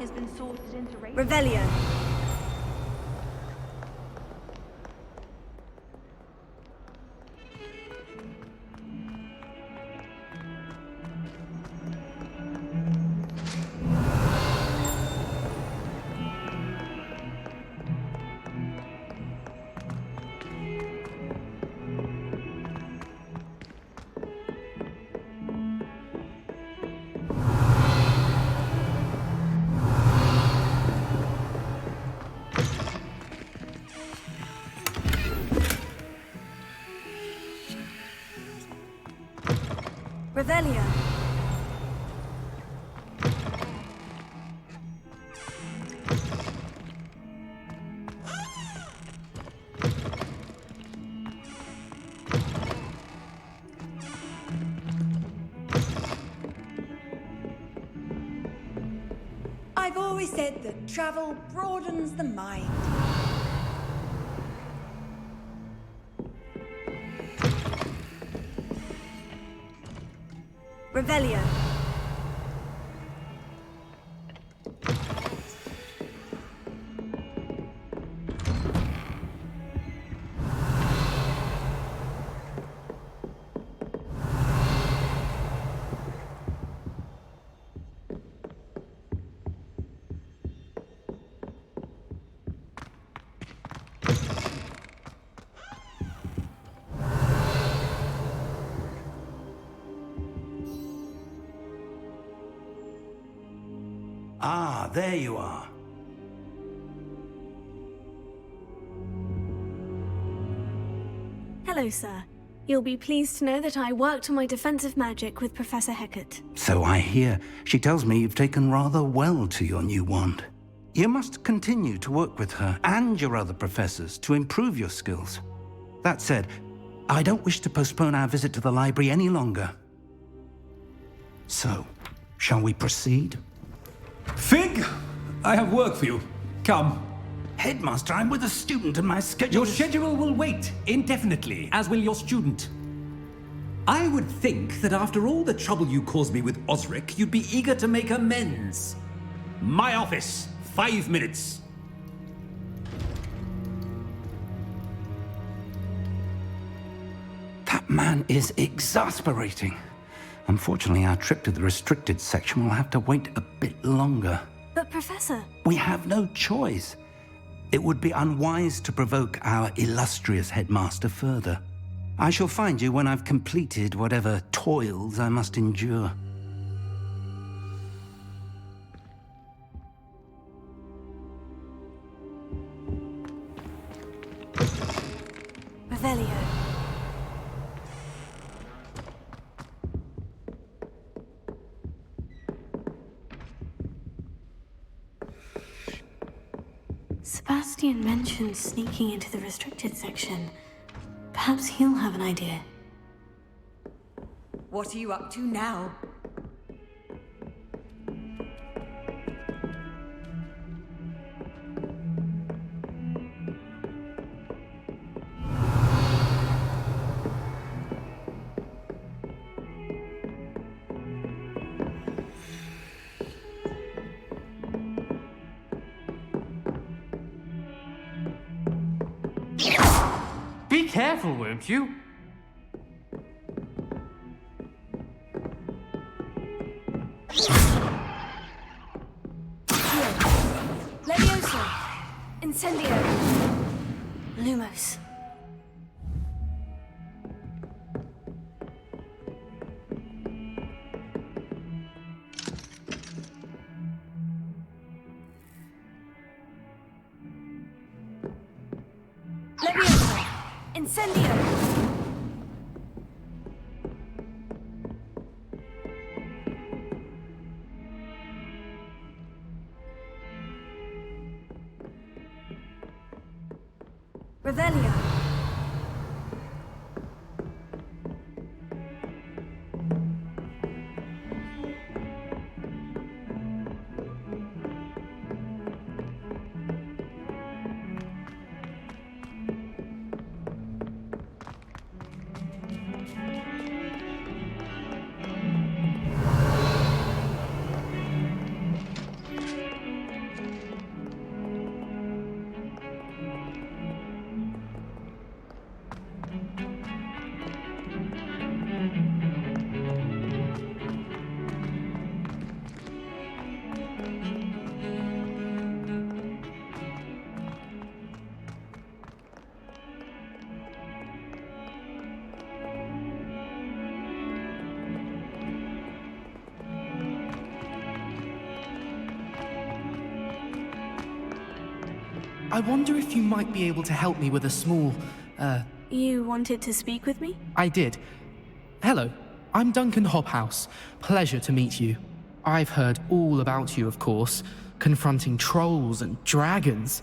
has been sorted into Revelio. Revelio. I've always said that travel broadens the mind. Revelio. Ah, there you are. Hello, sir. You'll be pleased to know that I worked on my defensive magic with Professor Hecat. So I hear. She tells me you've taken rather well to your new wand. You must continue to work with her and your other professors to improve your skills. That said, I don't wish to postpone our visit to the library any longer. So, shall we proceed? Fig! I have work for you. Come. Headmaster, I'm with a student and my schedule Your schedule will wait indefinitely, as will your student. I would think that after all the trouble you caused me with Osric, you'd be eager to make amends. My office, 5 minutes. That man is exasperating. Unfortunately, our trip to the restricted section will have to wait a bit longer. But, Professor... We have no choice. It would be unwise to provoke our illustrious headmaster further. I shall find you when I've completed whatever toils I must endure. Revelio. Sebastian mentioned sneaking into the restricted section. Perhaps he'll have an idea. What are you up to now? Be careful, won't you? Levioso! Incendio! Lumos. Levioso! Incendio! Revelio. I wonder if you might be able to help me with a small, You wanted to speak with me? I did. Hello, I'm Duncan Hobhouse. Pleasure to meet you. I've heard all about you, of course, confronting trolls and dragons.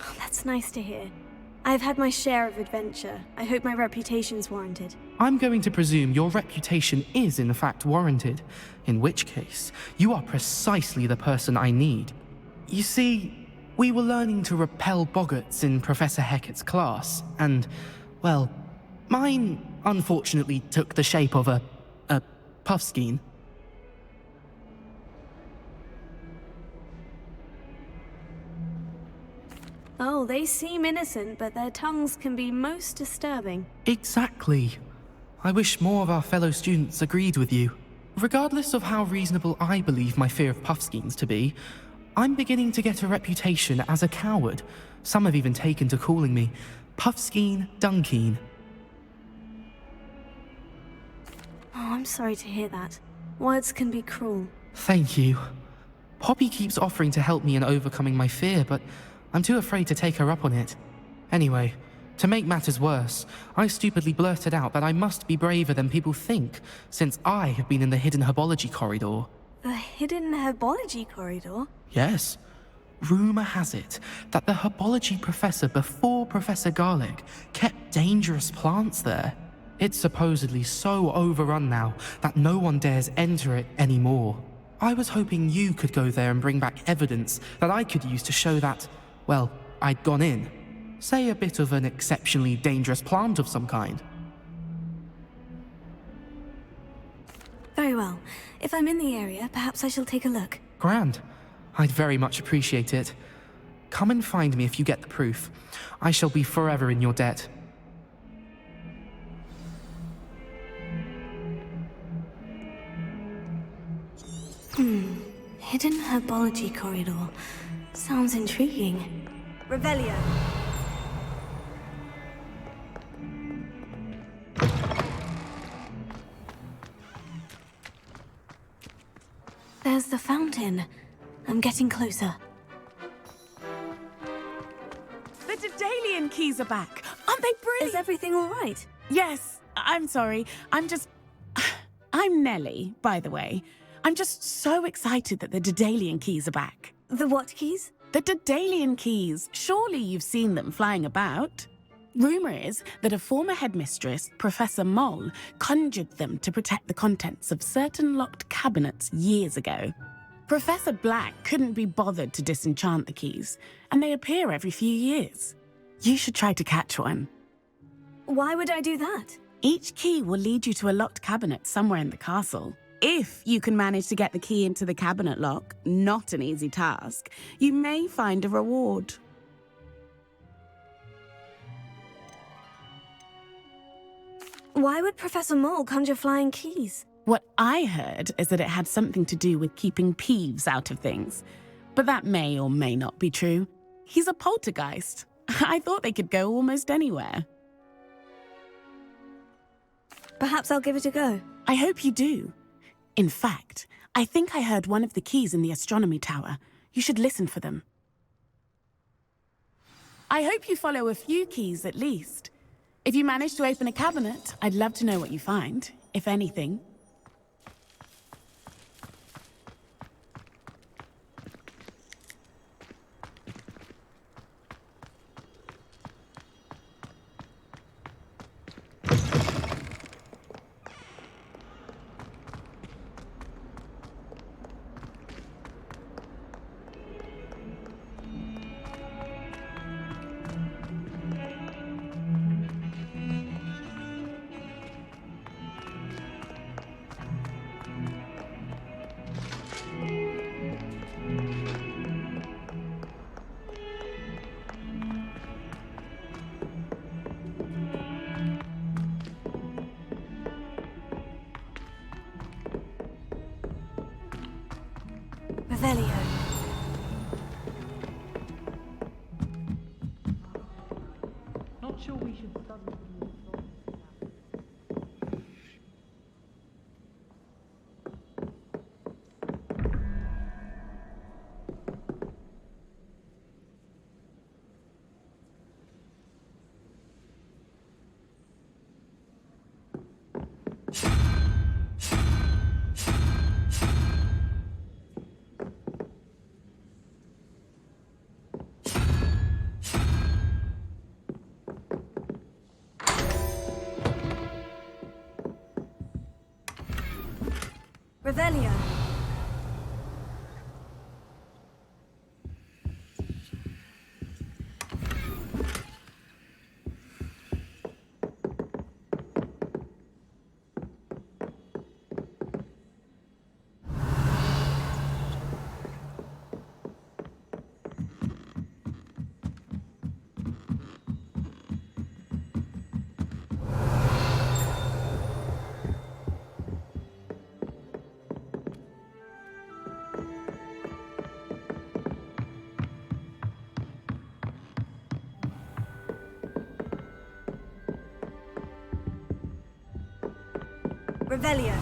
Oh, that's nice to hear. I've had my share of adventure. I hope my reputation's warranted. I'm going to presume your reputation is in fact warranted, in which case, you are precisely the person I need. You see, we were learning to repel boggarts in Professor Hecat's class, and, well, mine unfortunately took the shape of a puffskein. Oh, they seem innocent, but their tongues can be most disturbing. Exactly. I wish more of our fellow students agreed with you. Regardless of how reasonable I believe my fear of puffskeins to be, I'm beginning to get a reputation as a coward. Some have even taken to calling me Puffskeen Dunkeen. Oh, I'm sorry to hear that. Words can be cruel. Thank you. Poppy keeps offering to help me in overcoming my fear, but I'm too afraid to take her up on it. Anyway, to make matters worse, I stupidly blurted out that I must be braver than people think, since I have been in the hidden herbology corridor. The hidden herbology corridor? Yes. Rumor has it that the herbology professor before Professor Garlic kept dangerous plants there. It's supposedly so overrun now that no one dares enter it anymore. I was hoping you could go there and bring back evidence that I could use to show that, well, I'd gone in. Say a bit of an exceptionally dangerous plant of some kind. Very well. If I'm in the area, perhaps I shall take a look. Grand. I'd very much appreciate it. Come and find me if you get the proof. I shall be forever in your debt. Hidden herbology corridor. Sounds intriguing. Revelio. There's the fountain. I'm getting closer. The Daedalian keys are back. Aren't they brilliant? Is everything all right? Yes, I'm sorry. I'm Nellie, by the way. I'm just so excited that the Daedalian keys are back. The what keys? The Daedalian keys. Surely you've seen them flying about. Rumor is that a former headmistress, Professor Moll, conjured them to protect the contents of certain locked cabinets years ago. Professor Black couldn't be bothered to disenchant the keys, and they appear every few years. You should try to catch one. Why would I do that? Each key will lead you to a locked cabinet somewhere in the castle. If you can manage to get the key into the cabinet lock, not an easy task, you may find a reward. Why would Professor Moll conjure flying keys? What I heard is that it had something to do with keeping Peeves out of things. But that may or may not be true. He's a poltergeist. I thought they could go almost anywhere. Perhaps I'll give it a go. I hope you do. In fact, I think I heard one of the keys in the astronomy tower. You should listen for them. I hope you follow a few keys at least. If you manage to open a cabinet, I'd love to know what you find, if anything. Revelio. Not sure we should study. Revelio. Revelio.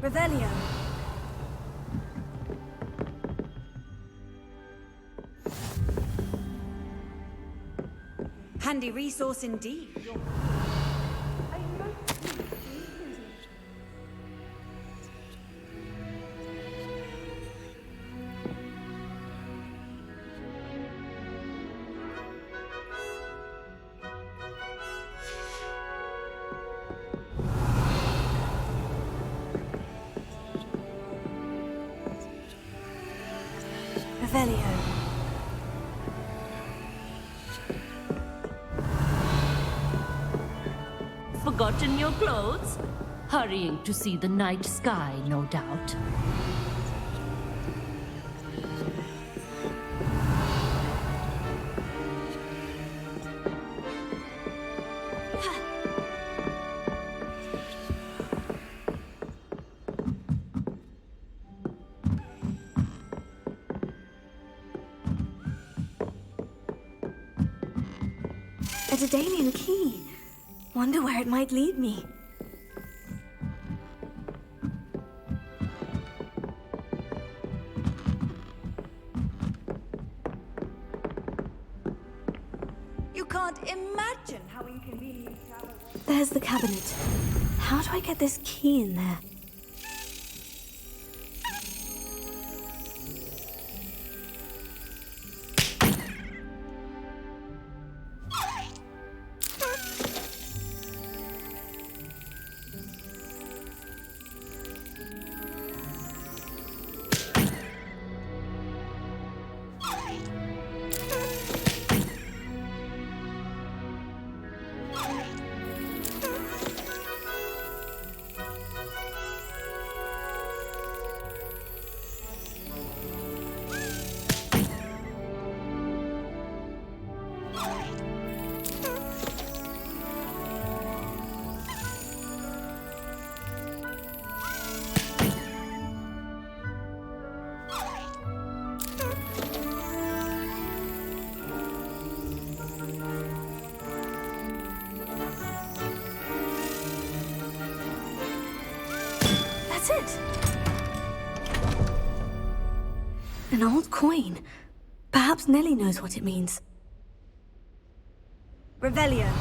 Revelio. Handy resource indeed. Revelio. Forgotten your clothes? Hurrying to see the night sky, no doubt. A Daedalian key. Wonder where it might lead me. You can't imagine how inconvenient travel was. There's the cabinet. How do I get this key in there? That's it! An old coin. Perhaps Nellie knows what it means. Revelio.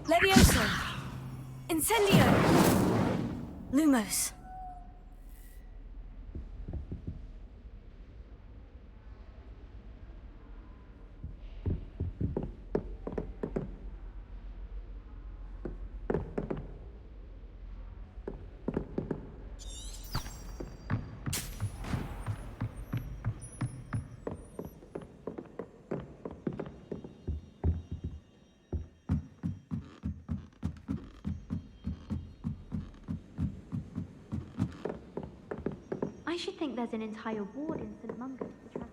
Levioso! Incendio! Lumos. I should think there's an entire ward in St. Mungo's for transport.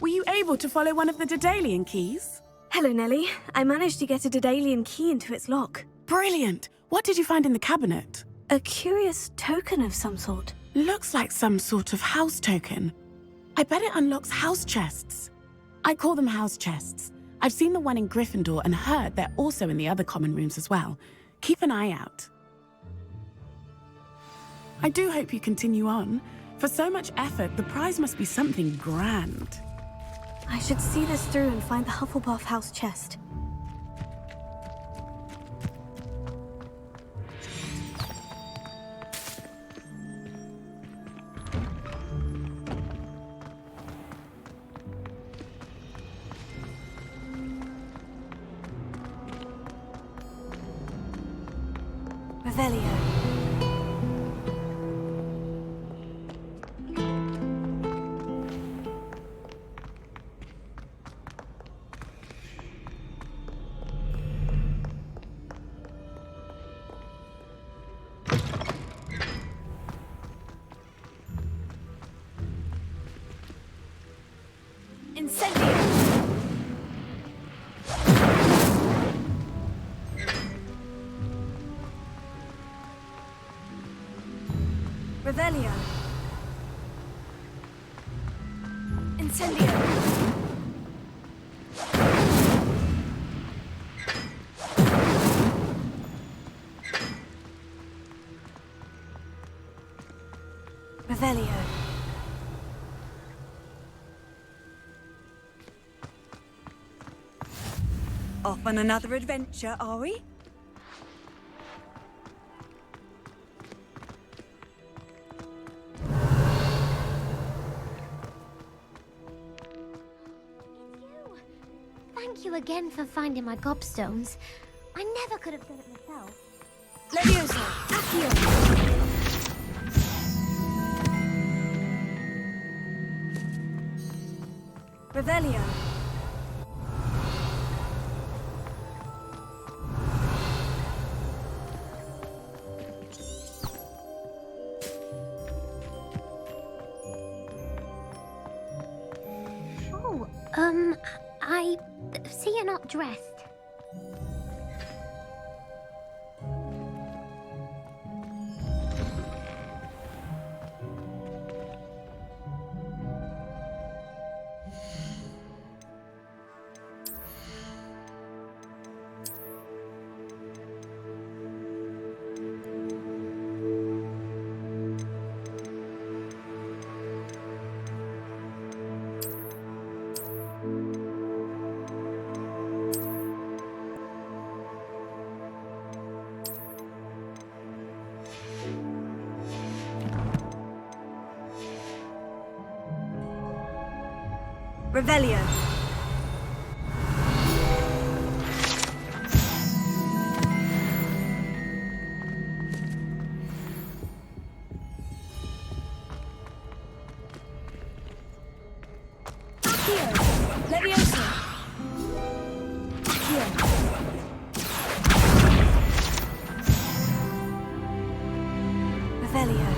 Were you able to follow one of the Daedalian keys? Hello, Nellie. I managed to get a Daedalian key into its lock. Brilliant! What did you find in the cabinet? A curious token of some sort. Looks like some sort of house token. I bet it unlocks house chests. I call them house chests. I've seen the one in Gryffindor and heard they're also in the other common rooms as well. Keep an eye out. I do hope you continue on. For so much effort, the prize must be something grand. I should see this through and find the Hufflepuff house chest. Revelio. Incendio! Revelio. Incendio. Revelio. Off on another adventure, are we? Thank you again for finding my gobstones. I never could have done it myself. Leviosa! Accio! Revelio. Oh, I see you're not dressed. Revelio. Accio! Leviosa! Accio! Revelio.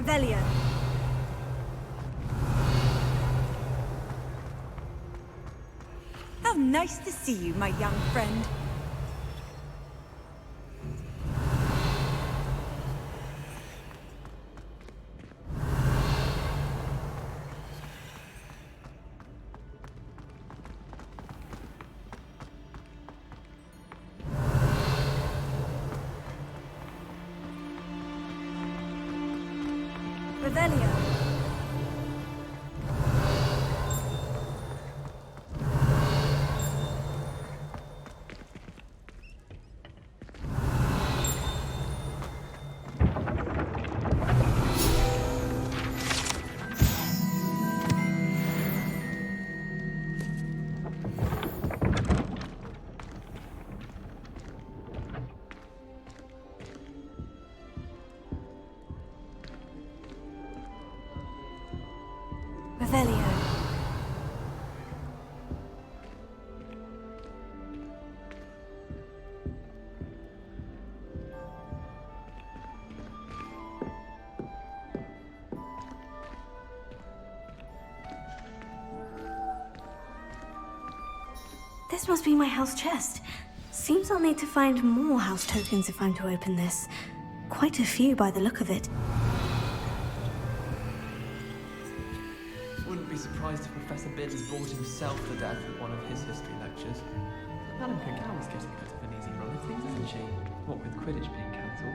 Revelio. How nice to see you, my young friend. Revelio. Revelio. This must be my house chest. Seems I'll need to find more house tokens if I'm to open this. Quite a few by the look of it. Wouldn't be surprised if Professor Bidders bored himself to death at one of his history lectures. Madame Kagawa's getting a bit of an easy run of things, isn't she? What with Quidditch being cancelled.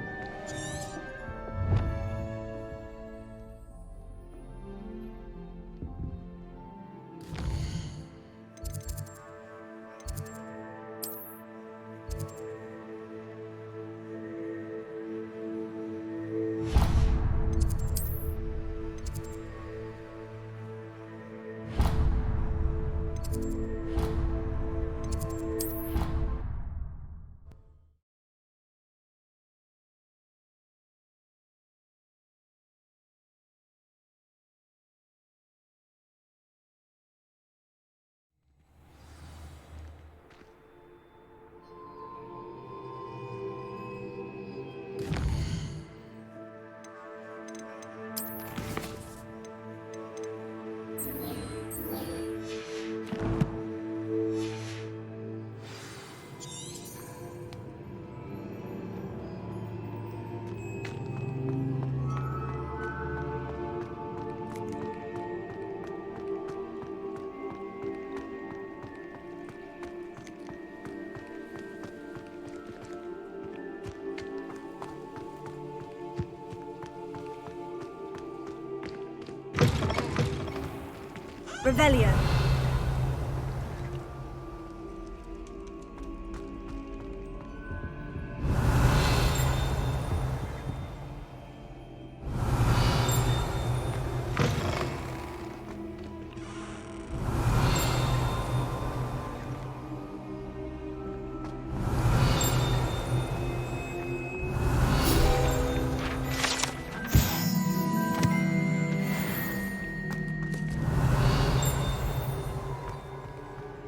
Revelio.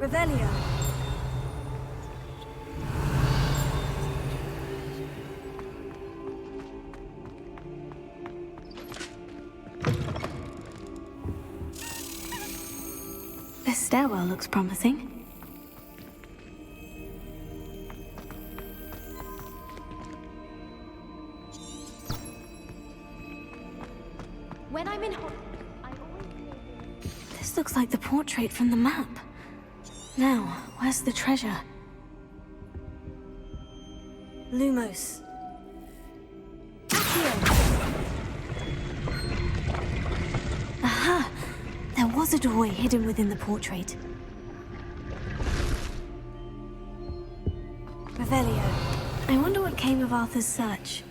Revelio. This stairwell looks promising. When I'm in Hogwarts, This looks like the portrait from the map. Now, where's the treasure? Lumos. Aha! There was a doorway hidden within the portrait. Revelio. I wonder what came of Arthur's search.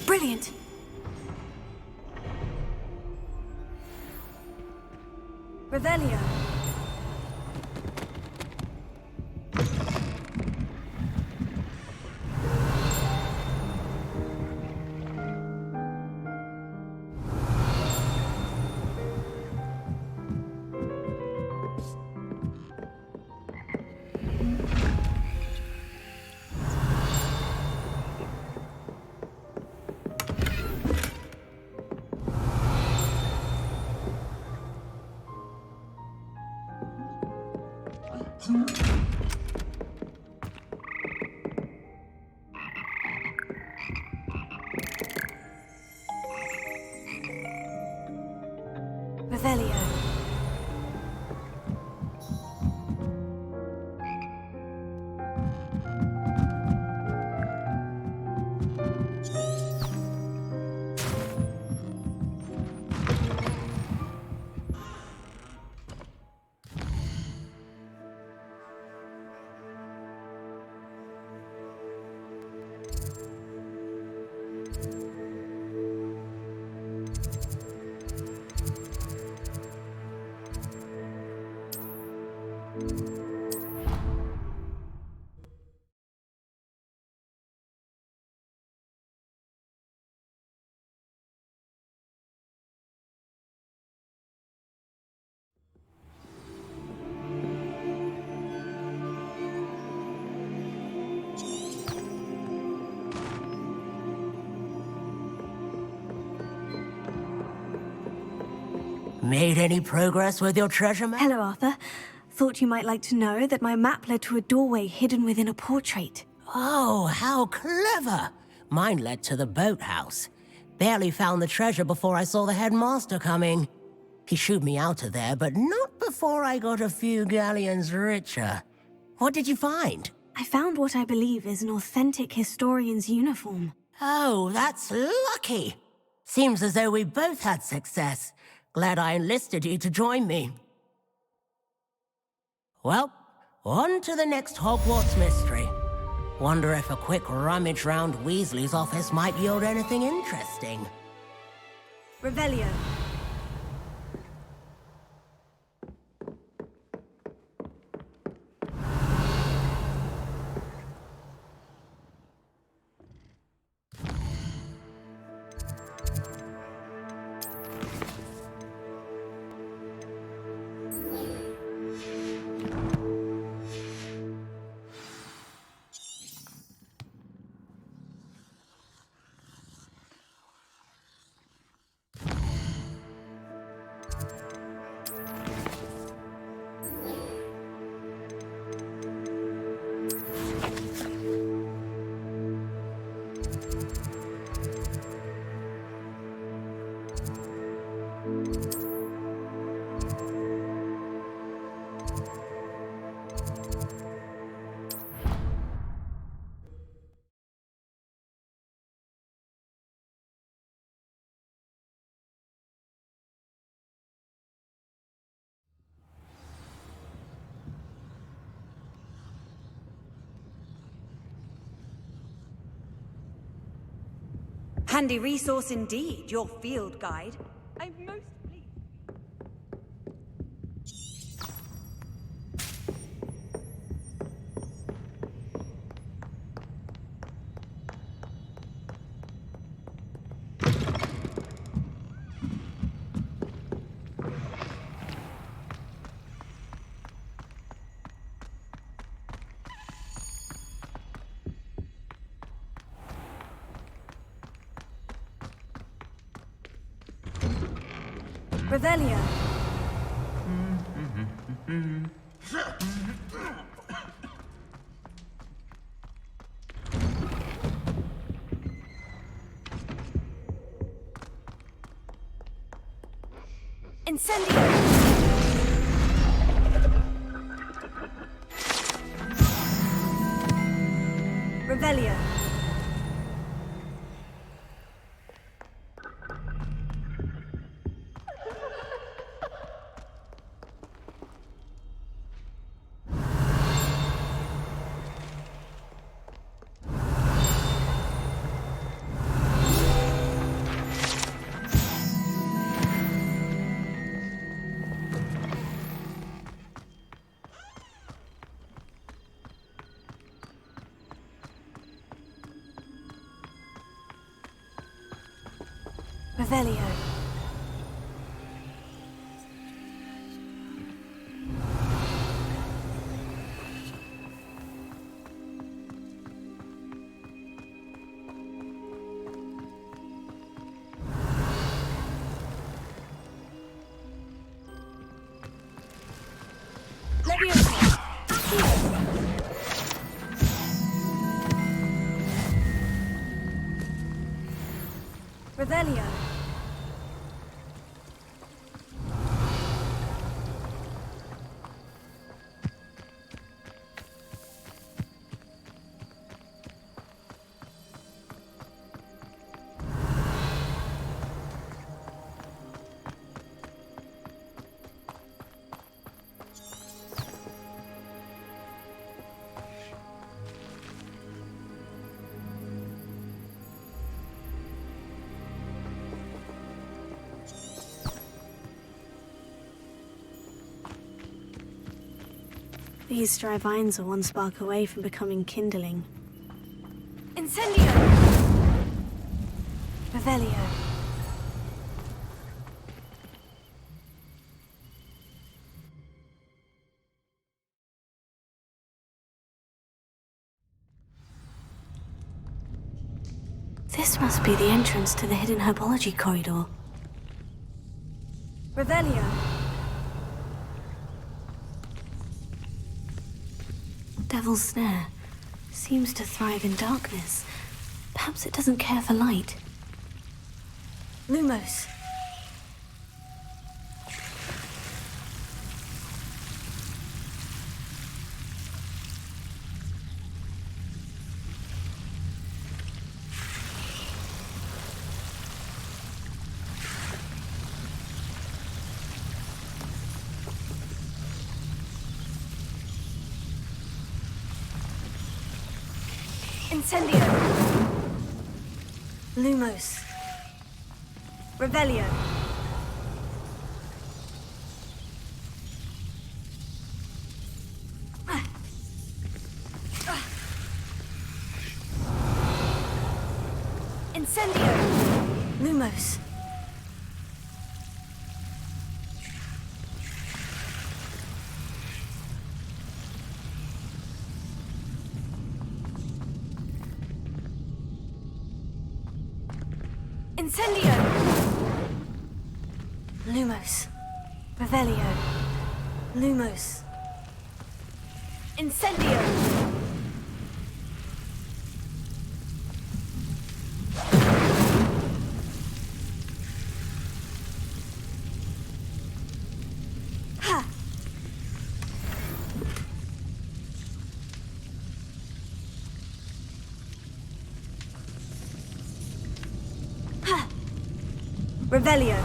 Brilliant! Revelio. Revelio. Made any progress with your treasure map? Hello, Arthur. Thought you might like to know that my map led to a doorway hidden within a portrait. Oh, how clever! Mine led to the boathouse. Barely found the treasure before I saw the headmaster coming. He shooed me out of there, but not before I got a few galleons richer. What did you find? I found what I believe is an authentic historian's uniform. Oh, that's lucky. Seems as though we both had success. Glad I enlisted you to join me. Well, on to the next Hogwarts mystery. Wonder if a quick rummage round Weasley's office might yield anything interesting. Revelio. Handy resource indeed, your field guide. I'm most pleased. Revelio. Incendio. Revelio. Revelio. Revelio. These dry vines are one spark away from becoming kindling. Incendio! Revelio. This must be the entrance to the hidden herbology corridor. Revelio. Devil's Snare seems to thrive in darkness. Perhaps it doesn't care for light. Lumos. Incendio. Lumos. Revelio. Incendio. Lumos. Incendio! Lumos. Revelio. Lumos. Incendio! Ha! Revelio.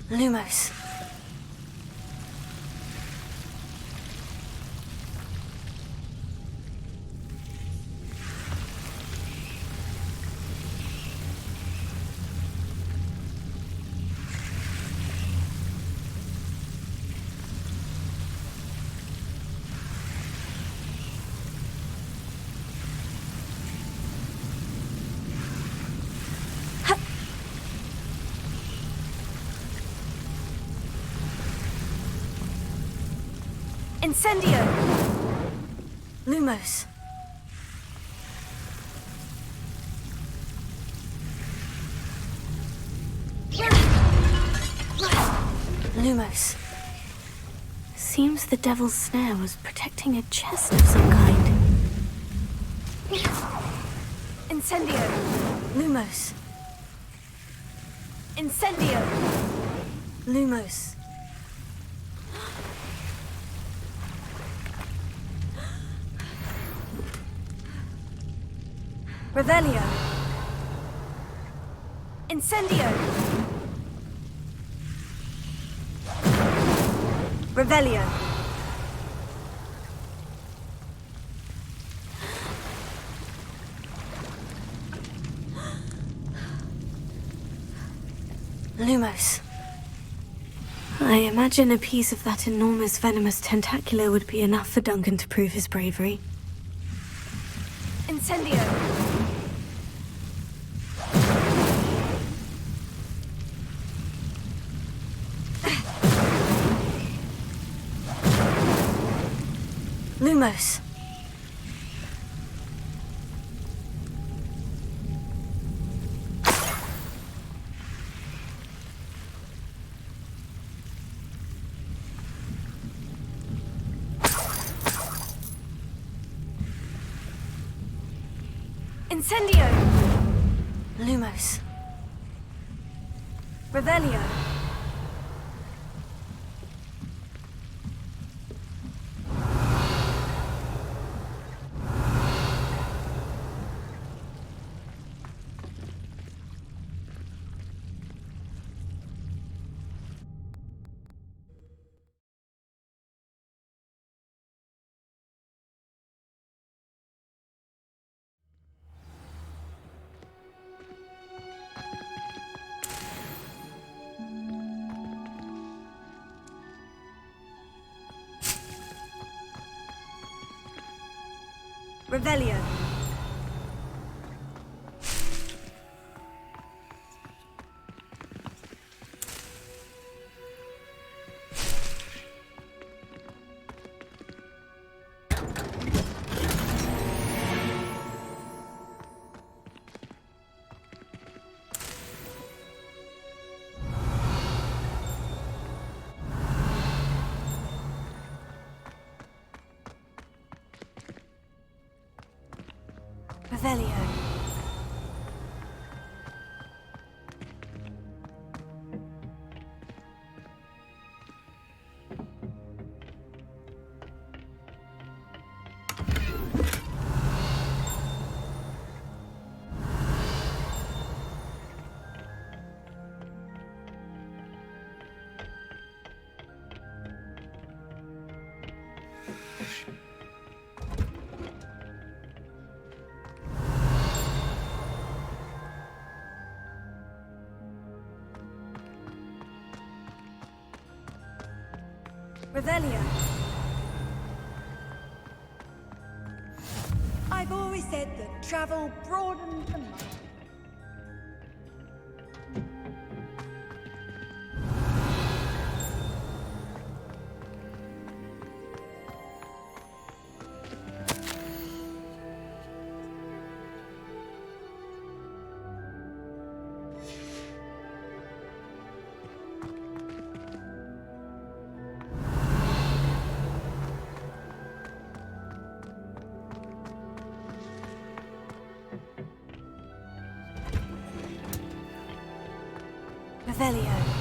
Lumos. Incendio! Lumos. Lumos. Seems the Devil's Snare was protecting a chest of some kind. Incendio! Lumos. Incendio! Lumos. Revelio. Incendio. Revelio. Lumos. I imagine a piece of that enormous venomous tentacular would be enough for Duncan to prove his bravery. Incendio! Lumos. Incendio! Lumos. Revelio. Revelio. Revelio. Revelio. I've always said that travel broadens the mind. Revelio.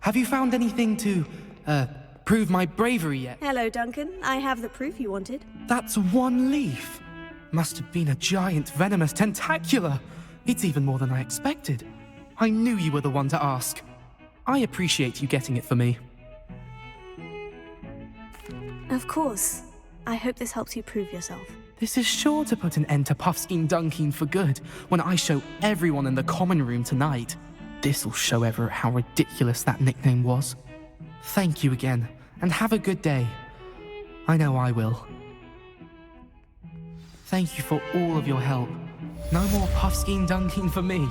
Have you found anything to, prove my bravery yet? Hello, Duncan. I have the proof you wanted. That's one leaf. Must have been a giant venomous tentacula. It's even more than I expected. I knew you were the one to ask. I appreciate you getting it for me. Of course. I hope this helps you prove yourself. This is sure to put an end to Puffskein Dunkin for good when I show everyone in the common room tonight. This'll show Everett how ridiculous that nickname was. Thank you again, and have a good day. I know I will. Thank you for all of your help. No more puffskein dunking for me.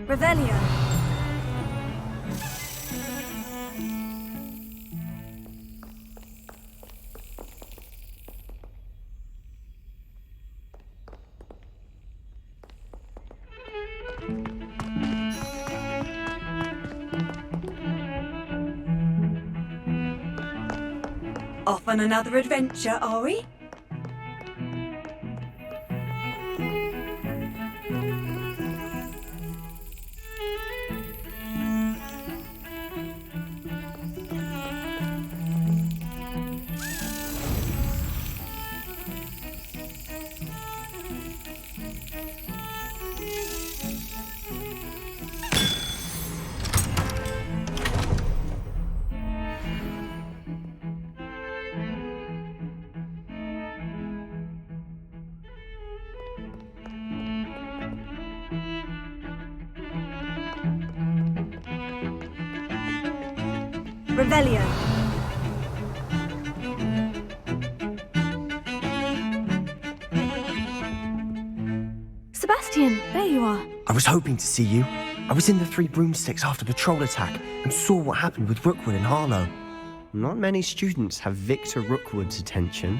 Revelio. Off on another adventure, are we? Revelio. Sebastian, there you are. I was hoping to see you. I was in the Three Broomsticks after the troll attack and saw what happened with Rookwood and Harlow. Not many students have Victor Rookwood's attention.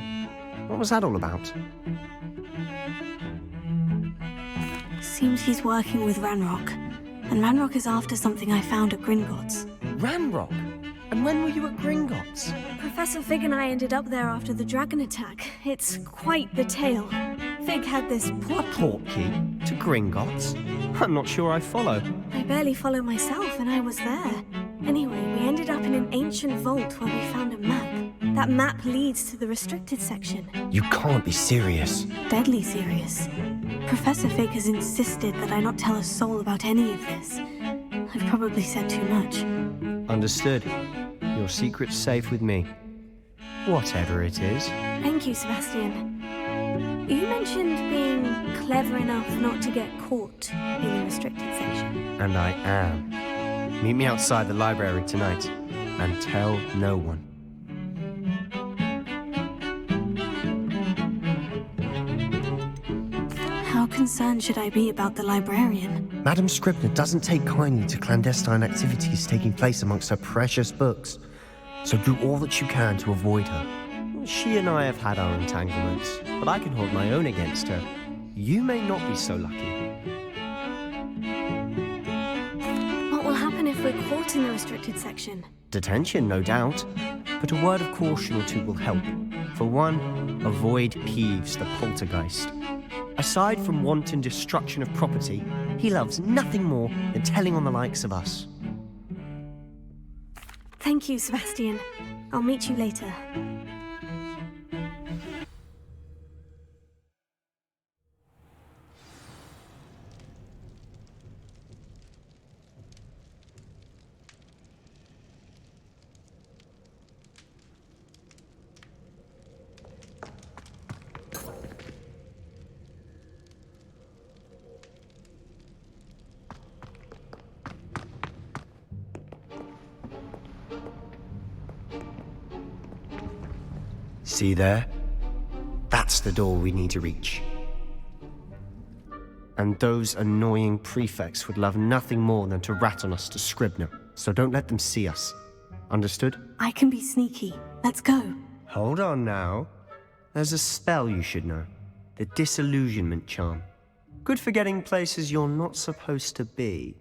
What was that all about? Seems he's working with Ranrock. And Ranrock is after something I found at Gringotts. Ranrock? And when were you at Gringotts? Professor Fig and I ended up there after the dragon attack. It's quite the tale. Fig had this portkey to Gringotts? I'm not sure I follow. I barely follow myself, and I was there. Anyway, we ended up in an ancient vault where we found a map. That map leads to the restricted section. You can't be serious. Deadly serious. Professor Fig has insisted that I not tell a soul about any of this. I've probably said too much. Understood. Your secret's safe with me. Whatever it is. Thank you, Sebastian. You mentioned being clever enough not to get caught in the restricted section. And I am. Meet me outside the library tonight, and tell no one. How concerned should I be about the librarian? Madam Scribner doesn't take kindly to clandestine activities taking place amongst her precious books, so do all that you can to avoid her. She and I have had our entanglements, but I can hold my own against her. You may not be so lucky. What will happen if we're caught in the restricted section? Detention, no doubt, but a word of caution or two will help. For one, avoid Peeves, the poltergeist. Aside from wanton destruction of property, he loves nothing more than telling on the likes of us. Thank you, Sebastian. I'll meet you later. See there? That's the door we need to reach. And those annoying prefects would love nothing more than to rat on us to Scribner, so don't let them see us. Understood? I can be sneaky. Let's go. Hold on now. There's a spell you should know. The Disillusionment Charm. Good for getting places you're not supposed to be.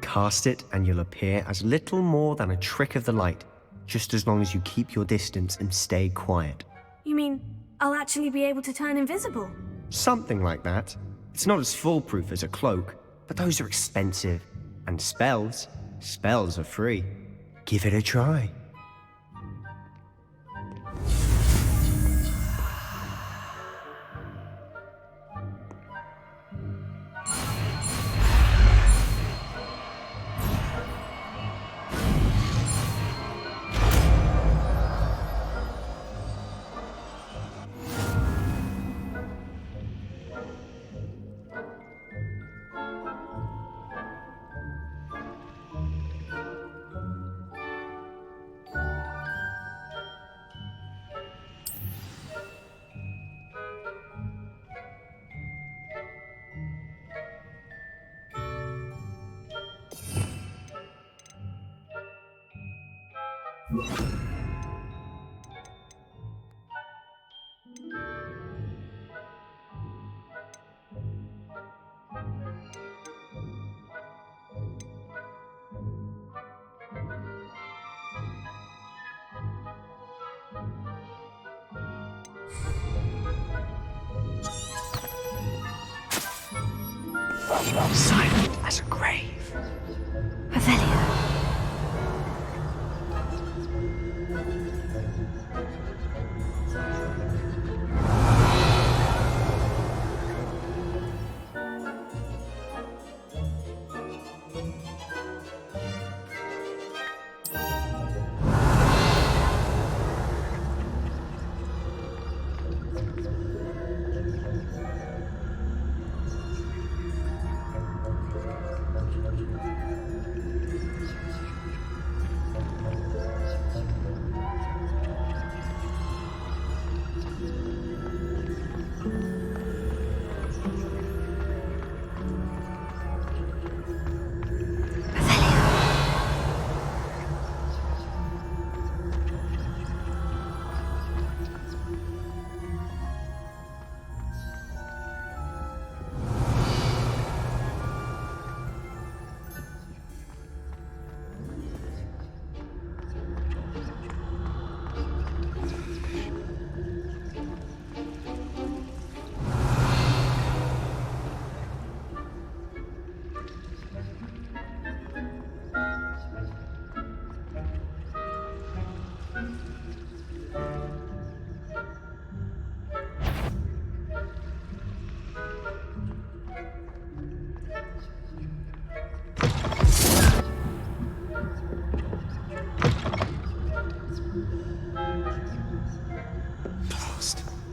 Cast it and you'll appear as little more than a trick of the light, just as long as you keep your distance and stay quiet. You mean I'll actually be able to turn invisible? Something like that. It's not as foolproof as a cloak, but those are expensive. And spells are free. Give it a try. Silent as a grave. Revelio.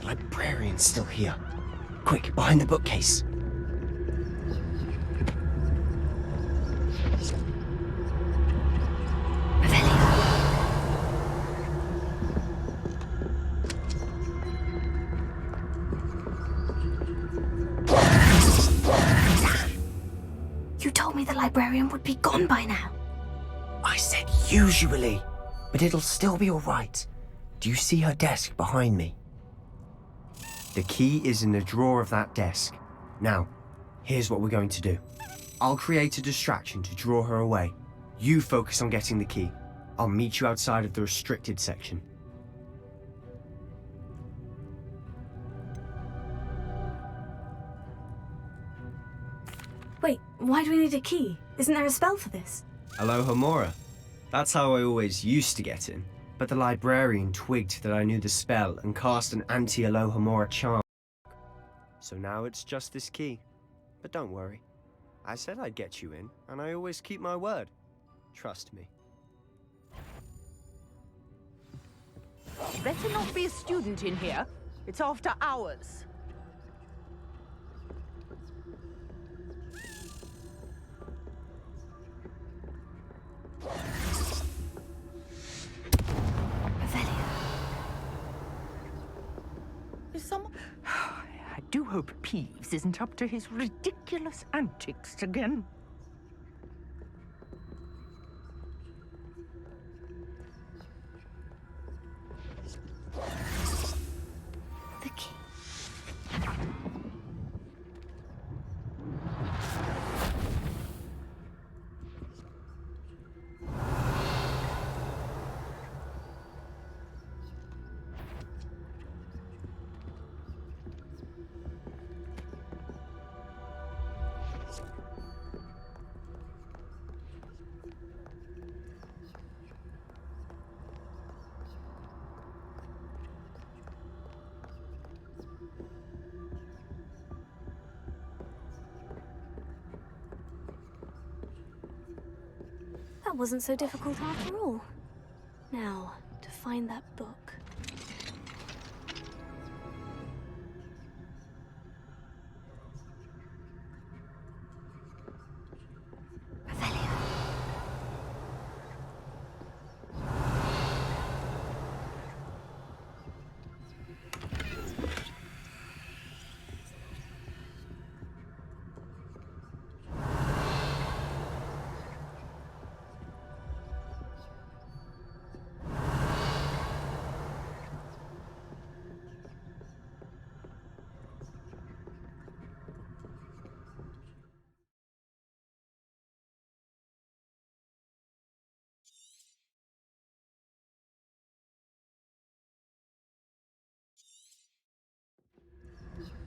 librarian's still here. Quick, behind the bookcase. You told me the librarian would be gone by now. I said usually, but it'll still be all right. Do you see her desk behind me? The key is in the drawer of that desk. Now, here's what we're going to do. I'll create a distraction to draw her away. You focus on getting the key. I'll meet you outside of the restricted section. Wait, why do we need a key? Isn't there a spell for this? Alohomora. That's how I always used to get in. But the librarian twigged that I knew the spell and cast an anti-Alohomora charm. So now it's just this key. But don't worry. I said I'd get you in, and I always keep my word. Trust me. Better not be a student in here. It's after hours. Is someone... I do hope Peeves isn't up to his ridiculous antics again. The key. That wasn't so difficult after all. Now, to find that book.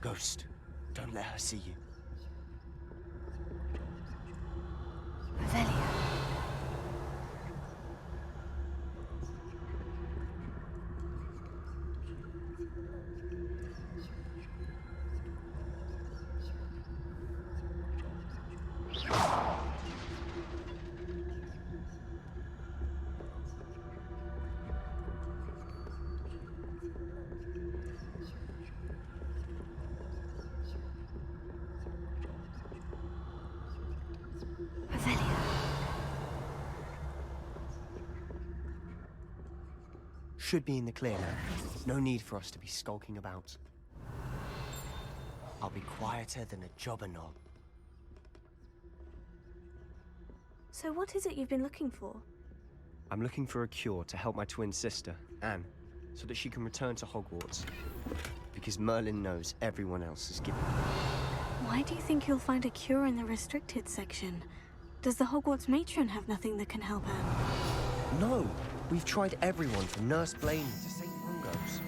Ghost, don't let her see you. Revelio. Should be in the clear now. No need for us to be skulking about. I'll be quieter than a jobber knob. So what is it you've been looking for? I'm looking for a cure to help my twin sister, Anne, so that she can return to Hogwarts. Because Merlin knows everyone else is giving up. Why do you think you'll find a cure in the restricted section? Does the Hogwarts matron have nothing that can help Anne? No! We've tried everyone from Nurse Blaney to St. Mungo's.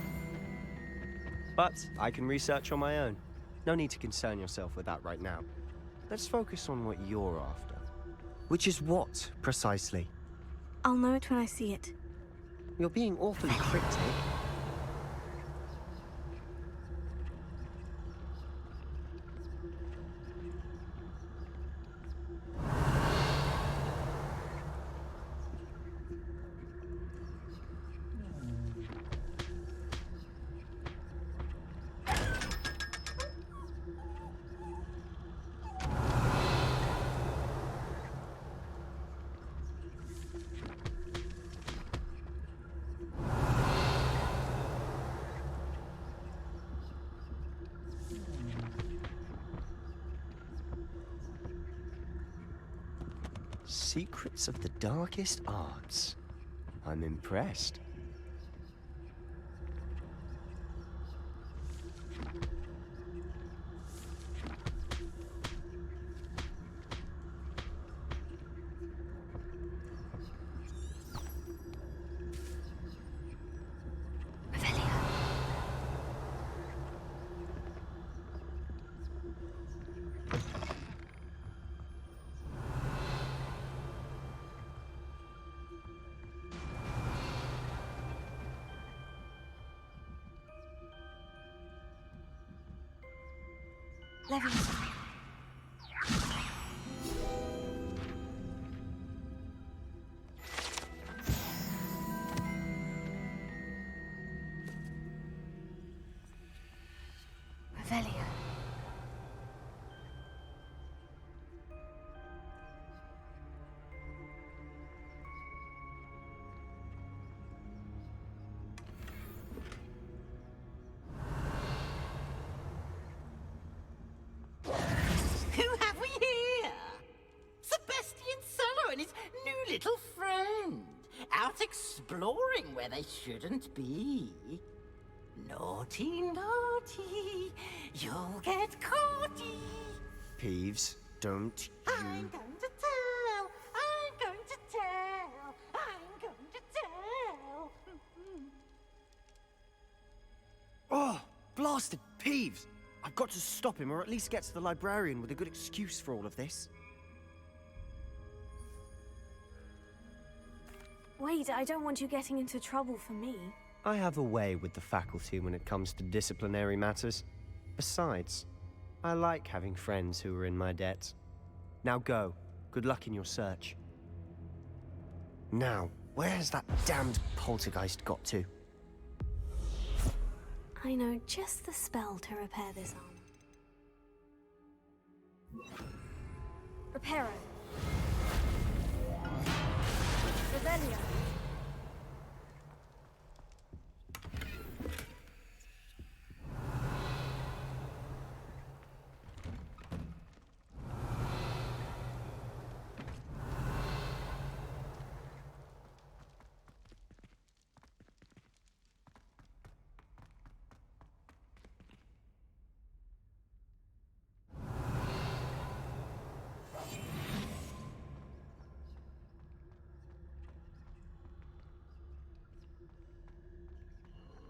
But I can research on my own. No need to concern yourself with that right now. Let's focus on what you're after. Which is what, precisely? I'll know it when I see it. You're being awfully cryptic. Secrets of the darkest arts. I'm impressed. Leviathan. Revelio. Who have we here? Sebastian Solo and his new little friend. Out exploring where they shouldn't be. Naughty, naughty. You'll get caughty. Peeves, don't you... I'm going to tell. I'm going to tell. I'm going to tell. Oh, blasted Peeves! I've got to stop him, or at least get to the librarian with a good excuse for all of this. Wait, I don't want you getting into trouble for me. I have a way with the faculty when it comes to disciplinary matters. Besides, I like having friends who are in my debt. Now go. Good luck in your search. Now, where has that damned poltergeist got to? I know just the spell to repair this armor. Reparo. Revelio.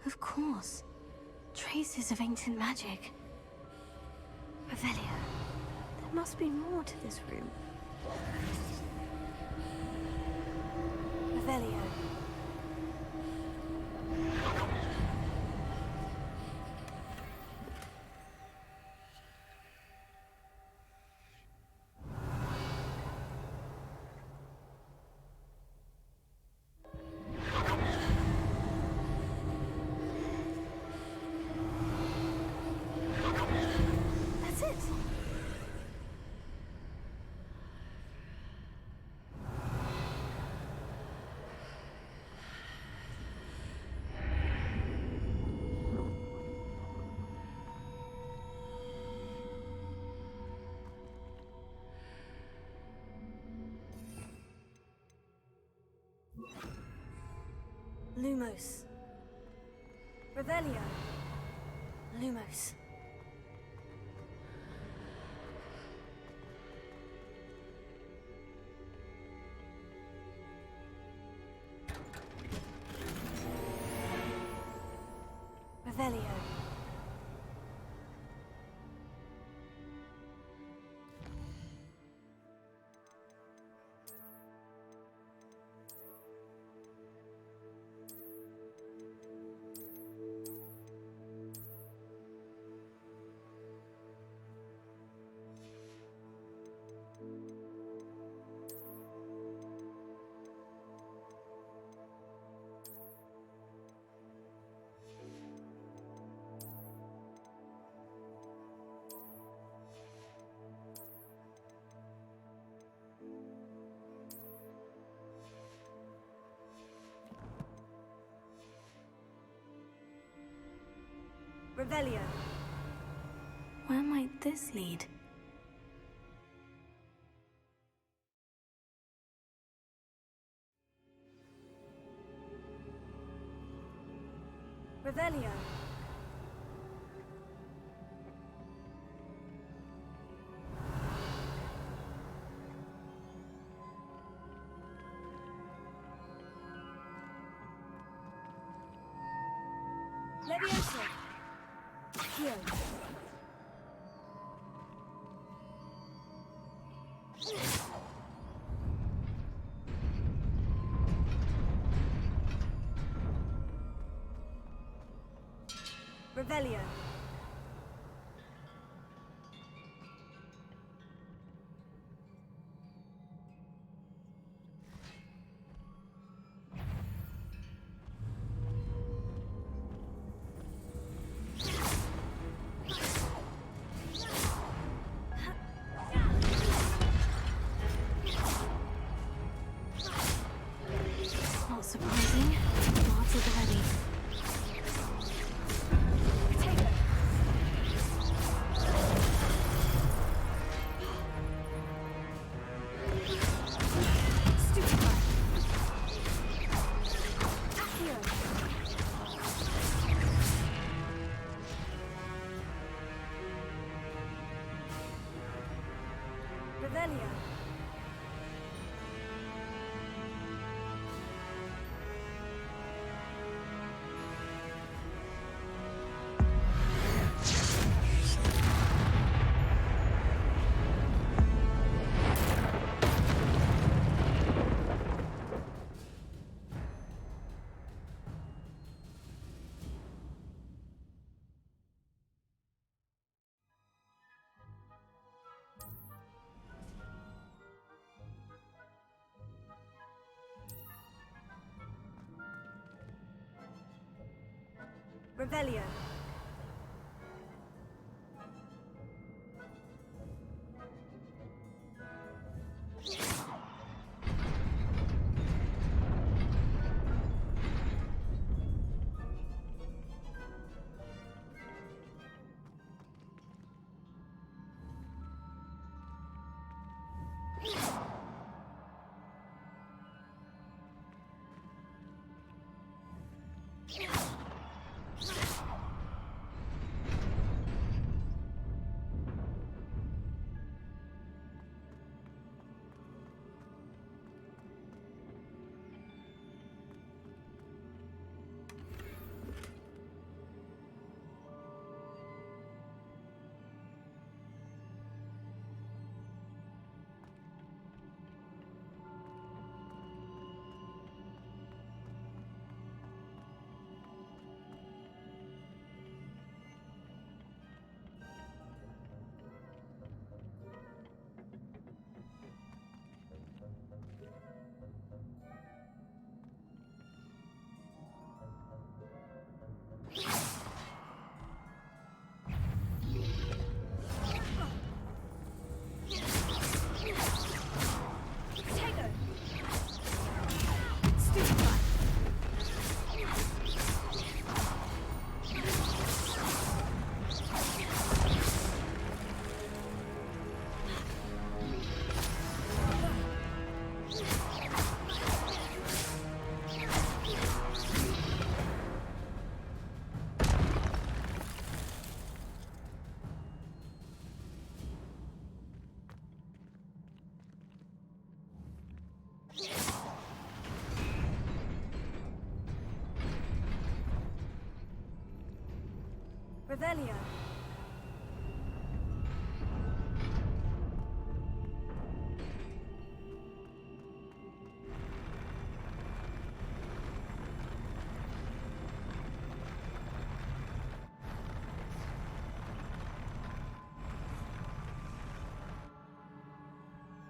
Of course. Traces of ancient magic. Revelio. There must be more to this room. Revelio. That's it. Lumos. Revelio. Lumos. Revelio. Revelio. Where might this lead? Revelio. Levioso. Heal. Revelio. Not surprising. Lots of ready. Potato. Stupefy. Accio. Revelio. Revelio. Revelio.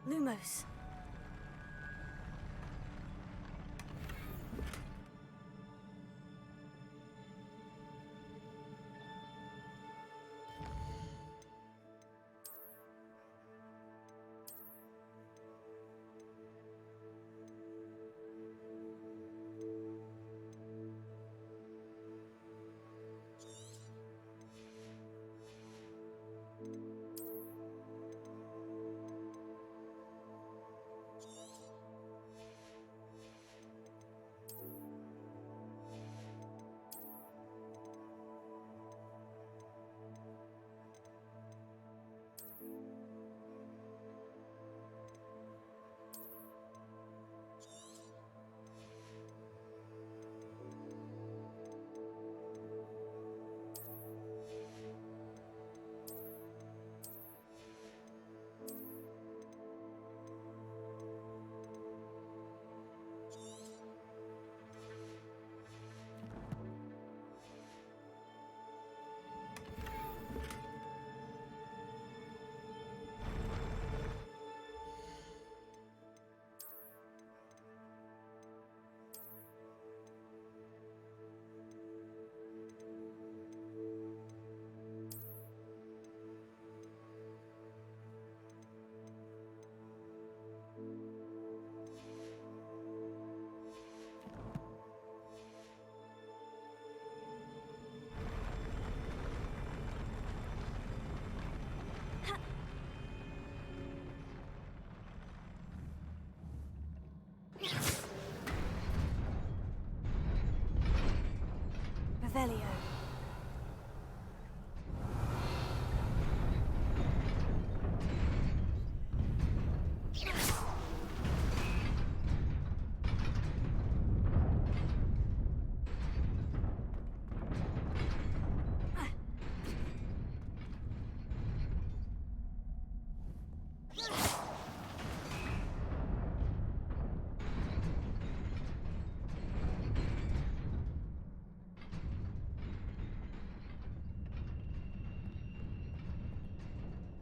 Lumos.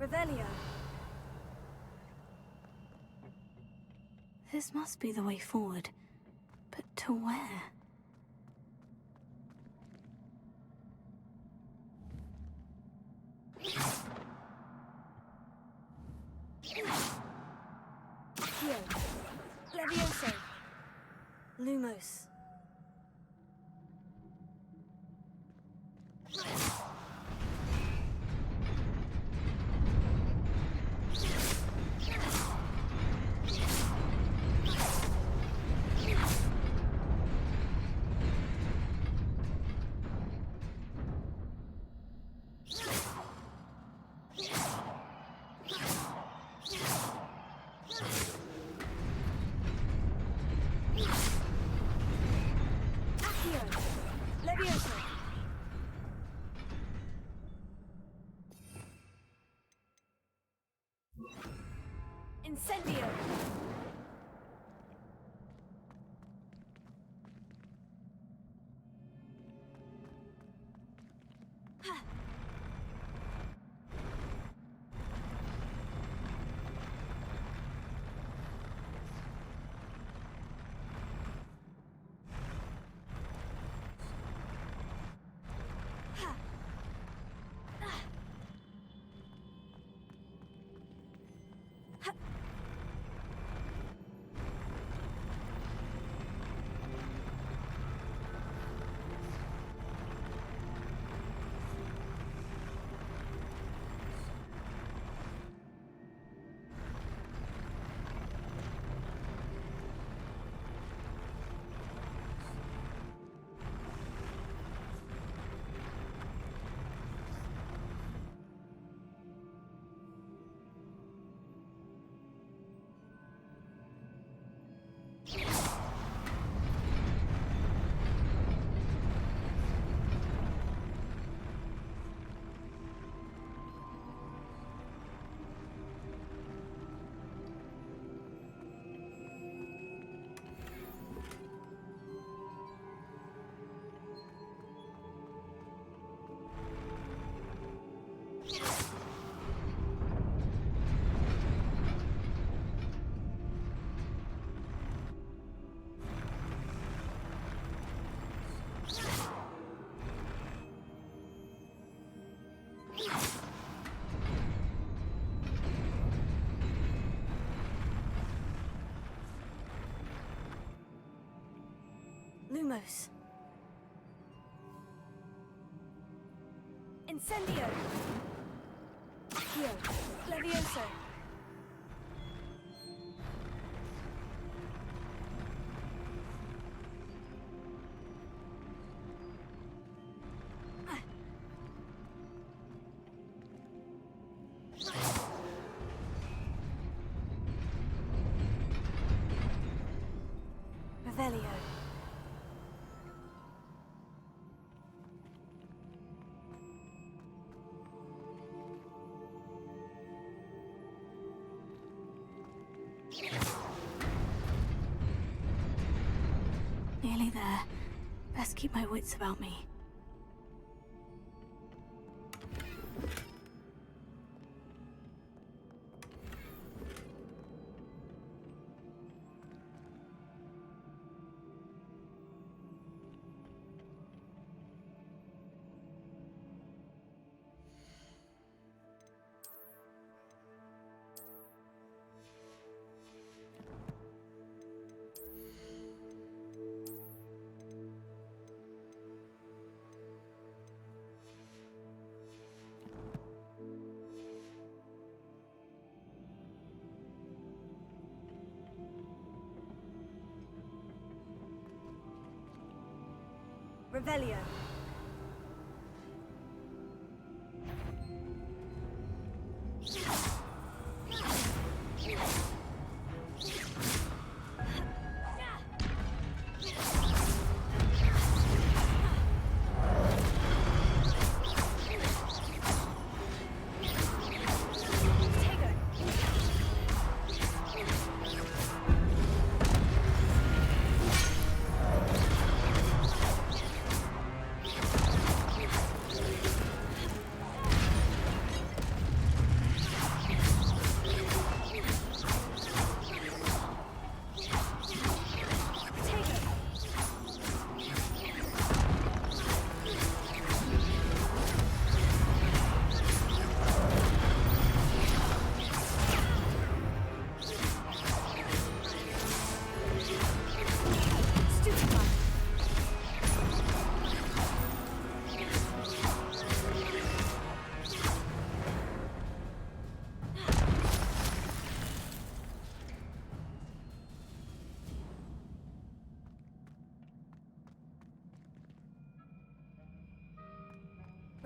Revelio. This must be the way forward. But to where? Here. Levioso. Lumos. Incendio! Lumos. Incendio. Here. Levioso. Revelio. Nearly there. Best keep my wits about me. Revelio.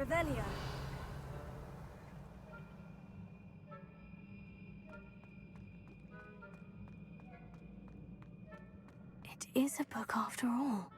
Revelio. It is a book after all.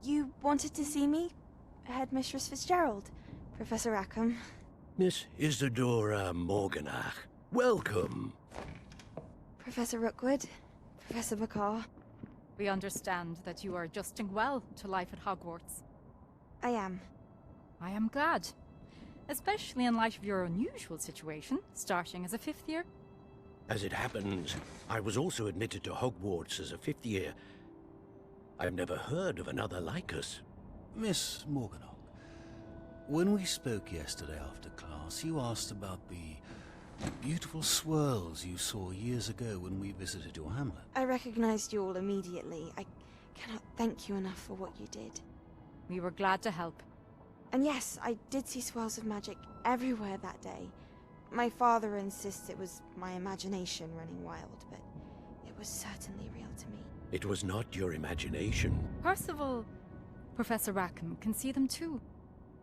You wanted to see me? Headmistress Fitzgerald, Professor Rackham. Miss Isadora Morganach, welcome. Professor Rookwood, Professor Bakar. We understand that you are adjusting well to life at Hogwarts. I am. I am glad. Especially in light of your unusual situation, starting as a fifth year. As it happens, I was also admitted to Hogwarts as a fifth year. I've never heard of another like us. Miss Morganach, when we spoke yesterday after class, you asked about the beautiful swirls you saw years ago when we visited your hamlet. I recognized you all immediately. I cannot thank you enough for what you did. We were glad to help. And yes, I did see swirls of magic everywhere that day. My father insists it was my imagination running wild, but it was certainly real to me. It was not your imagination. Percival, Professor Rackham can see them too.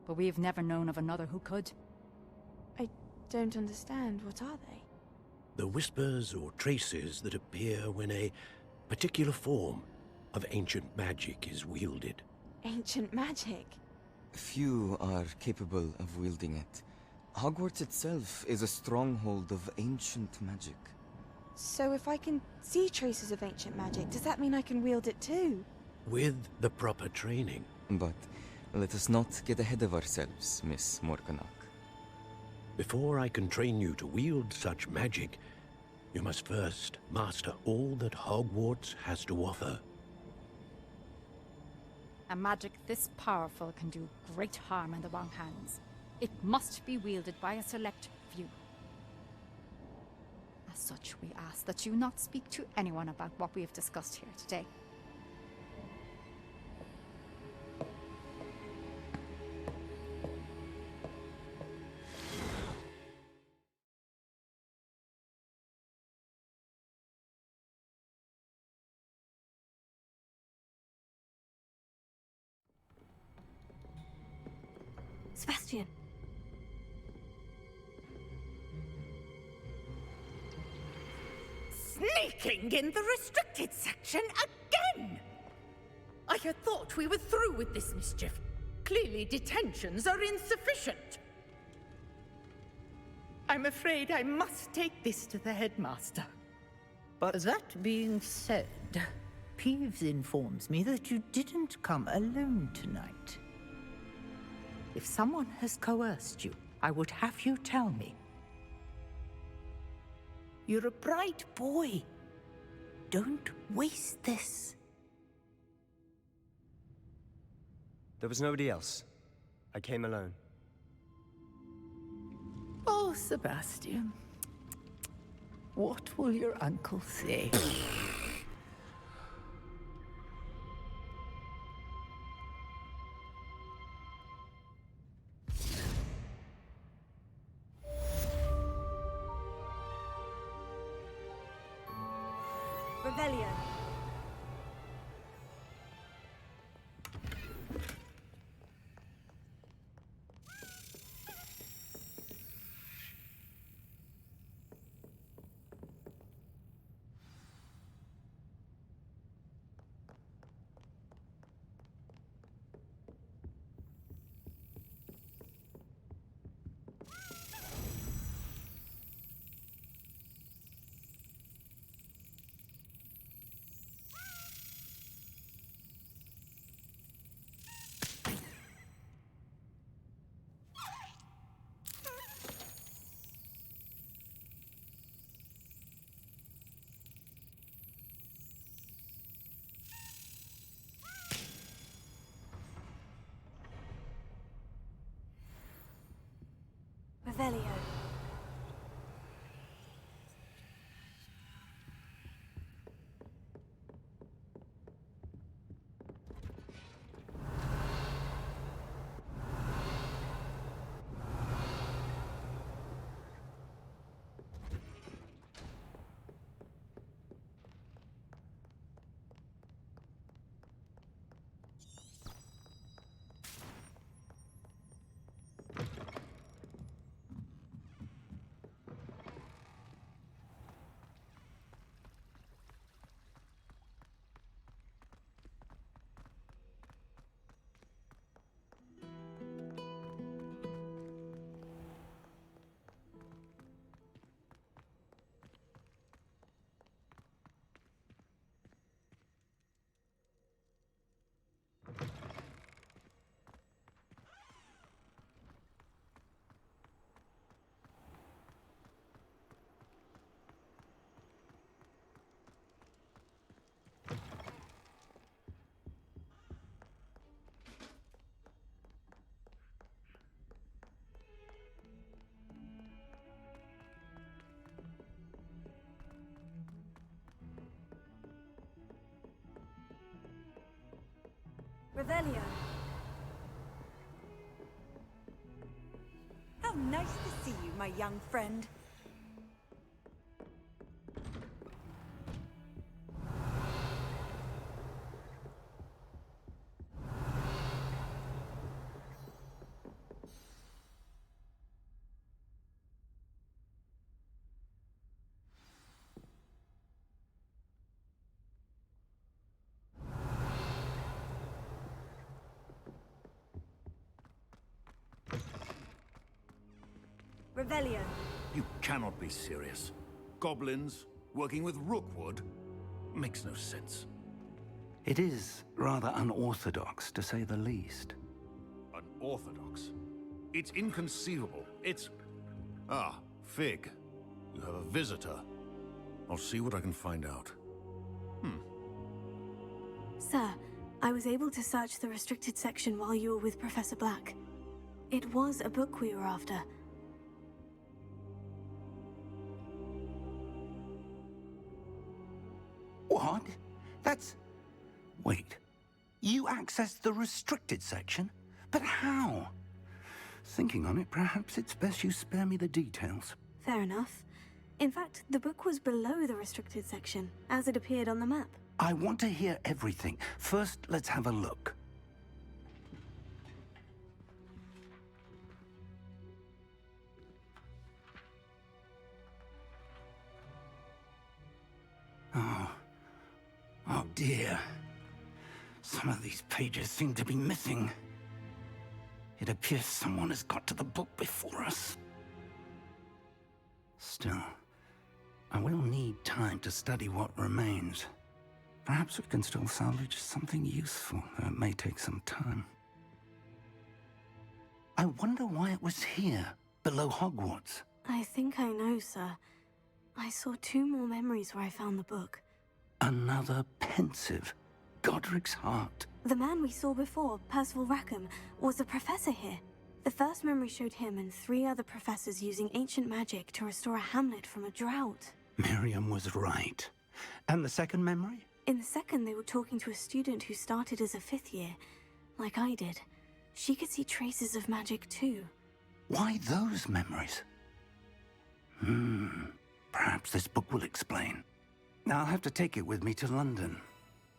But we've never known of another who could. I don't understand. What are they? The whispers or traces that appear when a particular form of ancient magic is wielded. Ancient magic? Few are capable of wielding it. Hogwarts itself is a stronghold of ancient magic. So if I can see traces of ancient magic, does that mean I can wield it too? With the proper training. But let us not get ahead of ourselves, Miss Morganach. Before I can train you to wield such magic, you must first master all that Hogwarts has to offer. A magic this powerful can do great harm in the wrong hands. It must be wielded by a select few. As such, we ask that you not speak to anyone about what we have discussed here today. Sebastian. Sneaking in the restricted section again! I had thought we were through with this mischief. Clearly detentions are insufficient. I'm afraid I must take this to the headmaster. But that being said, Peeves informs me that you didn't come alone tonight. If someone has coerced you, I would have you tell me. You're a bright boy. Don't waste this. There was nobody else. I came alone. Oh, Sebastian. What will your uncle say? Revelio. Revelio. Revelio. How nice to see you, my young friend. Revelio. You cannot be serious. Goblins working with Rookwood? Makes no sense. It is rather unorthodox, to say the least. Unorthodox? It's inconceivable. It's... Ah, Fig. You have a visitor. I'll see what I can find out. Sir, I was able to search the restricted section while you were with Professor Black. It was a book we were after. What? That's... Wait. You accessed the restricted section? But how? Thinking on it, perhaps it's best you spare me the details. Fair enough. In fact, the book was below the restricted section, as it appeared on the map. I want to hear everything. First, let's have a look. dear. Some of these pages seem to be missing. It appears someone has got to the book before us. Still, I will need time to study what remains. Perhaps we can still salvage something useful, though it may take some time. I wonder why it was here, below Hogwarts. I think I know, sir. I saw 2 more memories where I found the book. Another pensive. Godric's heart. The man we saw before, Percival Rackham, was a professor here. The first memory showed him and 3 other professors using ancient magic to restore a hamlet from a drought. Miriam was right. And the second memory? In the second, they were talking to a student who started as a 5th year, like I did. She could see traces of magic too. Why those memories? Perhaps this book will explain. I'll have to take it with me to London.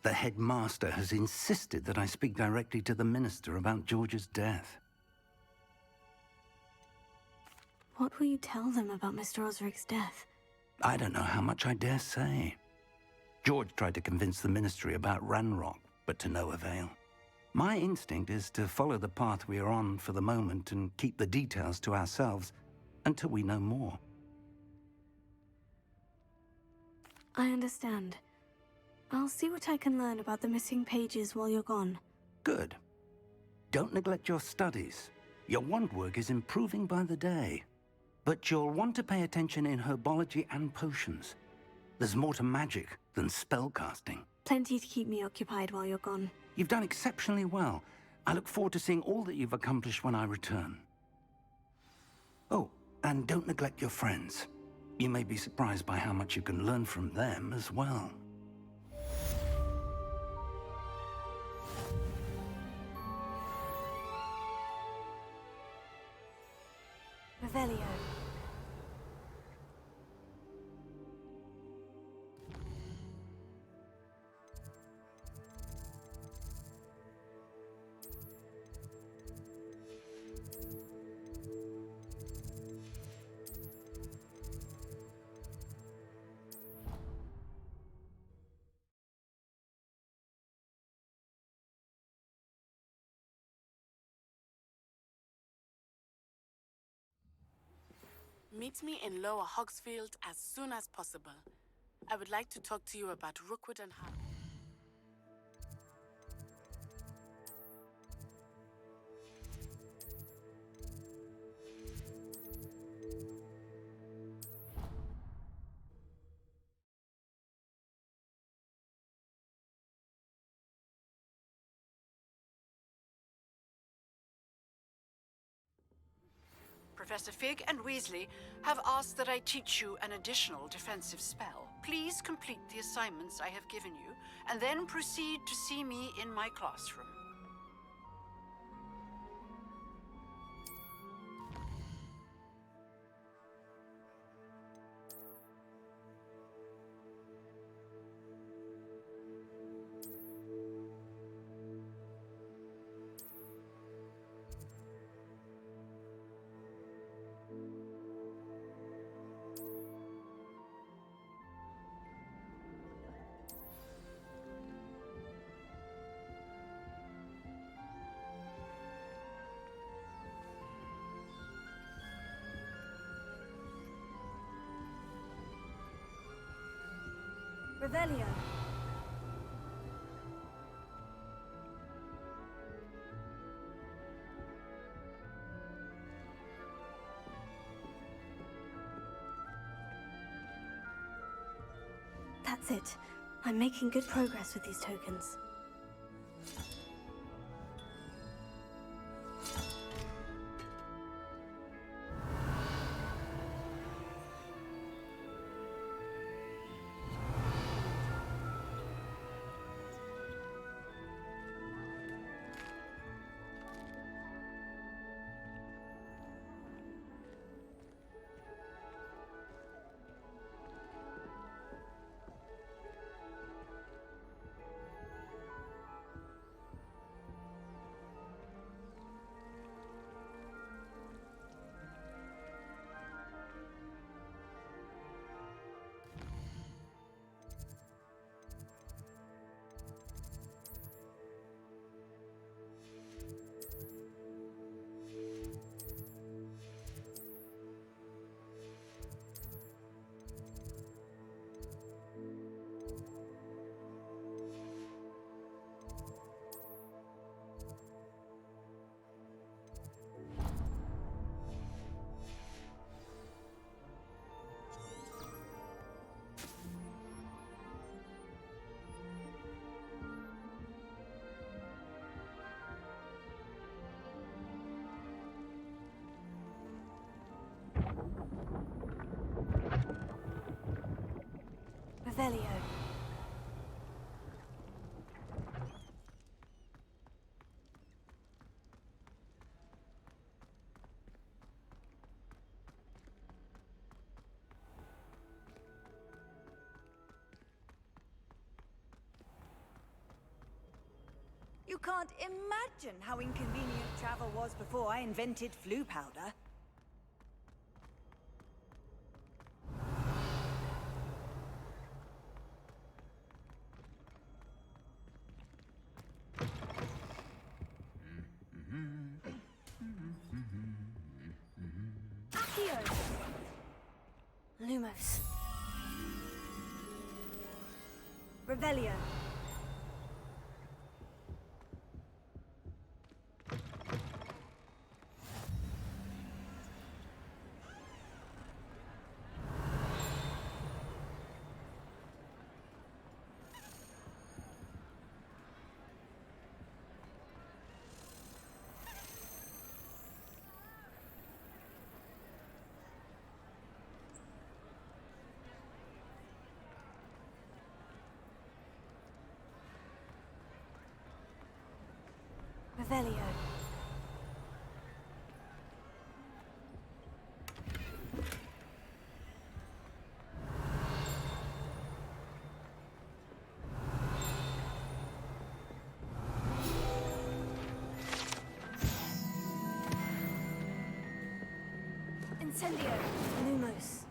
The headmaster has insisted that I speak directly to the minister about George's death. What will you tell them about Mr. Osric's death? I don't know how much I dare say. George tried to convince the ministry about Ranrock, but to no avail. My instinct is to follow the path we are on for the moment and keep the details to ourselves until we know more. I understand. I'll see what I can learn about the missing pages while you're gone. Good. Don't neglect your studies. Your wand work is improving by the day. But you'll want to pay attention in herbology and potions. There's more to magic than spellcasting. Plenty to keep me occupied while you're gone. You've done exceptionally well. I look forward to seeing all that you've accomplished when I return. Oh, and don't neglect your friends. You may be surprised by how much you can learn from them as well. Revelio. Meet me in Lower Hogsfield as soon as possible. I would like to talk to you about Rookwood and Harrow. Professor Fig and Weasley have asked that I teach you an additional defensive spell. Please complete the assignments I have given you, and then proceed to see me in my classroom. Revelio. That's it. I'm making good progress with these tokens. Revelio. You can't imagine how inconvenient travel was before I invented flu powder. Accio! Lumos. Revelio. Revelio. Incendio. Lumos.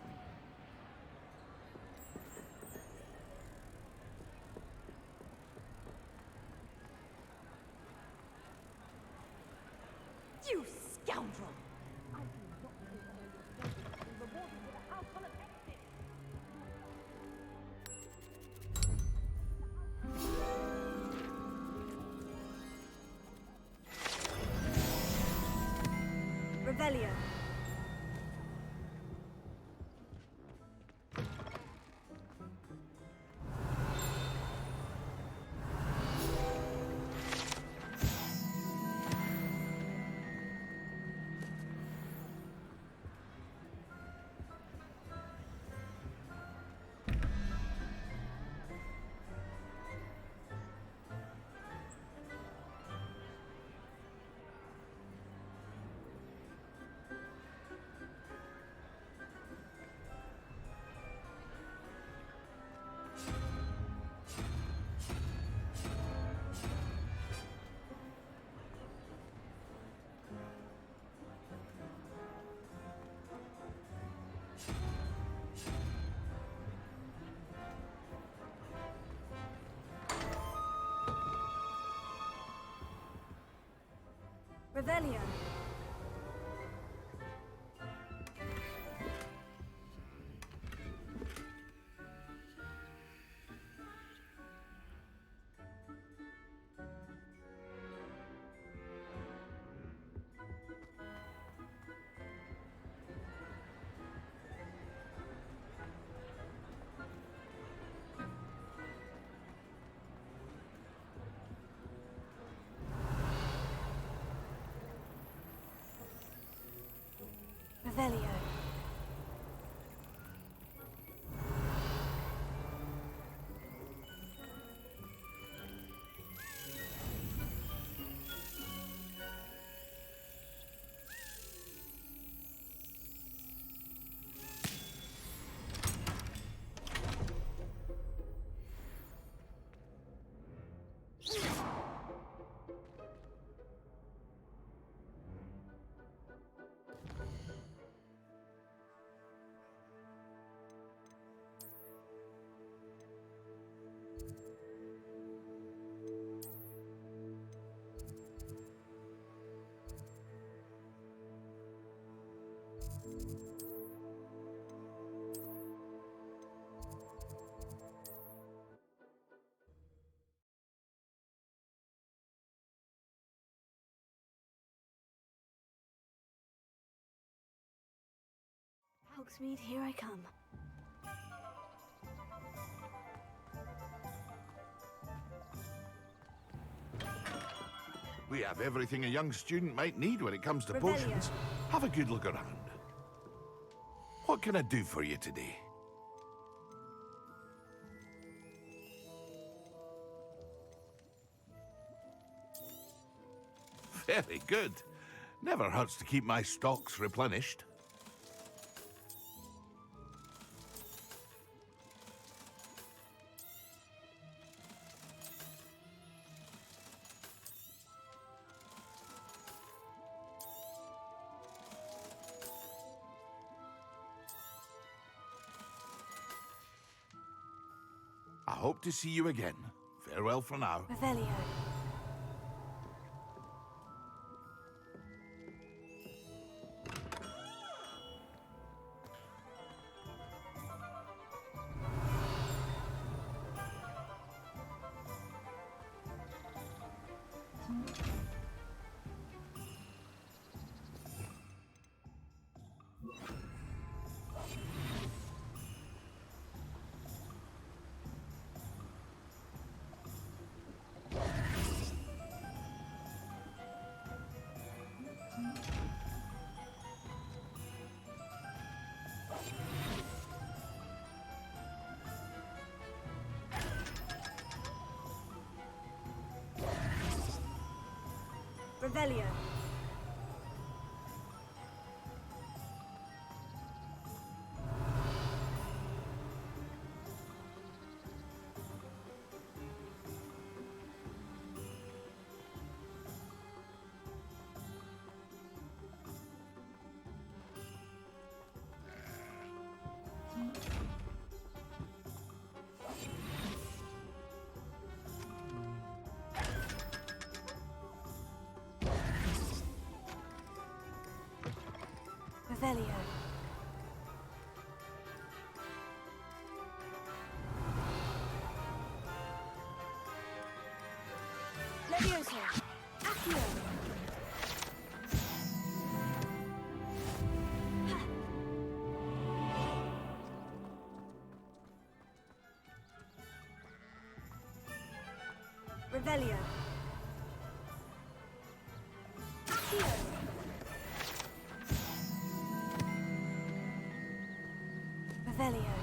You scoundrel! Revelio. Revelio. Revelio. Hogsmeade, here I come. We have everything a young student might need when it comes to Revelio. potions. Have a good look around. What can I do for you today? Very good. Never hurts to keep my stocks replenished. I hope to see you again. Farewell for now. Revelio. Revelio. Revelio. Levioso. Accio. Revelio. Accio. Revelio.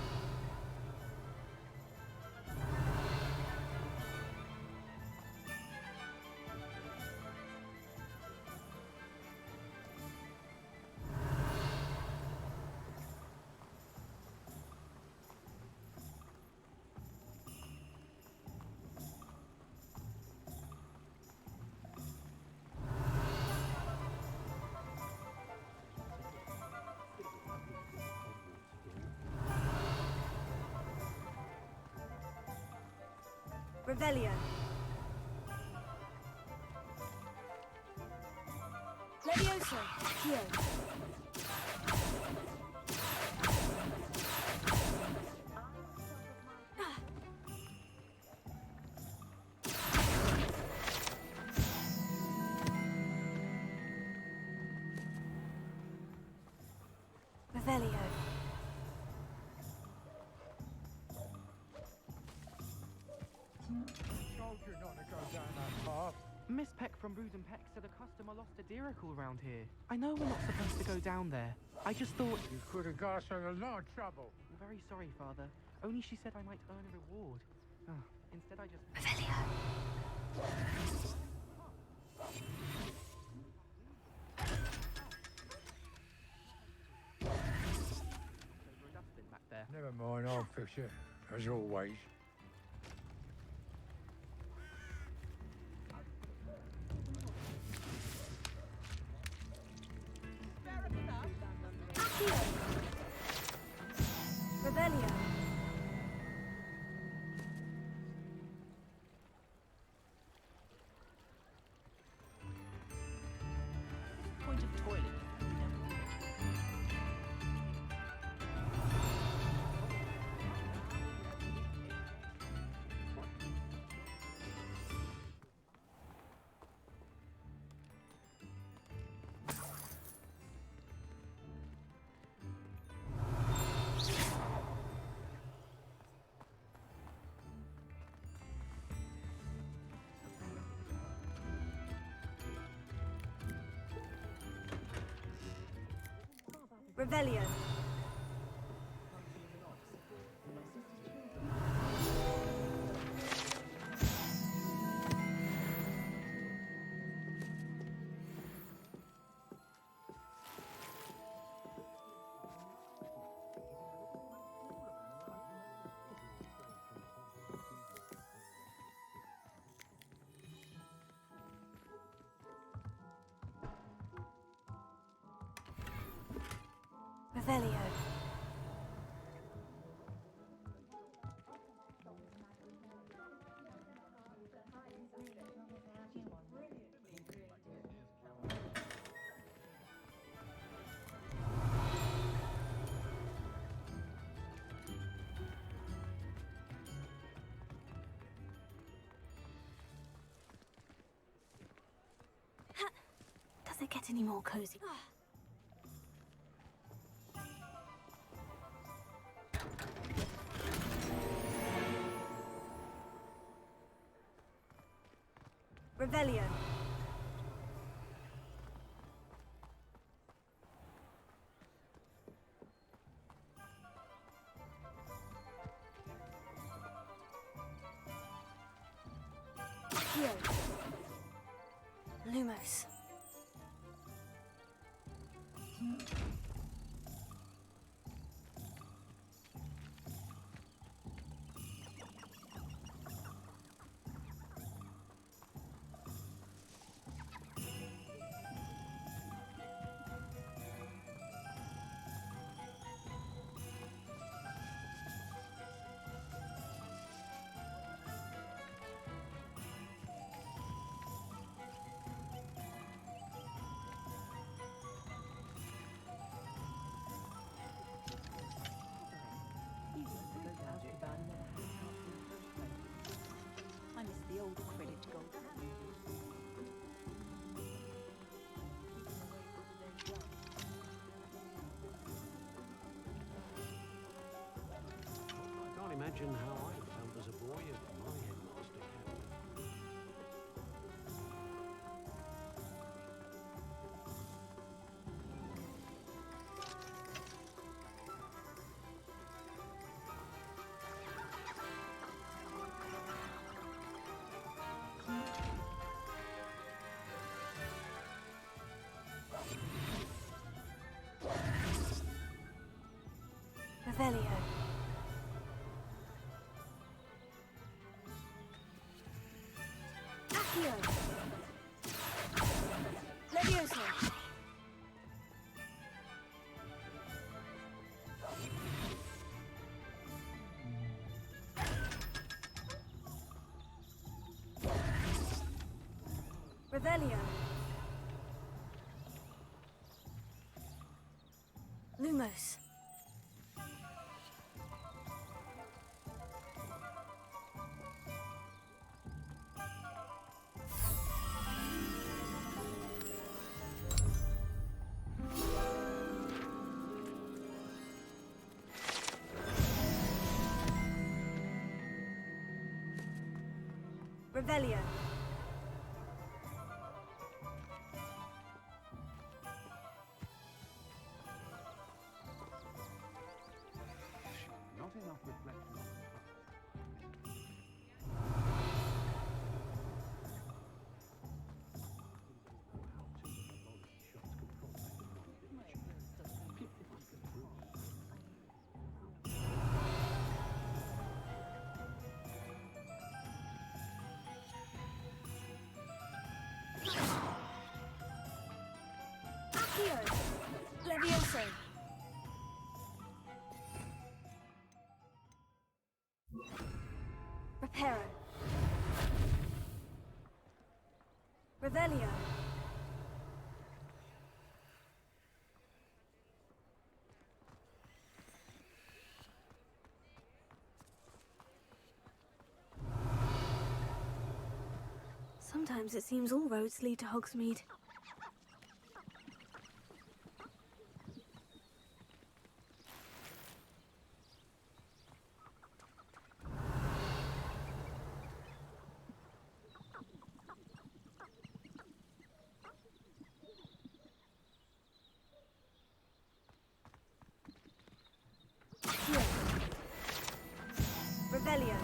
Revelio. Levioso. Accio. Revelio. Told you not to go down that path. Miss Peck from Brood and Peck said a customer lost a deeracle around here. I know we're not supposed to go down there. I just thought... You could have got us in a lot of trouble. I'm very sorry, Father. Only she said I might earn a reward. Instead I just... Revelio. Dustbin back there. Never mind, I'll fix it. As always. Accio. Revelio. Point of toilet. Revelio. Revelio. Does it get any more cozy? Revelio. Accio. Lumos. I miss the old credit gold. I can't imagine how I felt as a boy at my headmaster cabin. Revelio. Accio. Levioso. Revelio. Lumos. Revelio. Not enough reflection on Accio. Levioso. Reparo. Revelio. Sometimes it seems all roads lead to Hogsmeade. Accio. Revelio.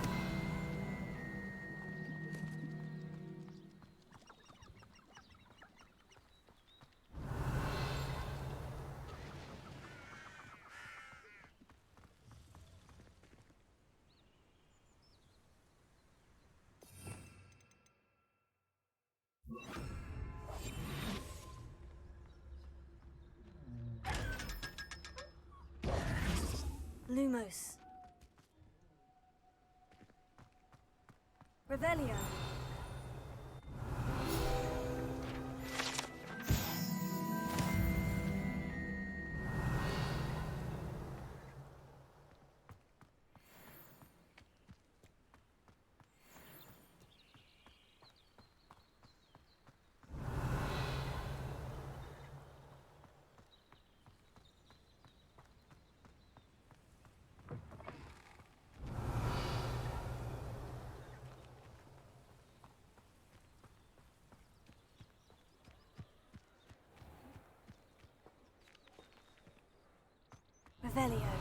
Lumos. Revelio. Revelio.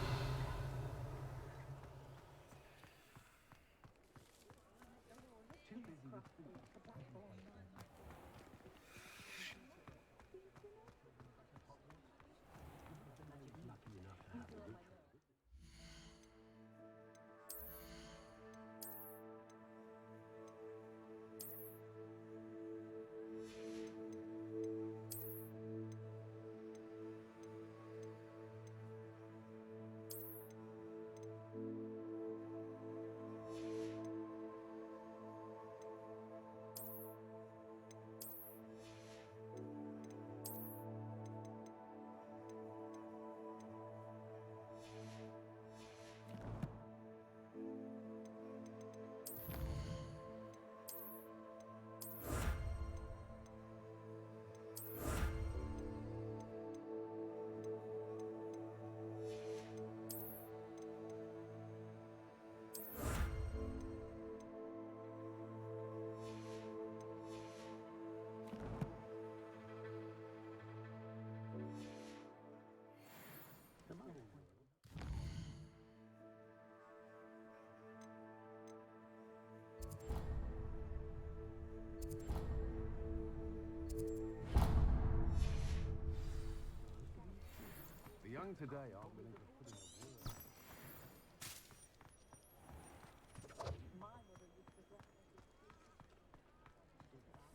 The young today aren't willing to put in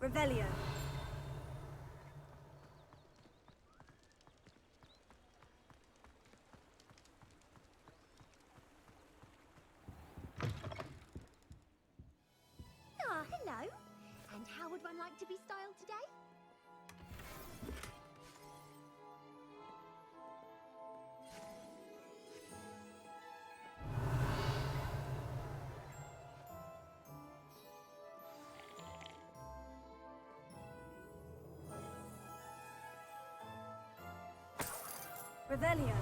the work. Revelio. Ah, hello. And how would one like to be styled today? Revelio.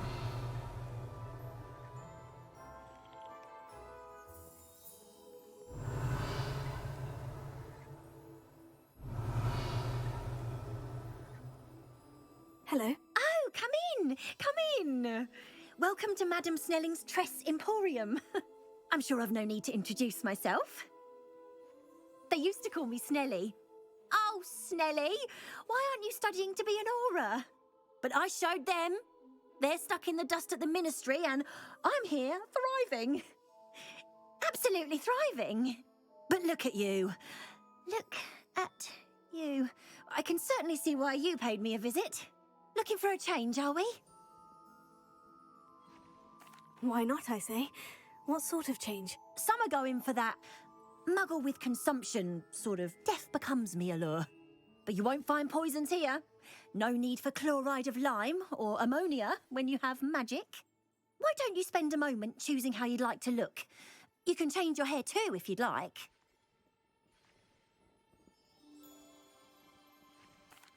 Hello. Oh, come in! Come in! Welcome to Madame Snelling's Tress Emporium. I'm sure I've no need to introduce myself. They used to call me Snelly. Oh, Snelly, why aren't you studying to be an aura? But I showed them. They're stuck in the dust at the ministry, and I'm here thriving. Absolutely thriving. But look at you. Look at you. I can certainly see why you paid me a visit. Looking for a change, are we? Why not, I say? What sort of change? Some are going for that muggle with consumption, sort of death becomes me allure. But you won't find poisons here. No need for chloride of lime or ammonia when you have magic. Why don't you spend a moment choosing how you'd like to look? You can change your hair too if you'd like.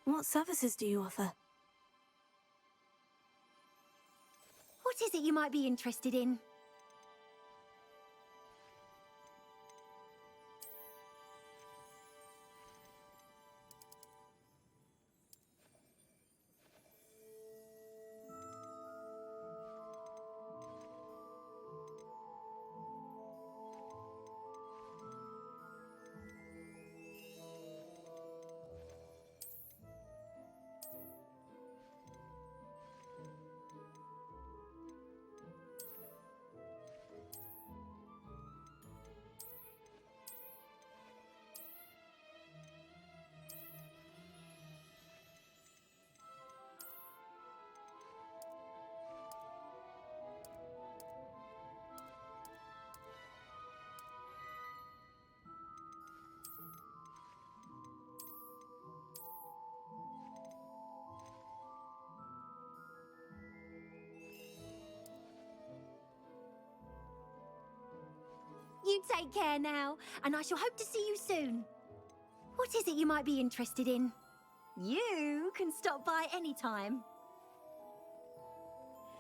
What services do you offer? What is it you might be interested in? Take care now, and I shall hope to see you soon. What is it you might be interested in? You can stop by any time.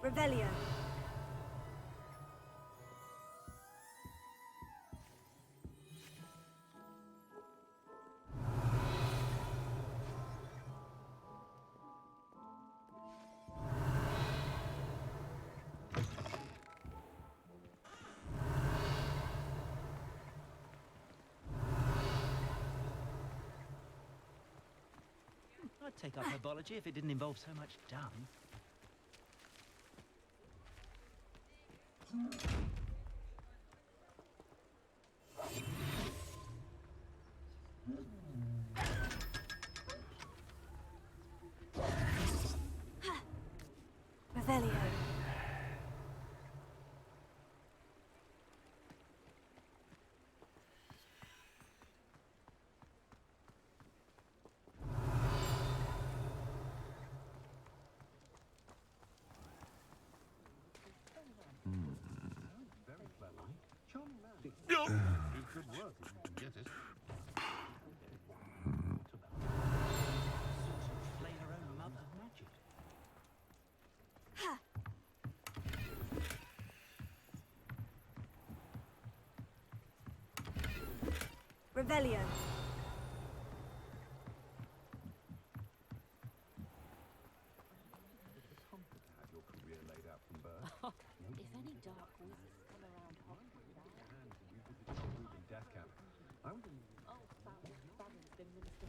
Revelio. I'd take up herbology if it didn't involve so much dung. Revelio. Very clever. Charming man. Do good work if you can get it. Play her own mother magic. Revelio. Have your career laid out from birth. If any dark wizards come around Hogwarts, We visited the Reuben death camp. I was in Baron's been minister.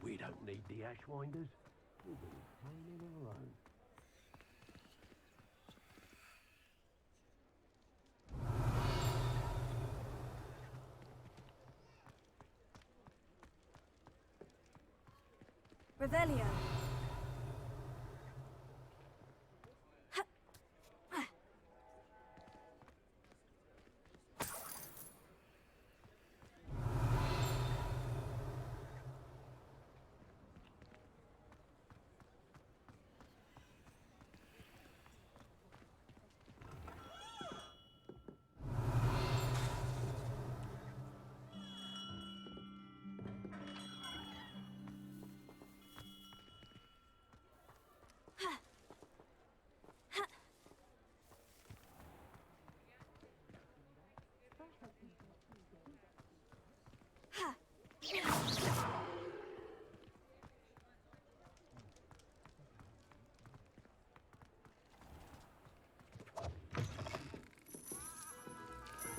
We don't need the Ashwinders. We've been fine on our own. Revelio.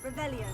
Revelio.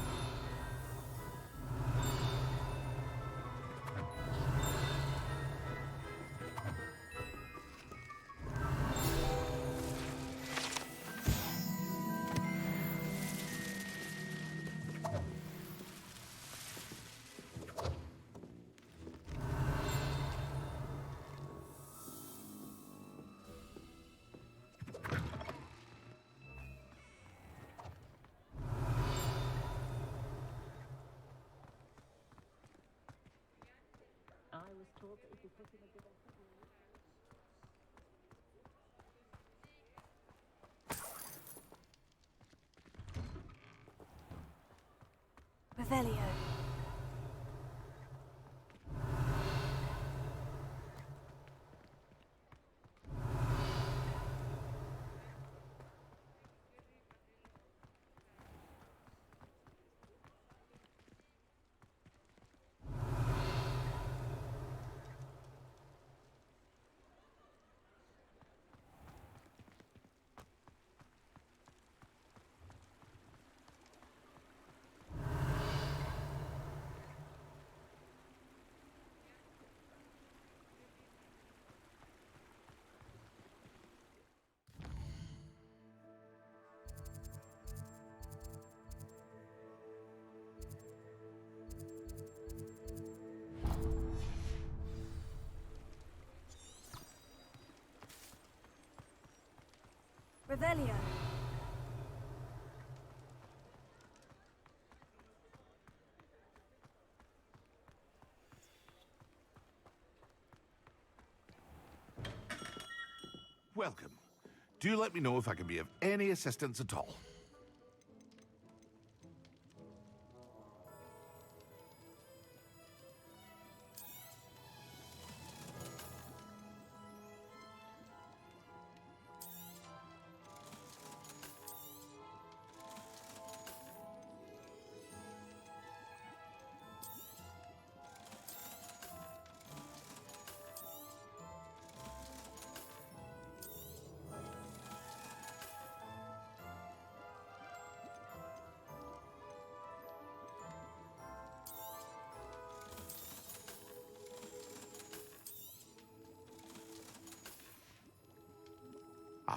I was told that if you put in a good Revelio. Revelio. Welcome. Do let me know if I can be of any assistance at all.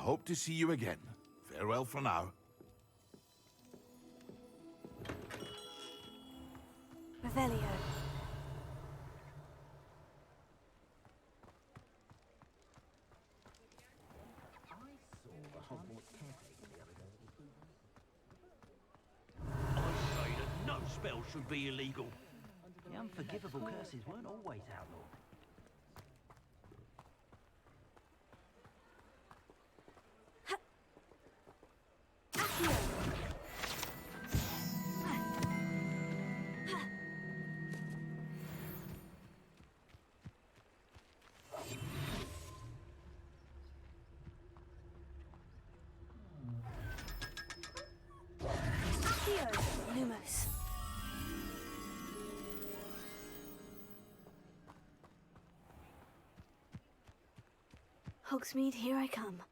hope to see you again. Farewell for now. Revelio. I say that no spell should be illegal. The unforgivable curses weren't always outlawed. Lumos. Hogsmeade, here I come.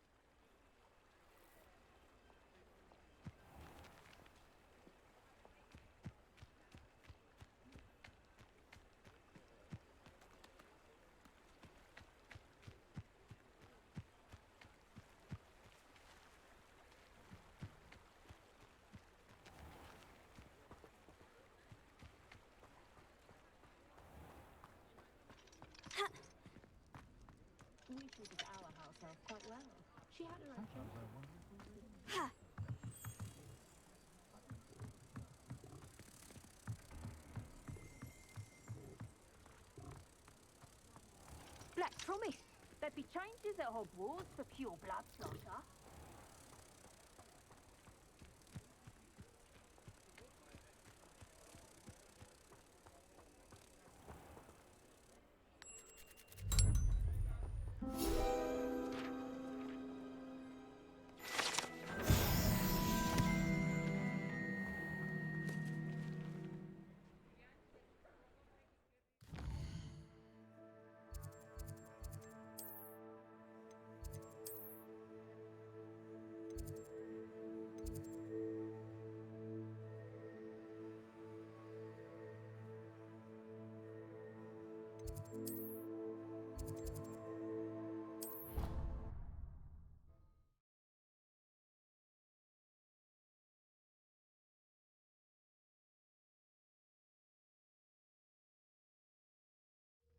We treated our house elf quite well. She had her own children. Ha! Black promise. There'd be changes at Hogwarts for pure blood slaughter.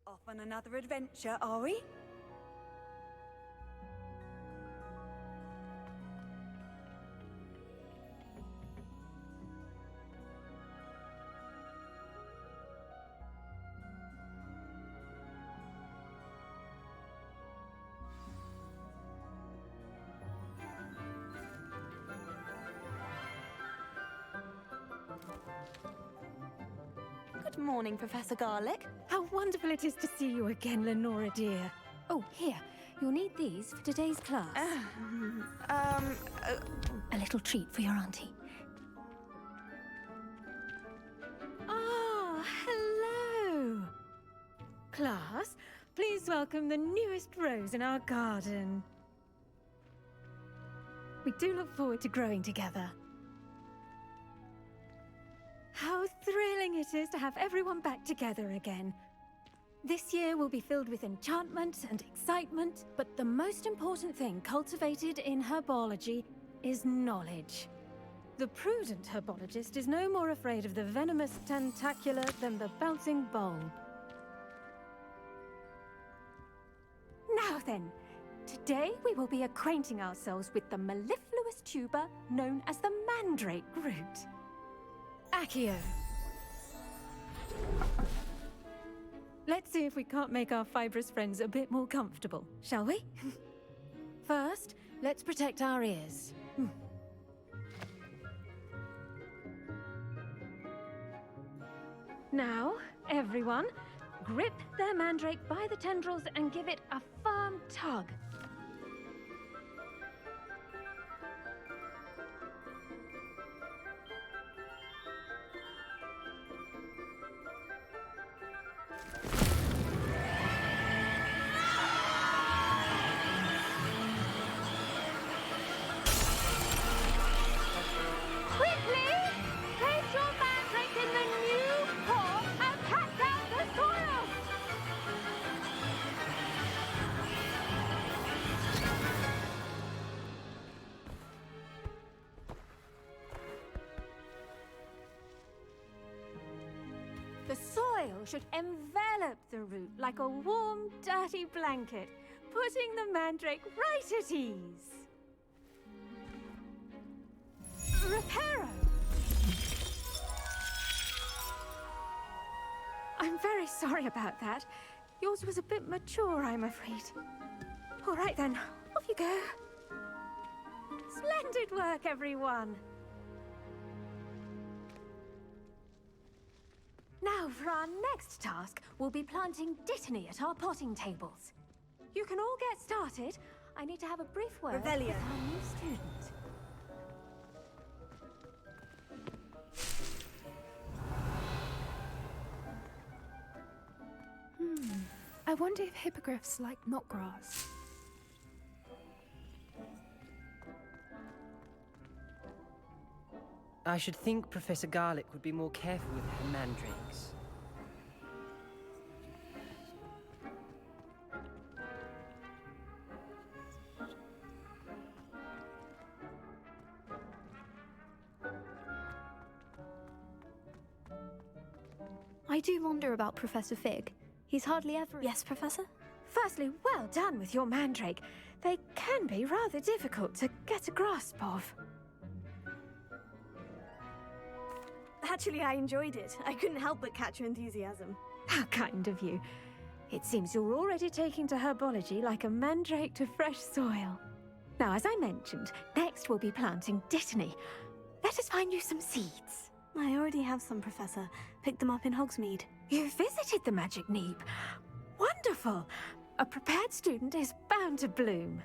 Off on another adventure, are we? Good morning, Professor Garlic. How wonderful it is to see you again, Lenora dear. Oh, here. You'll need these for today's class. A little treat for your auntie. Ah, hello. Class, please welcome the newest rose in our garden. We do look forward to growing together. How thrilling it is to have everyone back together again. This year will be filled with enchantment and excitement, but the most important thing cultivated in herbology is knowledge. The prudent herbologist is no more afraid of the venomous tentacula than the bouncing bowl. Now then, today we will be acquainting ourselves with the mellifluous tuber known as the mandrake root. Accio. Let's see if we can't make our fibrous friends a bit more comfortable, shall we? First, let's protect our ears. Now, everyone, grip their mandrake by the tendrils and give it a firm tug. The soil should envelop the root like a warm, dirty blanket, putting the mandrake right at ease. Reparo! I'm very sorry about that. Yours was a bit mature, I'm afraid. All right then, off you go. Splendid work, everyone. Now, for our next task, we'll be planting dittany at our potting tables. You can all get started. I need to have a brief word with our new student. I wonder if hippogriffs like knotgrass. I should think Professor Garlick would be more careful with her mandrakes. I do wonder about Professor Fig. He's hardly ever... Yes, Professor? Firstly, well done with your mandrake. They can be rather difficult to get a grasp of. Actually, I enjoyed it. I couldn't help but catch your enthusiasm. How kind of you. It seems you're already taking to herbology like a mandrake to fresh soil. Now, as I mentioned, next we'll be planting dittany. Let us find you some seeds. I already have some, Professor. Picked them up in Hogsmeade. You visited the Magic Neep. Wonderful! A prepared student is bound to bloom.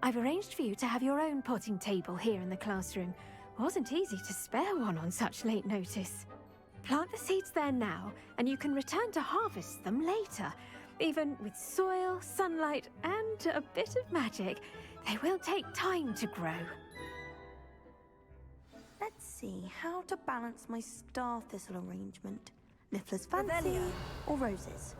I've arranged for you to have your own potting table here in the classroom. Wasn't easy to spare one on such late notice. Plant the seeds there now, and you can return to harvest them later. Even with soil, sunlight, and a bit of magic, they will take time to grow. Let's see how to balance my star thistle arrangement. Niffler's fancy or roses?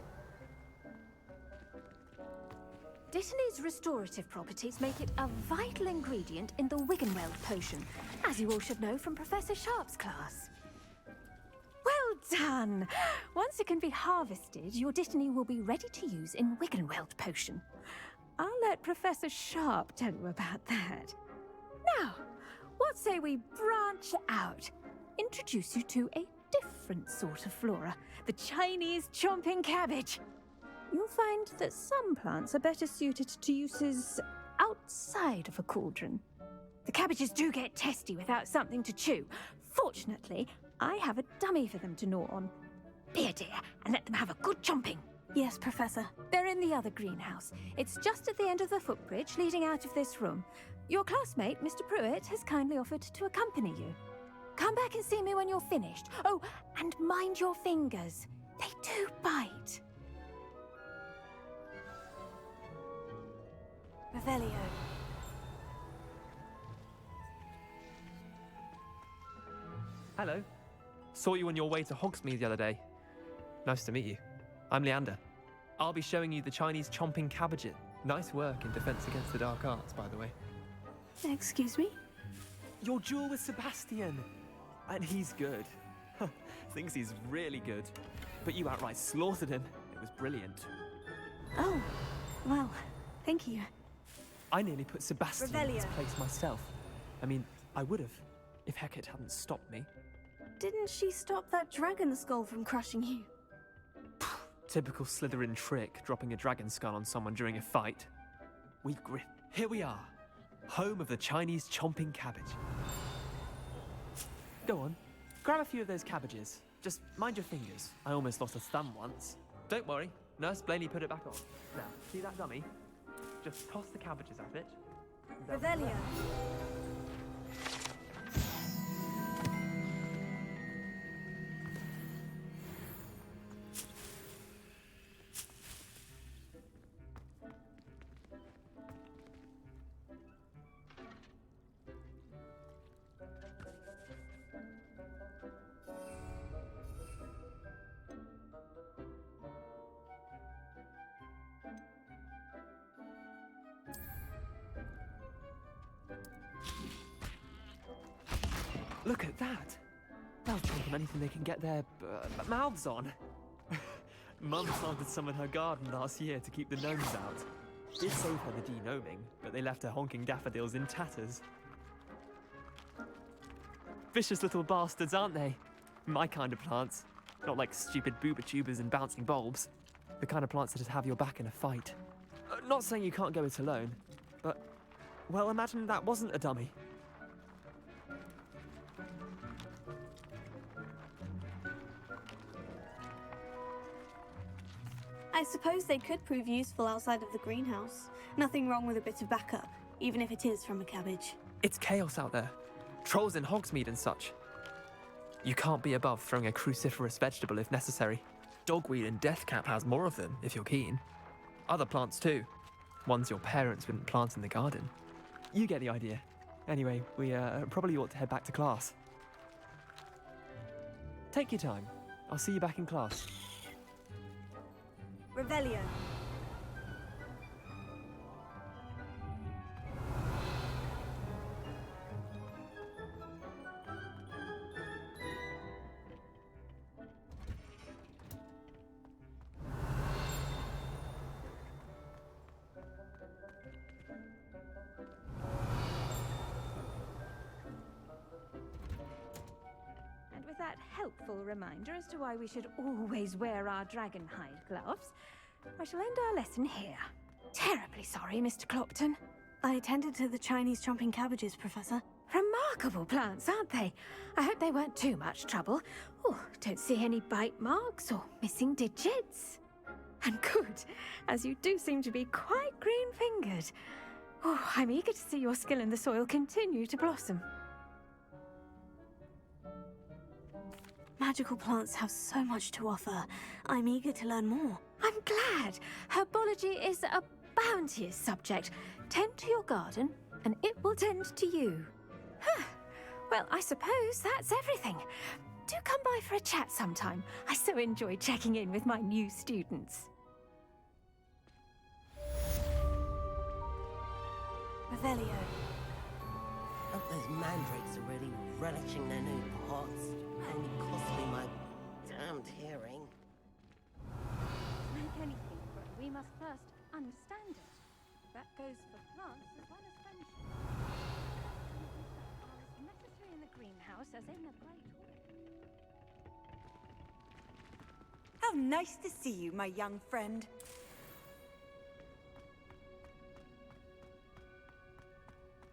Dittany's restorative properties make it a vital ingredient in the Wiggenweld potion, as you all should know from Professor Sharp's class. Well done! Once it can be harvested, your dittany will be ready to use in Wiggenweld potion. I'll let Professor Sharp tell you about that. Now, what say we branch out? Introduce you to a different sort of flora, the Chinese chomping cabbage. You'll find that some plants are better suited to uses outside of a cauldron. The cabbages do get testy without something to chew. Fortunately, I have a dummy for them to gnaw on. Be a dear and let them have a good chomping. Yes, Professor. They're in the other greenhouse. It's just at the end of the footbridge leading out of this room. Your classmate, Mr. Pruitt, has kindly offered to accompany you. Come back and see me when you're finished. Oh, and mind your fingers. They do bite. Revelio. Hello. Saw you on your way to Hogsmeade the other day. Nice to meet you. I'm Leander. I'll be showing you the Chinese chomping cabbages. Nice work in Defense Against the Dark Arts, by the way. Excuse me? Your duel with Sebastian. And he's good. Thinks he's really good. But you outright slaughtered him. It was brilliant. Oh, well, thank you. I nearly put Sebastian in his Revelio. place myself. I mean, I would have, if Hecate hadn't stopped me. Didn't she stop that dragon skull from crushing you? Typical Slytherin trick, dropping a dragon skull on someone during a fight. Here we are, home of the Chinese chomping cabbage. Go on, grab a few of those cabbages. Just mind your fingers. I almost lost a thumb once. Don't worry, Nurse Blaney put it back on. Now, see that dummy? Just toss the cabbages at it. Revelio. Look at that. They'll love chomping anything they can get their mouths on. Mum planted some in her garden last year to keep the gnomes out. Did save her the denoming, but they left her honking daffodils in tatters. Vicious little bastards, aren't they? My kind of plants. Not like stupid booba tubers and bouncing bulbs. The kind of plants that just have your back in a fight. Not saying you can't go it alone, but, well, imagine that wasn't a dummy. I suppose they could prove useful outside of the greenhouse. Nothing wrong with a bit of backup, even if it is from a cabbage. It's chaos out there. Trolls in Hogsmeade and such. You can't be above throwing a cruciferous vegetable if necessary. Dogweed and deathcap has more of them, if you're keen. Other plants too. Ones your parents wouldn't plant in the garden. You get the idea. Anyway, we probably ought to head back to class. Take your time. I'll see you back in class. Revelio. And with that helpful reminder as to why we should always wear our dragonhide gloves, I shall end our lesson here. Terribly sorry, Mr. Clopton. I attended to the Chinese chomping cabbages, Professor. Remarkable plants, aren't they? I hope they weren't too much trouble. Oh, don't see any bite marks or missing digits. And good, as you do seem to be quite green-fingered. Oh, I'm eager to see your skill in the soil continue to blossom. Magical plants have so much to offer. I'm eager to learn more. I'm glad. Herbology is a bounteous subject. Tend to your garden, and it will tend to you. Huh. Well, I suppose that's everything. Do come by for a chat sometime. I so enjoy checking in with my new students. Revelio. Hope those mandrakes are really relishing their new pots. Only cost me my damned hearing. Make anything, but we must first understand it. That goes for plants as well as friendship. Are as necessary in the greenhouse as in the great hall. How nice to see you, my young friend.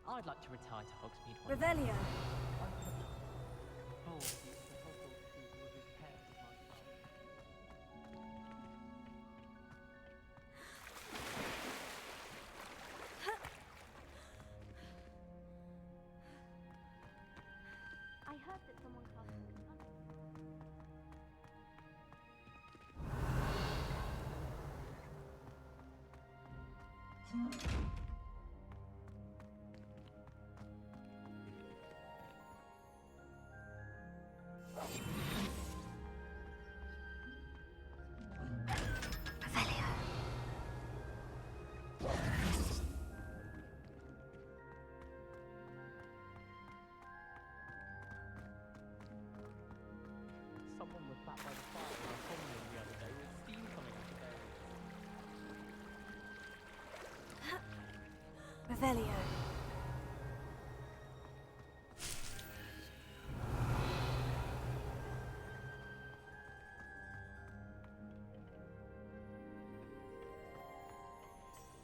I'd like to retire to Hogsmeade. Revelio. I heard that someone cast Someone was back by the fire when I told them the other day with steam coming out of the Revelio.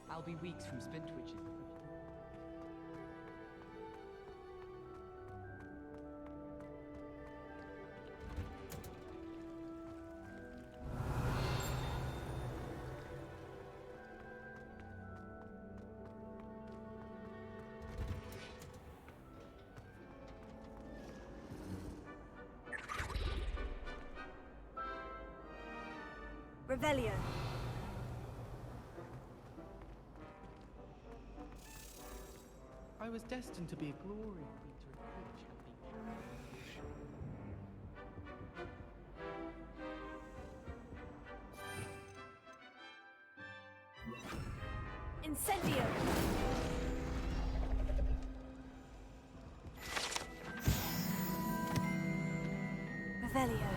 I'll be weeks from Spintwitches. Revelio. I was destined to be a glory creature in Quidditch, Incendio. Revelio.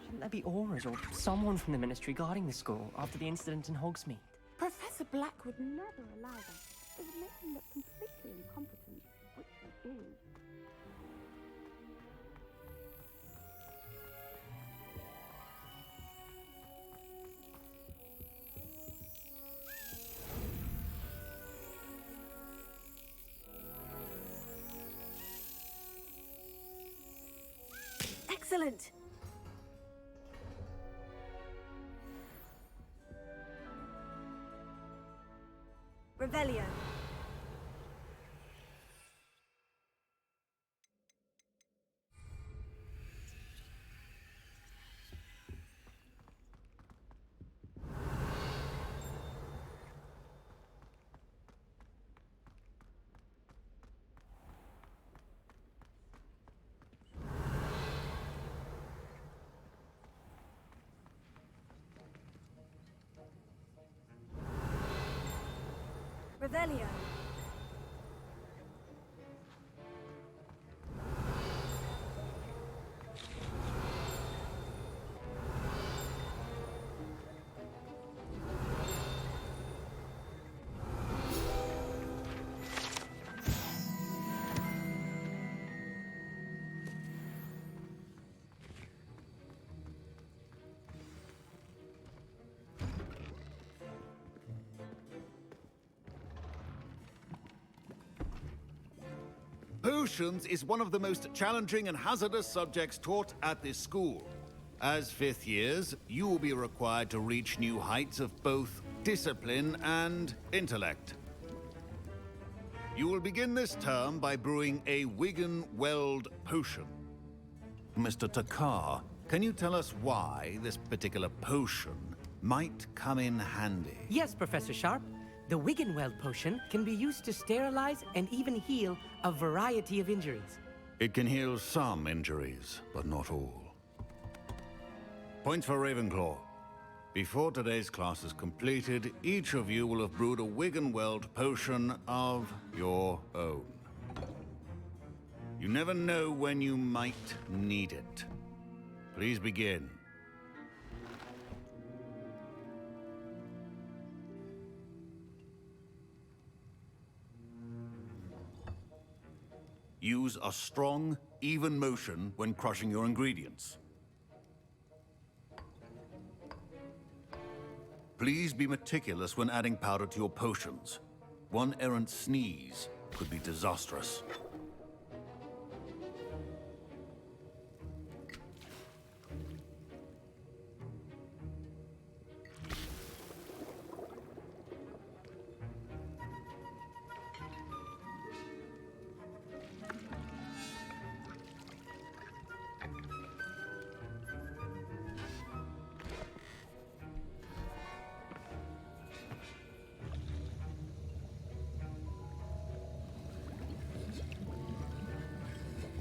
Shouldn't there be Aurors or someone from the Ministry guarding the school after the incident in Hogsmeade? Professor Black would never allow that. It would make him look completely incompetent, which he is. Excellent! Revelio. Revelio. Potions is one of the most challenging and hazardous subjects taught at this school. As fifth years, you will be required to reach new heights of both discipline and intellect. You will begin this term by brewing a Wigan-Weld potion. Mr. Takar, can you tell us why this particular potion might come in handy? Yes, Professor Sharp. The Wigan-Weld potion can be used to sterilize and even heal a variety of injuries. It can heal some injuries, but not all. Point for Ravenclaw. Before today's class is completed, each of you will have brewed a Wigan-Weld potion of your own. You never know when you might need it. Please begin. Use a strong, even motion when crushing your ingredients. Please be meticulous when adding powder to your potions. One errant sneeze could be disastrous.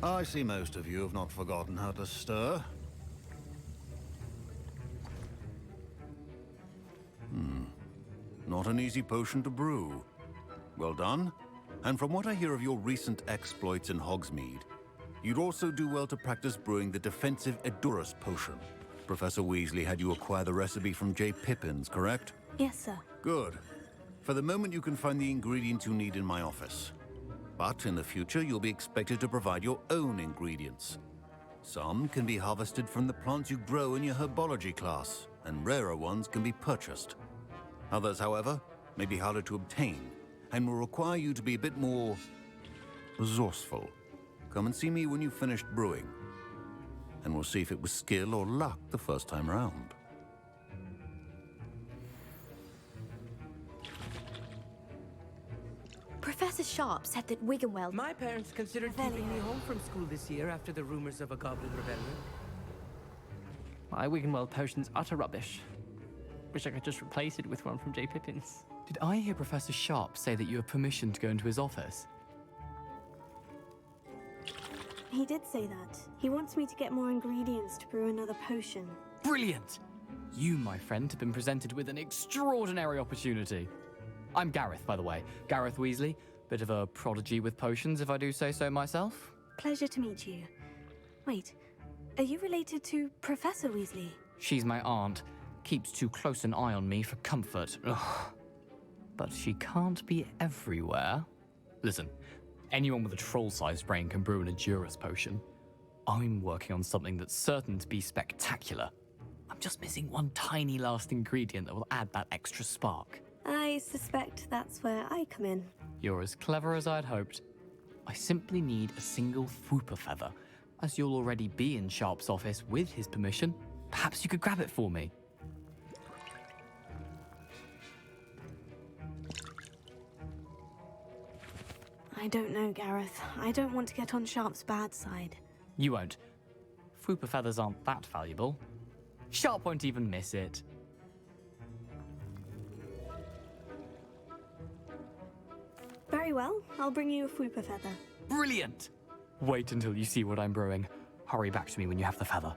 I see most of you have not forgotten how to stir. Not an easy potion to brew. Well done. And from what I hear of your recent exploits in Hogsmeade, you'd also do well to practice brewing the defensive Edurus potion. Professor Weasley had you acquire the recipe from J. Pippins, correct? Yes, sir. Good. For the moment, you can find the ingredients you need in my office. But in the future, you'll be expected to provide your own ingredients. Some can be harvested from the plants you grow in your herbology class, and rarer ones can be purchased. Others, however, may be harder to obtain, and will require you to be a bit more resourceful. Come and see me when you've finished brewing, and we'll see if it was skill or luck the first time round. Professor Sharp said that Wigan-Weld... My parents considered keeping me home from school this year after the rumors of a goblin rebellion. My Wigan-Weld potion's utter rubbish. Wish I could just replace it with one from J. Pippin's. Did I hear Professor Sharp say that you have permission to go into his office? He did say that. He wants me to get more ingredients to brew another potion. Brilliant! You, my friend, have been presented with an extraordinary opportunity. I'm Gareth, by the way. Gareth Weasley. Bit of a prodigy with potions, if I do say so myself. Pleasure to meet you. Wait, are you related to Professor Weasley? She's my aunt. Keeps too close an eye on me for comfort. Ugh. But she can't be everywhere. Listen, anyone with a troll-sized brain can brew an Edurus potion. I'm working on something that's certain to be spectacular. I'm just missing one tiny last ingredient that will add that extra spark. I suspect that's where I come in. You're as clever as I'd hoped. I simply need a single Fwooper feather. As you'll already be in Sharp's office with his permission, perhaps you could grab it for me. I don't know, Gareth. I don't want to get on Sharp's bad side. You won't. Fwooper feathers aren't that valuable. Sharp won't even miss it. Very well. I'll bring you a Fwooper feather. Brilliant! Wait until you see what I'm brewing. Hurry back to me when you have the feather.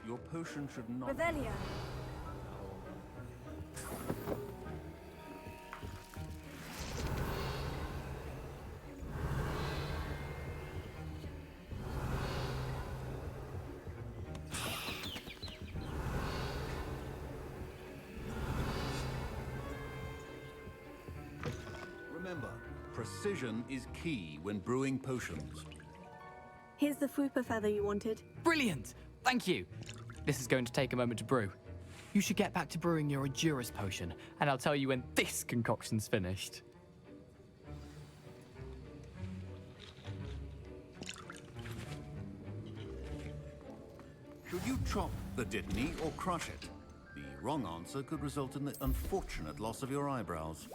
Your potion should not... Revelio. Remember, precision is key when brewing potions. Here's the Fwooper feather you wanted. Brilliant! Thank you! This is going to take a moment to brew. You should get back to brewing your Edurus potion, and I'll tell you when this concoction's finished. Should you chop the Dittany or crush it? The wrong answer could result in the unfortunate loss of your eyebrows.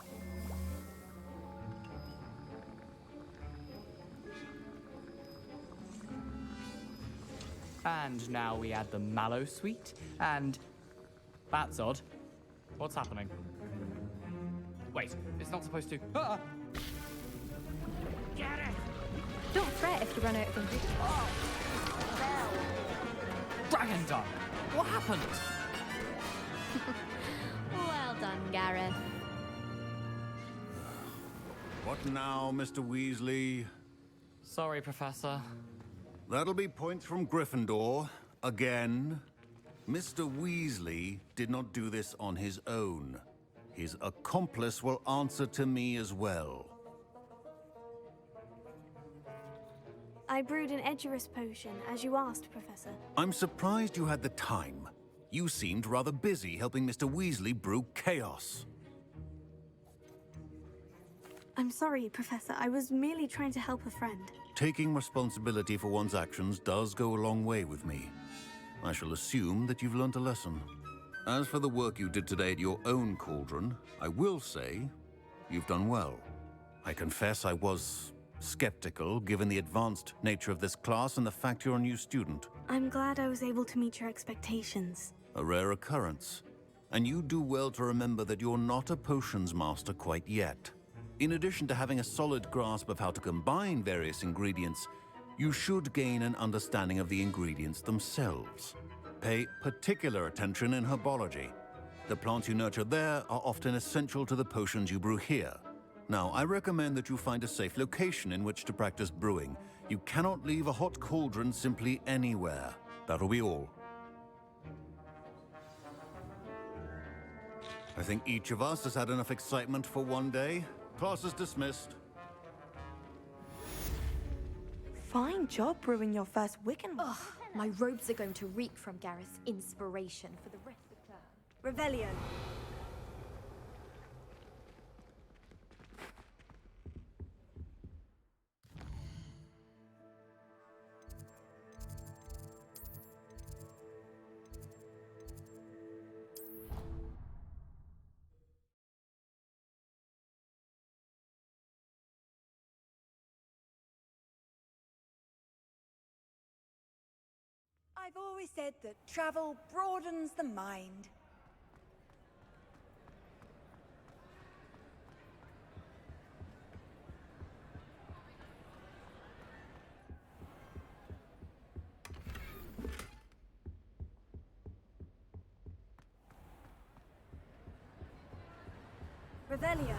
And now we add the mallow sweet, and... That's odd. What's happening? Wait, it's not supposed to... Ah! Get it! Don't fret if you run out of ingredients. Oh. Dragon dung! What happened? Well done, Gareth. What now, Mr. Weasley? Sorry, Professor. That'll be points from Gryffindor, again. Mr. Weasley did not do this on his own. His accomplice will answer to me as well. I brewed an Edurus potion, as you asked, Professor. I'm surprised you had the time. You seemed rather busy helping Mr. Weasley brew chaos. I'm sorry, Professor. I was merely trying to help a friend. Taking responsibility for one's actions does go a long way with me. I shall assume that you've learnt a lesson. As for the work you did today at your own cauldron, I will say you've done well. I confess I was skeptical, given the advanced nature of this class and the fact you're a new student. I'm glad I was able to meet your expectations. A rare occurrence. And you do well to remember that you're not a potions master quite yet. In addition to having a solid grasp of how to combine various ingredients, you should gain an understanding of the ingredients themselves. Pay particular attention in herbology. The plants you nurture there are often essential to the potions you brew here. Now, I recommend that you find a safe location in which to practice brewing. You cannot leave a hot cauldron simply anywhere. That'll be all. I think each of us has had enough excitement for one day. Class is dismissed. Fine job brewing your first Wiccan. Ugh, my robes are going to reek from Gareth's inspiration for the rest of the term. Revelio. I've always said that travel broadens the mind. Revelio.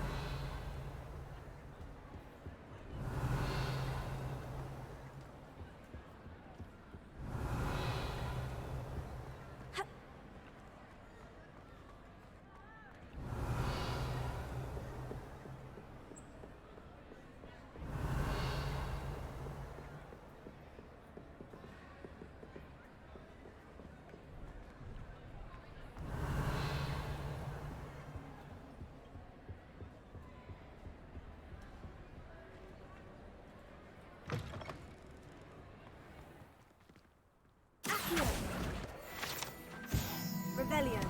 Revelio.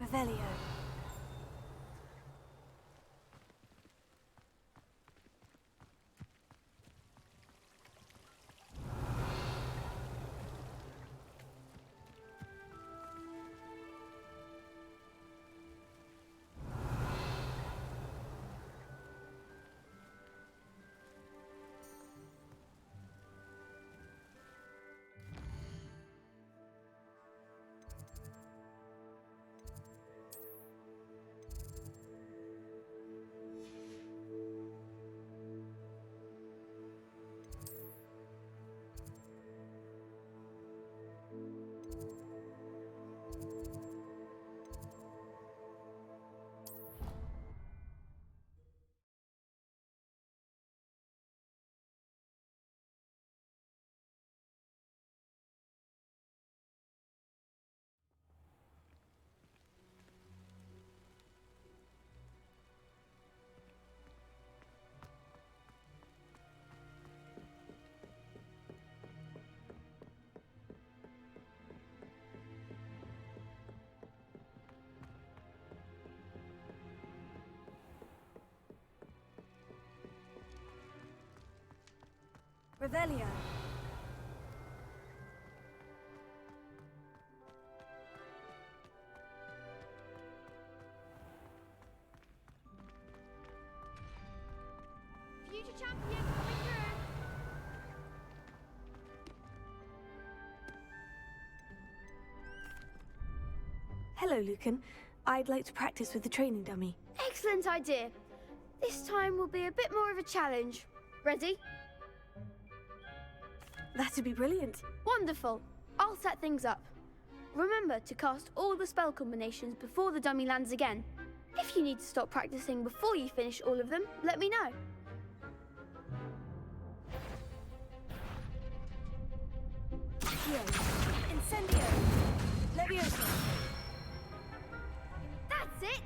Revelio. Revelio. Future champion coming through. Hello, Lucan. I'd like to practice with the training dummy. Excellent idea. This time will be a bit more of a challenge. Ready? That'd be brilliant. Wonderful. I'll set things up. Remember to cast all the spell combinations before the dummy lands again. If you need to stop practicing before you finish all of them, let me know. Incendio. Leviosa. That's it!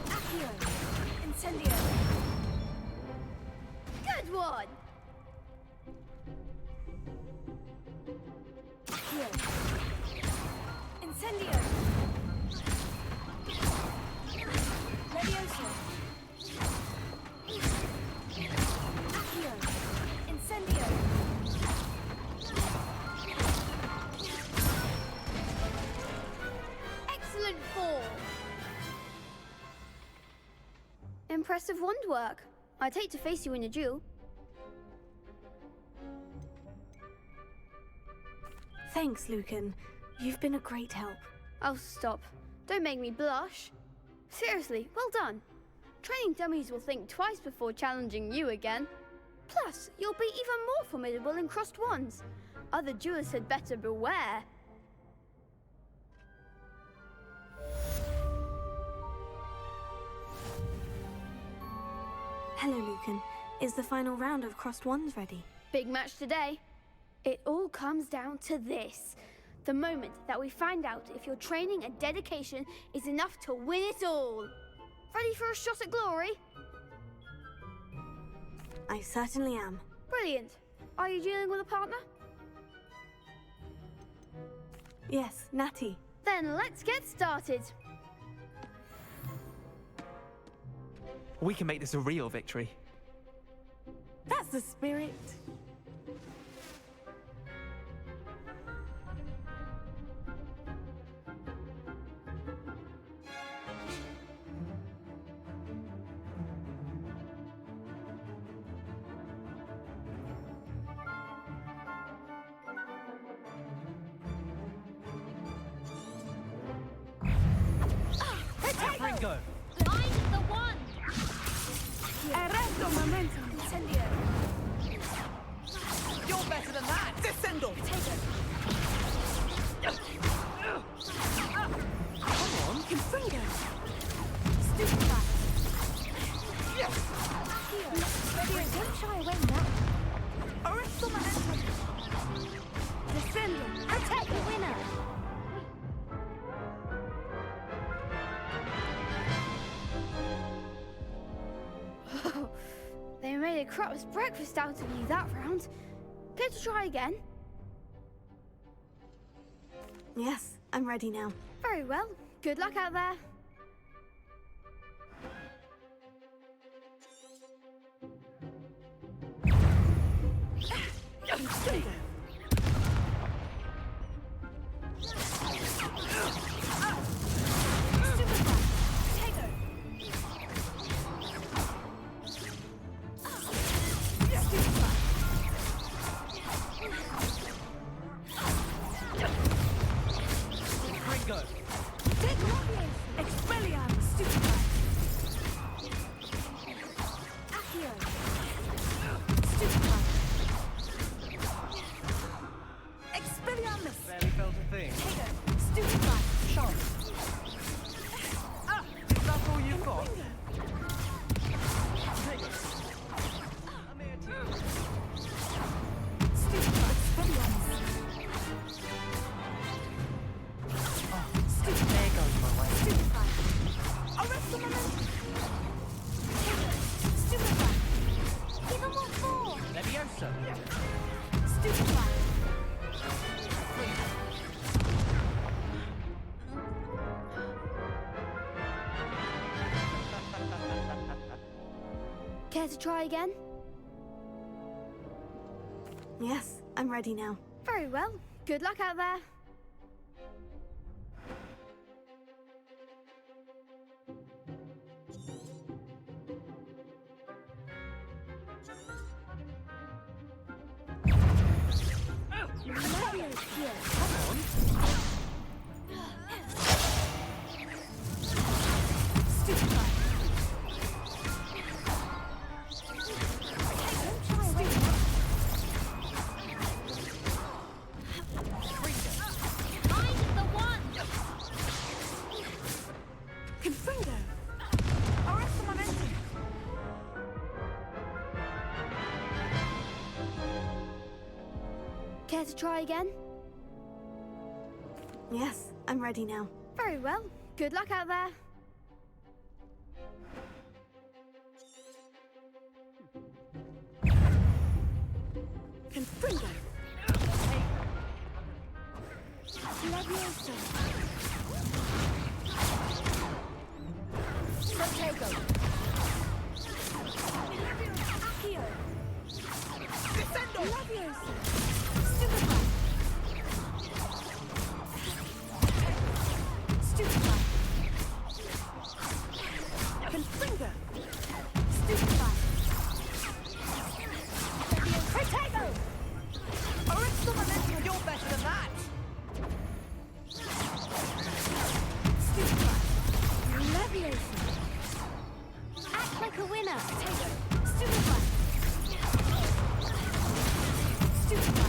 Accio. Incendio. Good one! Accio. Incendio. Leviosa. Accio. Incendio. Excellent form! Impressive wand work. I'd hate to face you in a duel. Thanks, Lucan. You've been a great help. Oh, stop. Don't make me blush. Seriously, well done. Training dummies will think twice before challenging you again. Plus, you'll be even more formidable in crossed wands. Other duelists had better beware. Hello, Lucan. Is the final round of Crossed Wands ready? Big match today. It all comes down to this. The moment that we find out if your training and dedication is enough to win it all. Ready for a shot at glory? I certainly am. Brilliant. Are you dealing with a partner? Yes, Natty. Then let's get started. We can make this a real victory. That's the spirit. Ringo! Find the one! Arresto momentum. Incendio. You're better than that! Descendo! Come on, Confringo. Stupefy. Yes! Here, don't shy away now. Arresto momentum. Descendo. Attack the winner! They made a crap's breakfast out of you that round. Care to try again? Yes, I'm ready now. Very well. Good luck out there. Ringo! Expelliarmus. Stupefy. Accio! Stupefy. Expelliarmus. Barely felt a thing. Stupefy. Sharp! Is that all you've got? Take it. I'm here too. Stupefy. Expelliarmus. There goes my way. Stupefy. Arresto momentum. Stupefy. Even more four! Leviosa! Stupefy. Care to try again? Yes, I'm ready now. Very well. Good luck out there. Care to try again? Yes, I'm ready now. Very well. Good luck out there. Confringo. Leviosa! Protego! Accio! Descendo! Leviosa! Stupefy. Stupefy. Confringo. Stupefy. Protego! Arresto momentum. You're better than that! Stupefy. Leviosa! Act like a winner! Stupefy. Stupefy.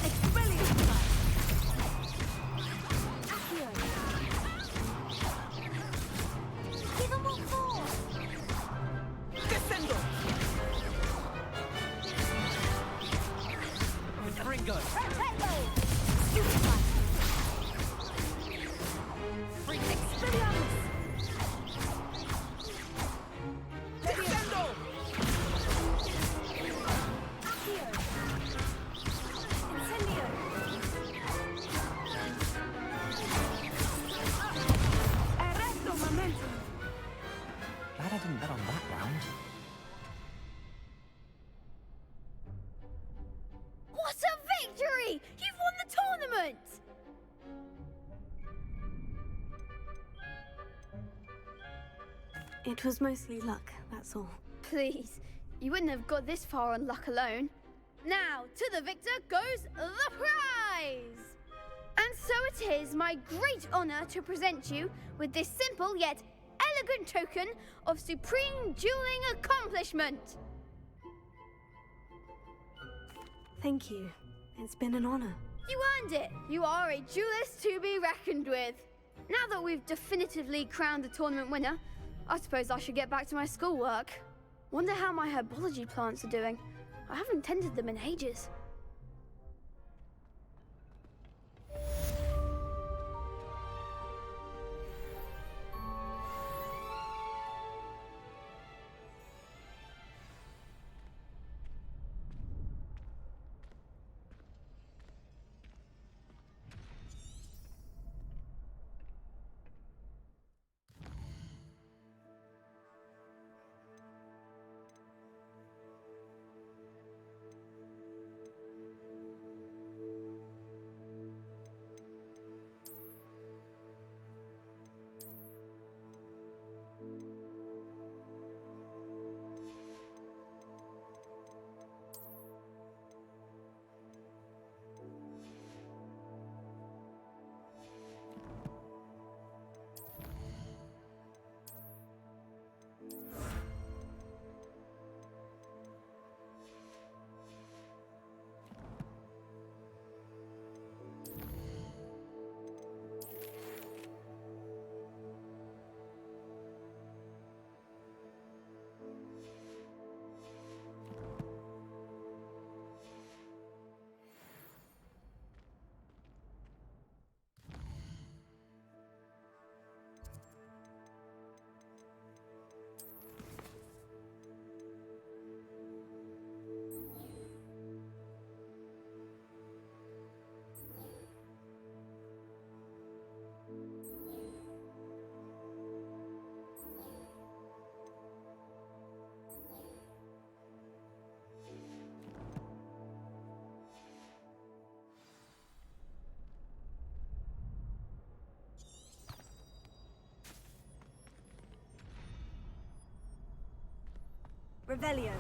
Expelliarmus. Accio! It was mostly luck, that's all. Please, you wouldn't have got this far on luck alone. Now, to the victor goes the prize! And so it is my great honor to present you with this simple yet elegant token of supreme dueling accomplishment. Thank you. It's been an honor. You earned it. You are a duelist to be reckoned with. Now that we've definitively crowned the tournament winner, I suppose I should get back to my schoolwork. Wonder how my herbology plants are doing. I haven't tended them in ages. Revelio.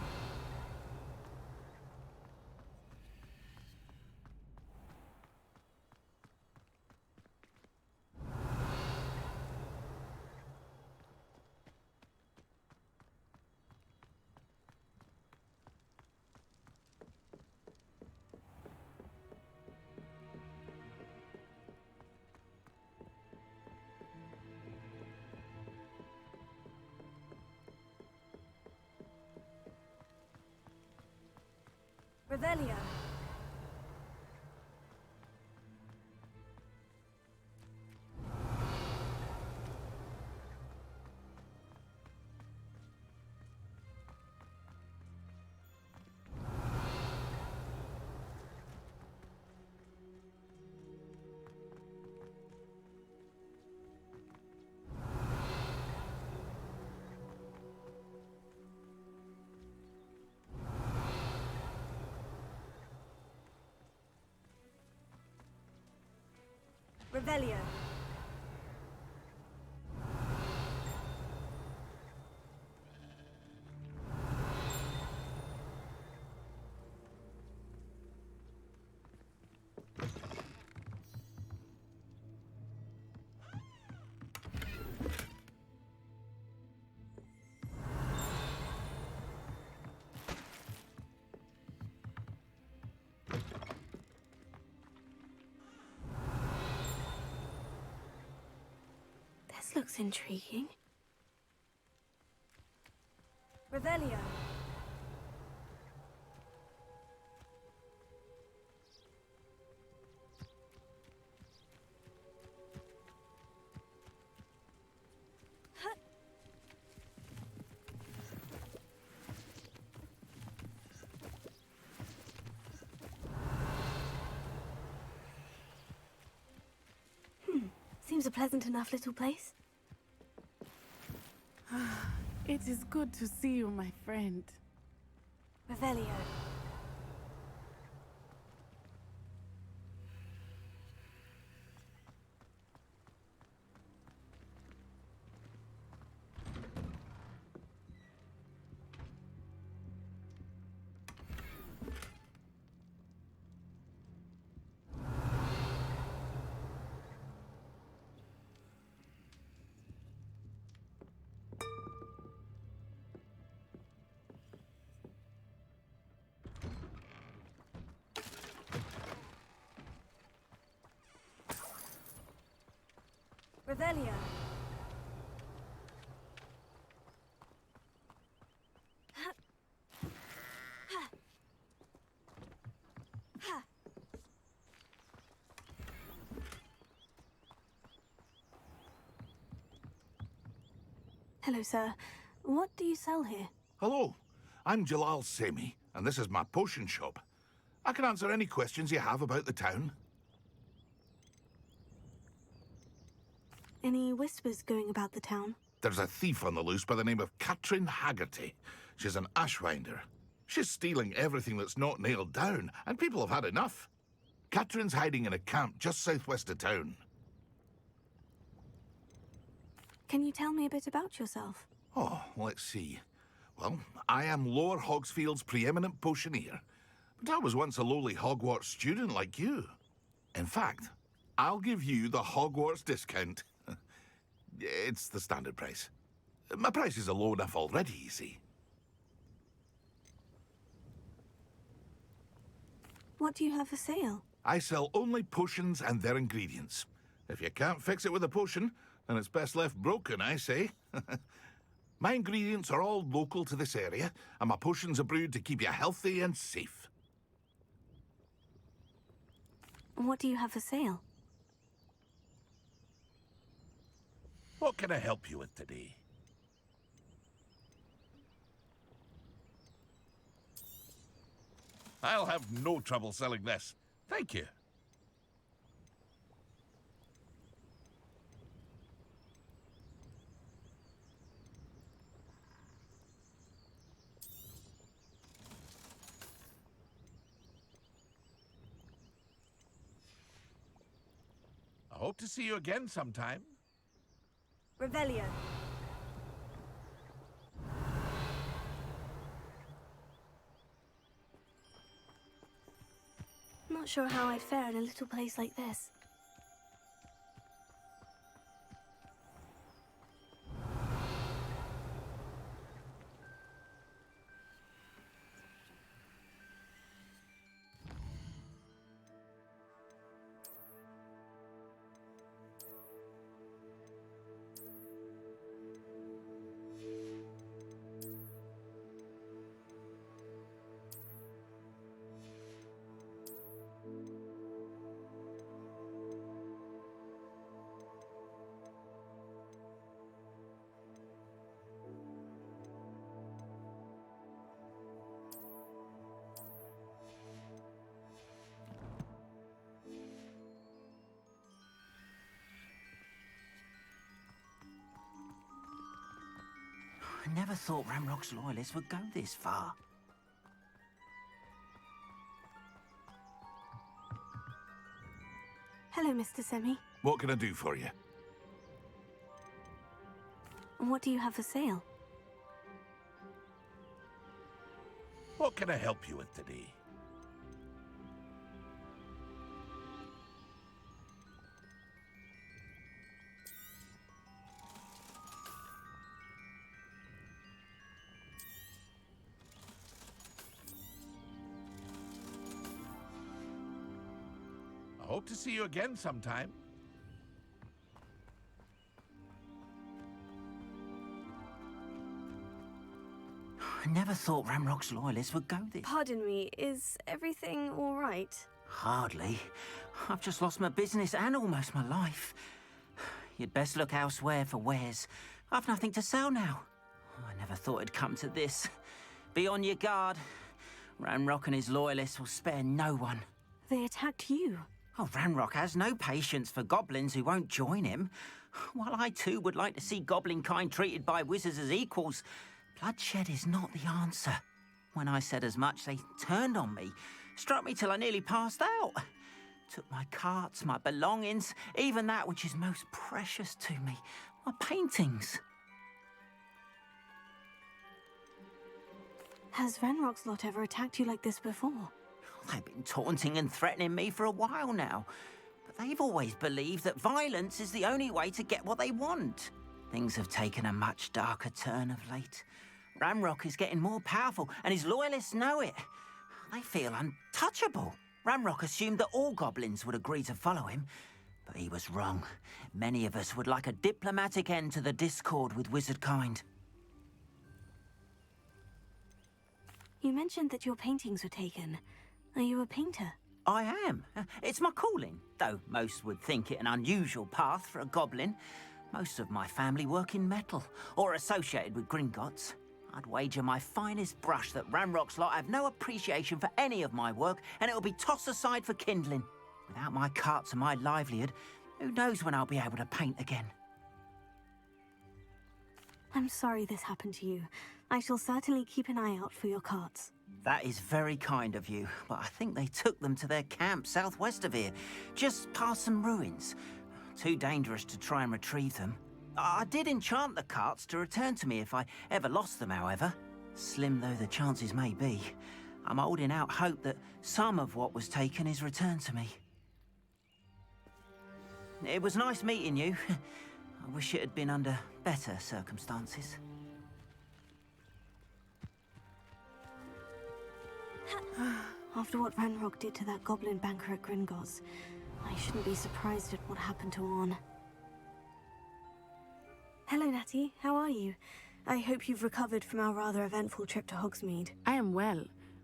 Revelio. Revelio. This looks intriguing. Revelio. Seems a pleasant enough little place. It is good to see you, my friend. Revelio. Revelio. Hello, sir. What do you sell here? Hello, I'm Jalal Semi, and this is my potion shop. I can answer any questions you have about the town. Any whispers going about the town? There's a thief on the loose by the name of Katrin Haggerty. She's an ashwinder. She's stealing everything that's not nailed down, and people have had enough. Katrin's hiding in a camp just southwest of town. Can you tell me a bit about yourself? Oh, let's see. Well, I am Lower Hogsfield's preeminent potioneer. But I was once a lowly Hogwarts student like you. In fact, I'll give you the Hogwarts discount. It's the standard price. My prices are low enough already, you see. What do you have for sale? I sell only potions and their ingredients. If you can't fix it with a potion, then it's best left broken, I say. My ingredients are all local to this area, and my potions are brewed to keep you healthy and safe. What do you have for sale? What can I help you with today? I'll have no trouble selling this. Thank you. I hope to see you again sometime. Revelio. Not sure how I'd fare in a little place like this. I never thought Ramrock's loyalists would go this far. Hello, Mr. Semi. What can I do for you? What do you have for sale? What can I help you with today? I hope to see you again sometime. I never thought Ramrock's loyalists would go this. Pardon me, is everything all right? Hardly. I've just lost my business and almost my life. You'd best look elsewhere for wares. I've nothing to sell now. I never thought it'd come to this. Be on your guard. Ramrock and his loyalists will spare no one. They attacked you. Oh, Ramrock has no patience for goblins who won't join him. While I too would like to see goblin kind treated by wizards as equals, bloodshed is not the answer. When I said as much, they turned on me, struck me till I nearly passed out. Took my carts, my belongings, even that which is most precious to me, my paintings. Has Ranrock's lot ever attacked you like this before? They've been taunting and threatening me for a while now, but they've always believed that violence is the only way to get what they want. Things have taken a much darker turn of late. Ramrock is getting more powerful, and his loyalists know it. They feel untouchable. Ramrock assumed that all goblins would agree to follow him, But he was wrong. Many of us would like a diplomatic end to the discord with wizard kind. You mentioned that your paintings were taken. Are you a painter? I am. It's my calling, though most would think it an unusual path for a goblin. Most of my family work in metal, or associated with Gringotts. I'd wager my finest brush that Ranrock's lot have no appreciation for any of my work, and it'll be tossed aside for kindling. Without my carts and my livelihood, who knows when I'll be able to paint again? I'm sorry this happened to you. I shall certainly keep an eye out for your carts. That is very kind of you, but I think they took them to their camp southwest of here, just past some ruins. Too dangerous to try and retrieve them. I did enchant the carts to return to me if I ever lost them, however. Slim though the chances may be, I'm holding out hope that some of what was taken is returned to me. It was nice meeting you. I wish it had been under better circumstances. After what Ranrock did to that goblin banker at Gringotts, I shouldn't be surprised at what happened to Orn. Hello, Natty. How are you? I hope you've recovered from our rather eventful trip to Hogsmeade. I am well,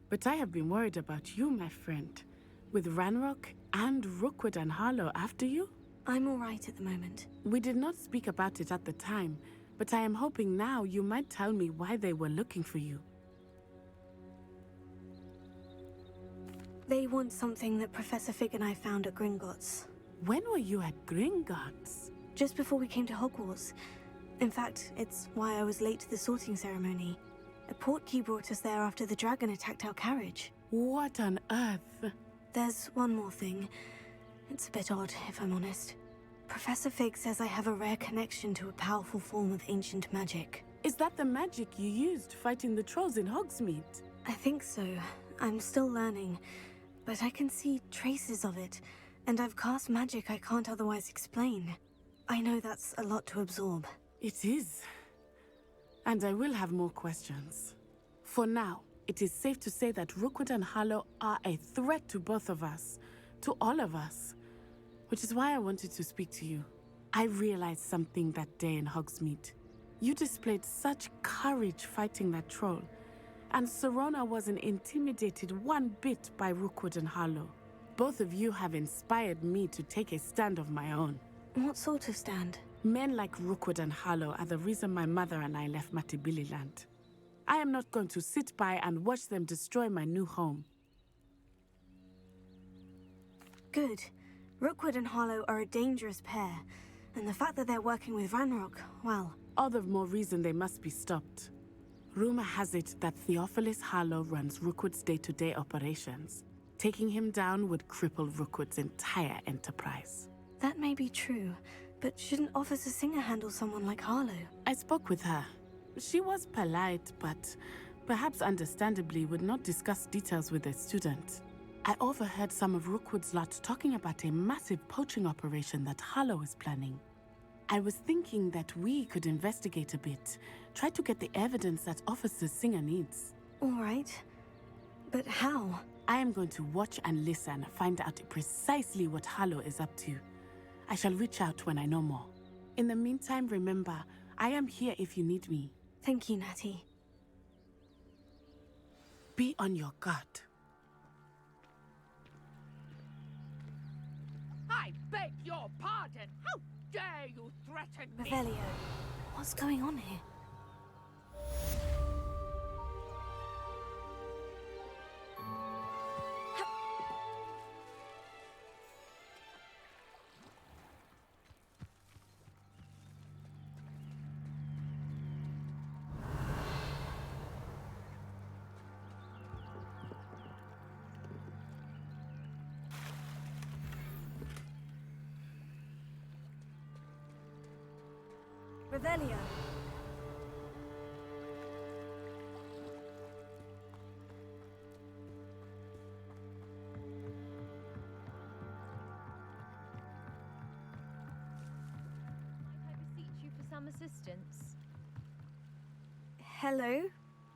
but I have been worried about you, my friend. With Ranrock and Rookwood and Harlow after you? I'm all right at the moment. We did not speak about it at the time, but I am hoping now you might tell me why they were looking for you. They want something that Professor Fig and I found at Gringotts. When were you at Gringotts? Just before we came to Hogwarts. In fact, it's why I was late to the sorting ceremony. A portkey brought us there after the dragon attacked our carriage. What on earth? There's one more thing. It's a bit odd, if I'm honest. Professor Fig says I have a rare connection to a powerful form of ancient magic. Is that the magic you used fighting the trolls in Hogsmeade? I think so. I'm still learning, but I can see traces of it, and I've cast magic I can't otherwise explain. I know that's a lot to absorb. It is. And I will have more questions. For now, it is safe to say that Rookwood and Harlow are a threat to both of us. To all of us. Which is why I wanted to speak to you. I realized something that day in Hogsmeade. You displayed such courage fighting that troll. And Serona wasn't intimidated one bit by Rookwood and Harlow. Both of you have inspired me to take a stand of my own. What sort of stand? Men like Rookwood and Harlow are the reason my mother and I left Matabeleland. I am not going to sit by and watch them destroy my new home. Good. Rookwood and Harlow are a dangerous pair, and the fact that they're working with Ranrock, well... All the more reason they must be stopped. Rumor has it that Theophilus Harlow runs Rookwood's day-to-day operations. Taking him down would cripple Rookwood's entire enterprise. That may be true, but shouldn't Officer Singer handle someone like Harlow? I spoke with her. She was polite, but perhaps understandably would not discuss details with a student. I overheard some of Rookwood's lot talking about a massive poaching operation that Harlow is planning. I was thinking that we could investigate a bit, try to get the evidence that Officer Singer needs. All right. But how? I am going to watch and listen, find out precisely what Harlow is up to. I shall reach out when I know more. In the meantime, remember, I am here if you need me. Thank you, Natty. Be on your guard. I beg your pardon. How dare you threaten me? Revelio, what's going on here? Revelio. I beseech you for some assistance. Hello?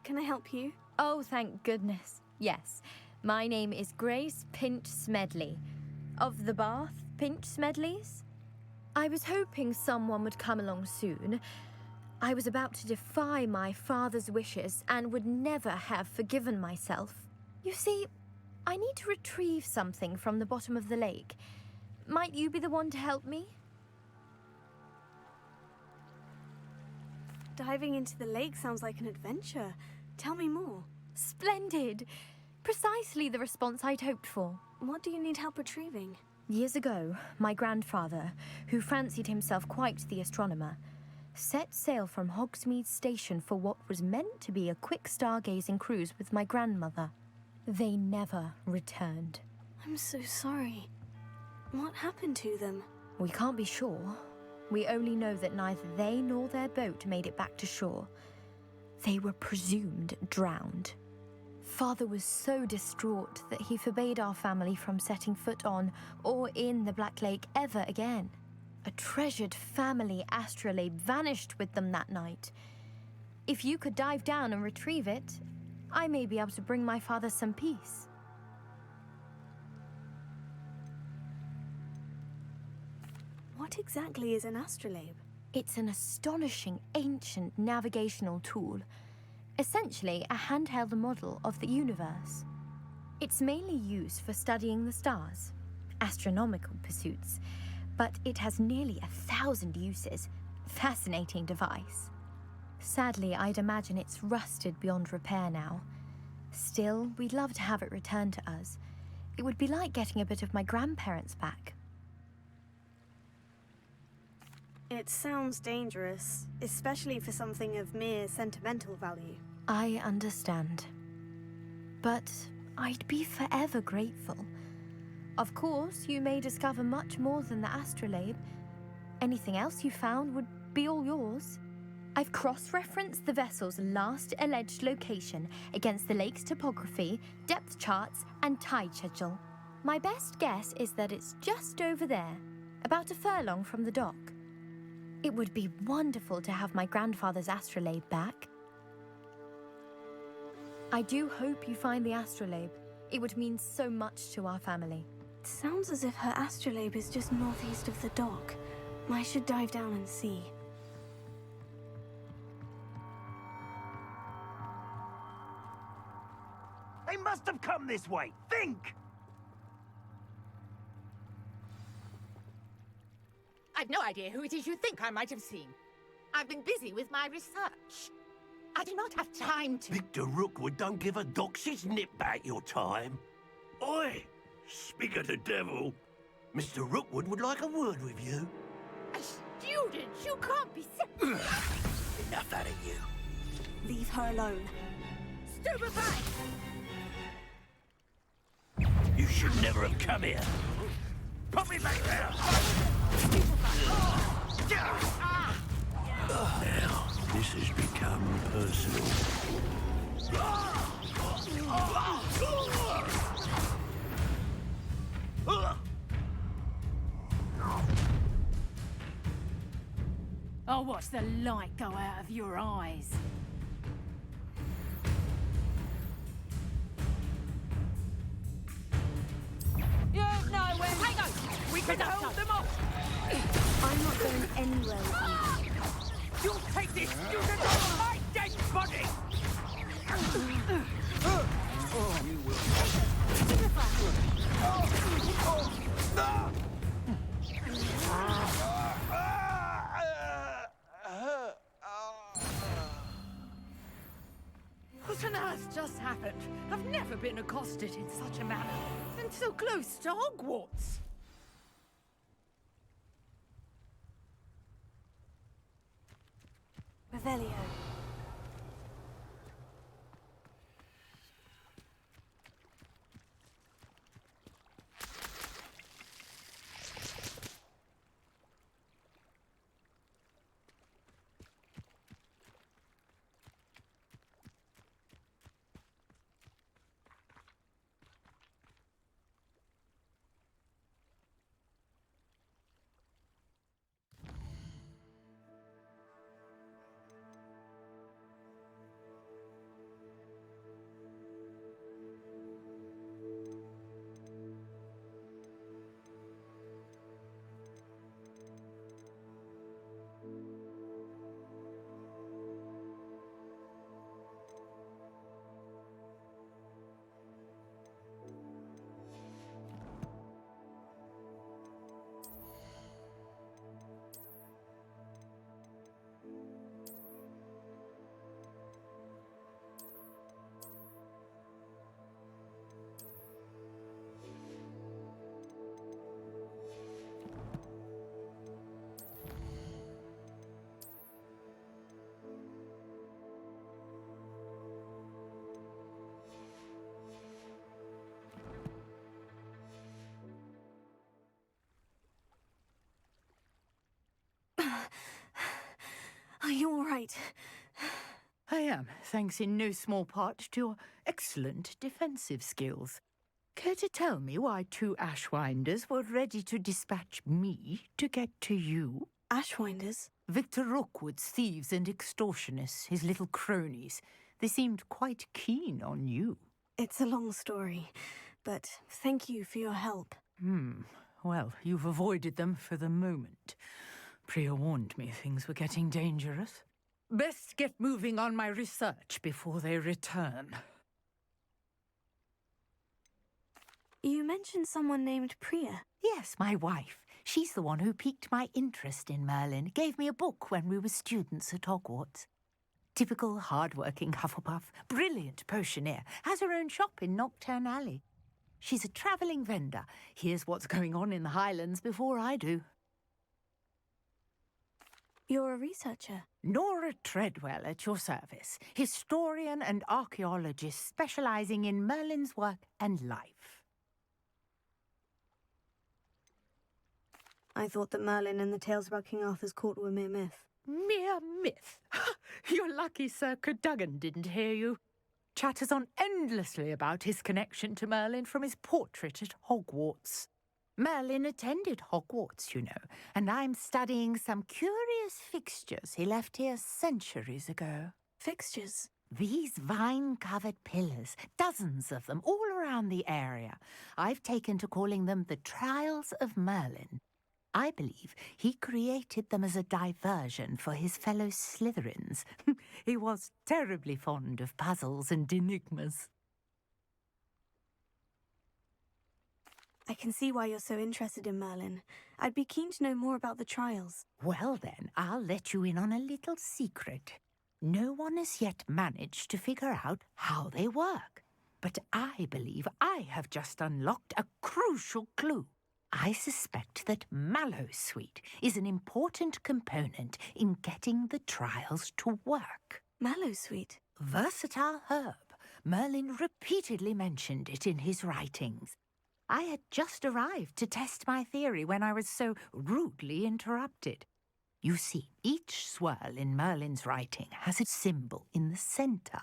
Can I help you? Oh, thank goodness. Yes. My name is Grace Pint Smedley. Of the Bath, pinch Smedleys? I was hoping someone would come along soon. I was about to defy my father's wishes and would never have forgiven myself. You see, I need to retrieve something from the bottom of the lake. Might you be the one to help me? Diving into the lake sounds like an adventure. Tell me more. Splendid! Precisely the response I'd hoped for. What do you need help retrieving? Years ago, my grandfather, who fancied himself quite the astronomer, set sail from Hogsmeade Station for what was meant to be a quick stargazing cruise with my grandmother. They never returned. I'm so sorry. What happened to them? We can't be sure. We only know that neither they nor their boat made it back to shore. They were presumed drowned. Father was so distraught that he forbade our family from setting foot on or in the Black Lake ever again. A treasured family astrolabe vanished with them that night. If you could dive down and retrieve it, I may be able to bring my father some peace. What exactly is an astrolabe? It's an astonishing ancient navigational tool. Essentially, a handheld model of the universe. It's mainly used for studying the stars, astronomical pursuits, but it has nearly 1,000 uses. Fascinating device. Sadly, I'd imagine it's rusted beyond repair now. Still, we'd love to have it returned to us. It would be like getting a bit of my grandparents back. It sounds dangerous, especially for something of mere sentimental value. I understand. But I'd be forever grateful. Of course, you may discover much more than the astrolabe. Anything else you found would be all yours. I've cross-referenced the vessel's last alleged location against the lake's topography, depth charts, and tide schedule. My best guess is that it's just over there, about a furlong from the dock. It would be wonderful to have my grandfather's astrolabe back. I do hope you find the astrolabe. It would mean so much to our family. It sounds as if her astrolabe is just northeast of the dock. I should dive down and see. They must have come this way. Think! I've no idea who it is you think I might have seen. I've been busy with my research. I do not have time to... Victor Rookwood don't give a doxy's nip back your time. Oi! Speak of the devil. Mr. Rookwood would like a word with you. A student? You can't be... Enough out of you. Leave her alone. Stupefy! You should never have come here. Put me back there! Now, this has become personal. I'll watch the light go out of your eyes. You know where they go! We can hold them off! I'm not going anywhere with you. You'll take this student on my dead body! You will. What on earth just happened? I've never been accosted in such a manner. And so close to Hogwarts. Revelio. right. I am, thanks in no small part to your excellent defensive skills. Care to tell me why two Ashwinders were ready to dispatch me to get to you? Ashwinders? Victor Rookwood's thieves and extortionists, his little cronies. They seemed quite keen on you. It's a long story, but thank you for your help. Well, you've avoided them for the moment. Priya warned me things were getting dangerous. Best get moving on my research before they return. You mentioned someone named Priya. Yes, my wife. She's the one who piqued my interest in Merlin, gave me a book when we were students at Hogwarts. Typical hard-working Hufflepuff, brilliant potioneer, has her own shop in Nocturne Alley. She's a travelling vendor. Hears what's going on in the Highlands before I do. You're a researcher? Nora Treadwell at your service, historian and archaeologist specialising in Merlin's work and life. I thought that Merlin and the tales about King Arthur's court were mere myth. Mere myth? You're lucky Sir Cadogan didn't hear you. Chatters on endlessly about his connection to Merlin from his portrait at Hogwarts. Merlin attended Hogwarts, you know, and I'm studying some curious fixtures he left here centuries ago. Fixtures? These vine-covered pillars, dozens of them, all around the area. I've taken to calling them the Trials of Merlin. I believe he created them as a diversion for his fellow Slytherins. He was terribly fond of puzzles and enigmas. I can see why you're so interested in Merlin. I'd be keen to know more about the trials. Well then, I'll let you in on a little secret. No one has yet managed to figure out how they work. But I believe I have just unlocked a crucial clue. I suspect that Mallowsweet is an important component in getting the trials to work. Mallowsweet? Versatile herb. Merlin repeatedly mentioned it in his writings. I had just arrived to test my theory when I was so rudely interrupted. You see, each swirl in Merlin's writing has a symbol in the centre.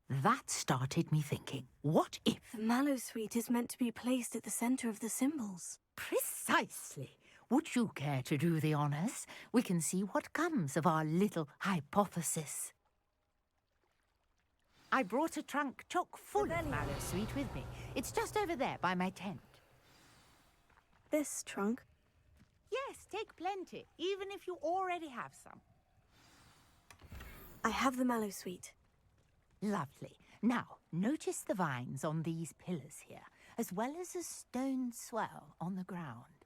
That started me thinking, what if... The Mallowsweet is meant to be placed at the centre of the symbols. Precisely. Would you care to do the honours? We can see what comes of our little hypothesis. I brought a trunk chock full of Mallowsweet with me. It's just over there by my tent. This trunk? Yes, take plenty, even if you already have some. I have the Mallowsweet. Lovely. Now, notice the vines on these pillars here, as well as a stone swell on the ground.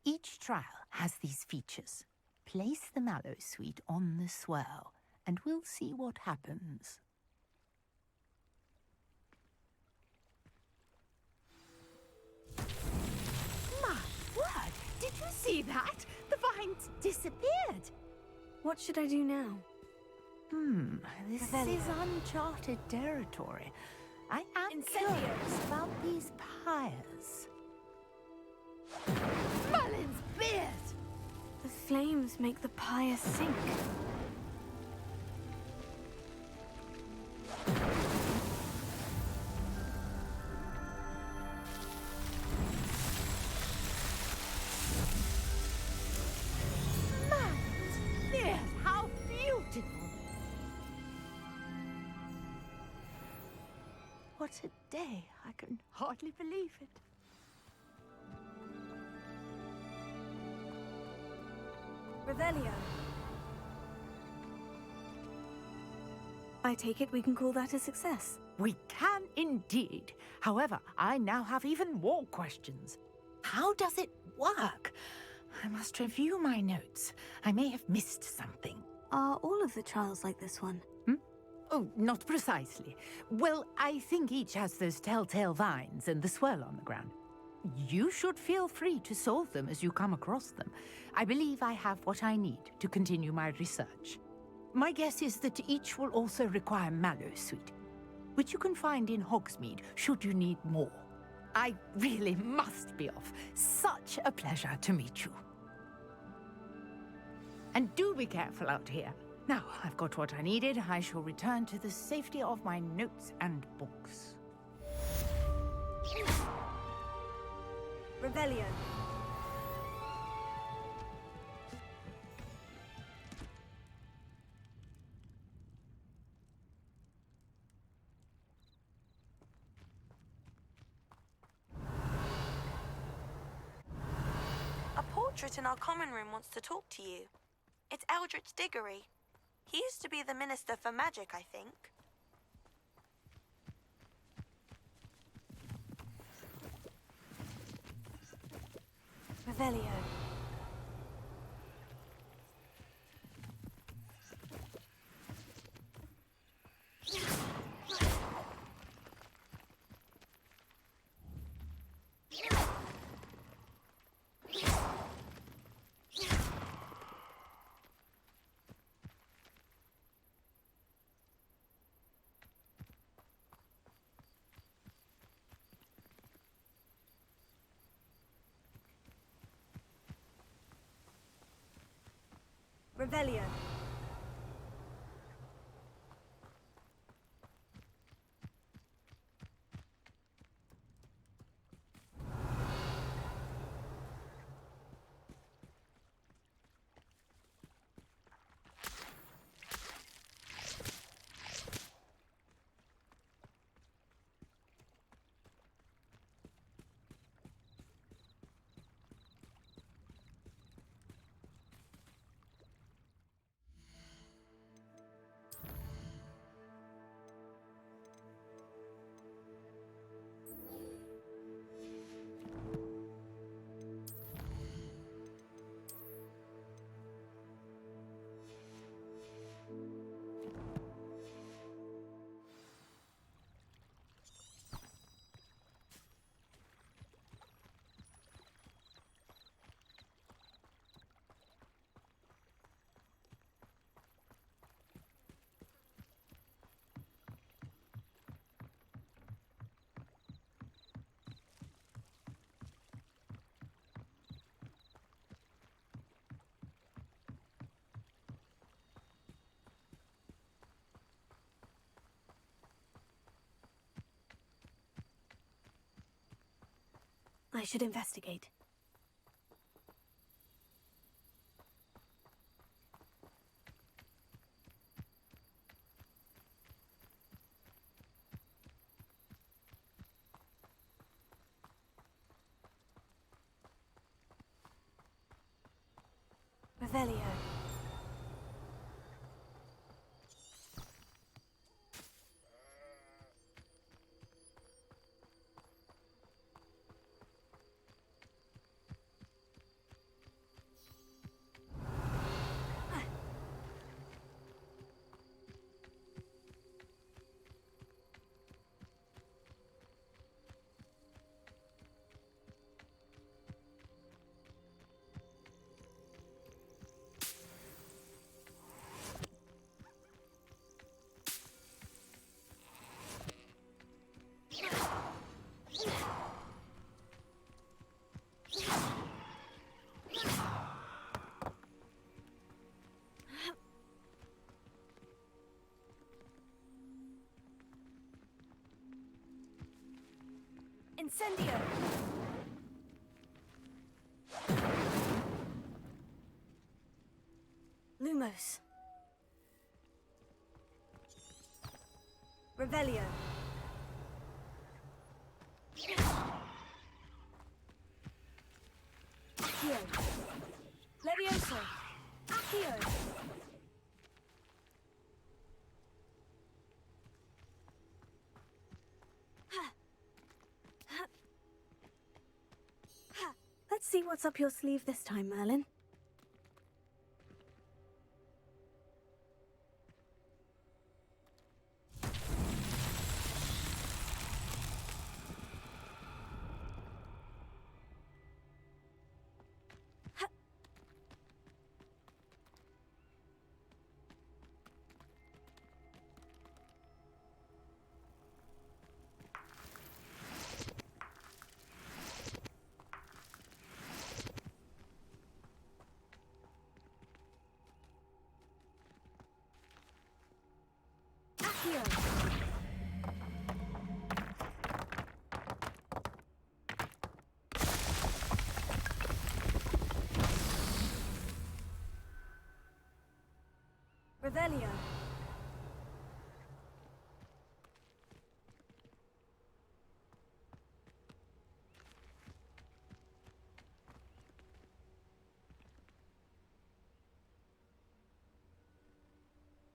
Each trial has these features. Place the Mallowsweet on the swell, and we'll see what happens. My word! Did you see that? The vines disappeared. What should I do now? This is uncharted territory. I am curious about these pyres. Merlin's beard! The flames make the pyre sink. Merlin's beard! How beautiful! What a day! I can hardly believe it. Revelio. I take it we can call that a success. We can indeed. However, I now have even more questions. How does it work? I must review my notes. I may have missed something. Are all of the trials like this one? Oh, not precisely. Well, I think each has those telltale vines and the swirl on the ground. You should feel free to solve them as you come across them. I believe I have what I need to continue my research. My guess is that each will also require Mallowsweet, which you can find in Hogsmeade should you need more. I really must be off. Such a pleasure to meet you. And do be careful out here. Now I've got what I needed, I shall return to the safety of my notes and books. Revelio. A portrait in our common room wants to talk to you. It's Eldritch Diggory. He used to be the Minister for Magic, I think. Revelio. Revelio. I should investigate. Revelio. Incendio! Lumos. Revelio. Accio. Levioso. Accio. Let's see what's up your sleeve this time, Merlin. Accio. Revelio.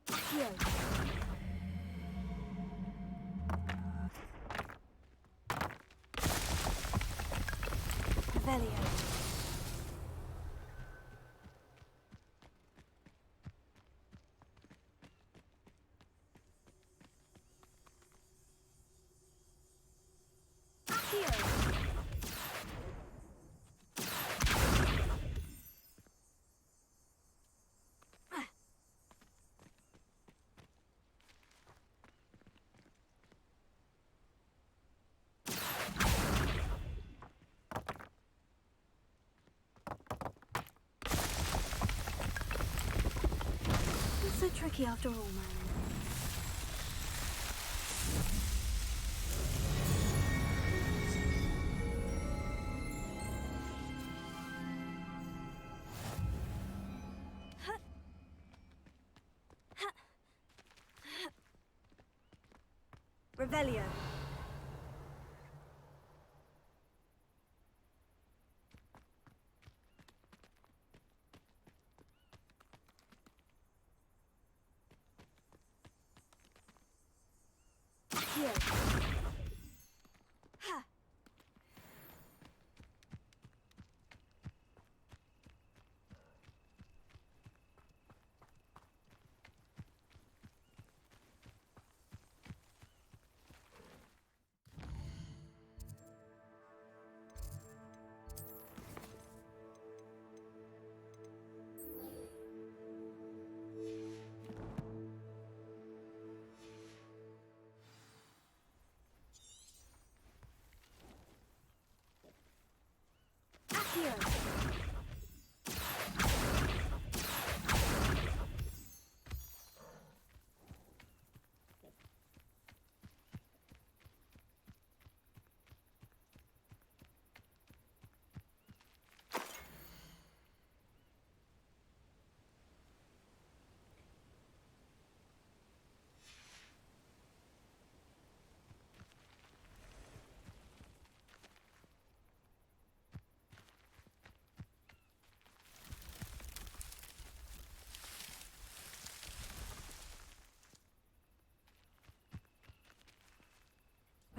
Accio. Revelio. It's so tricky after all, man. Revelio. Accio. Ha. Accio.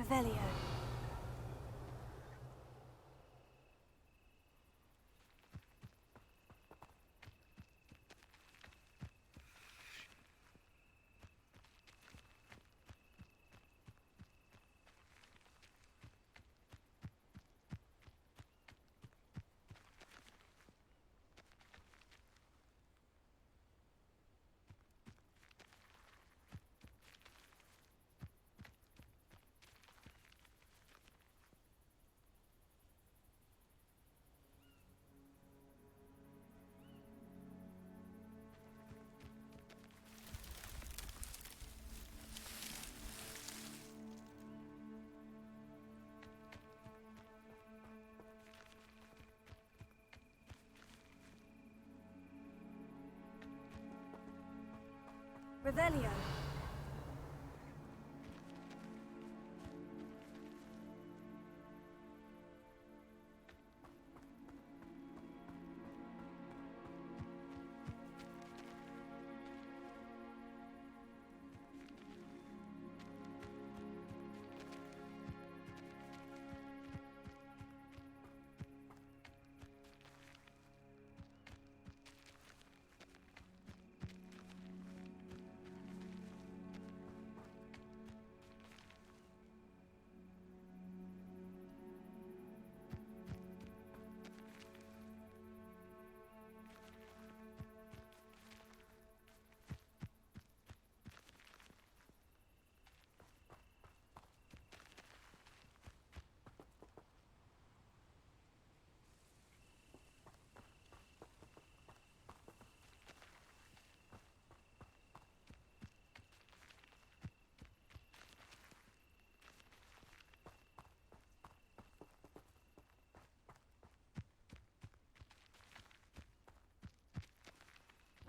Revelio. Revelio.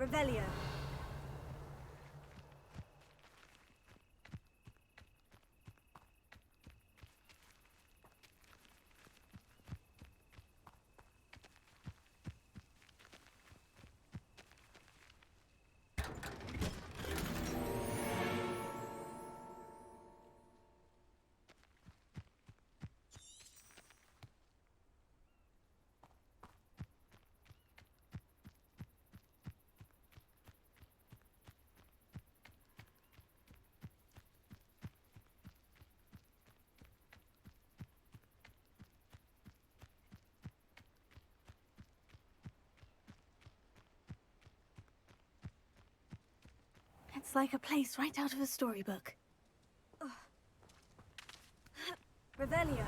Revelio. It's like a place right out of a storybook. Revelio.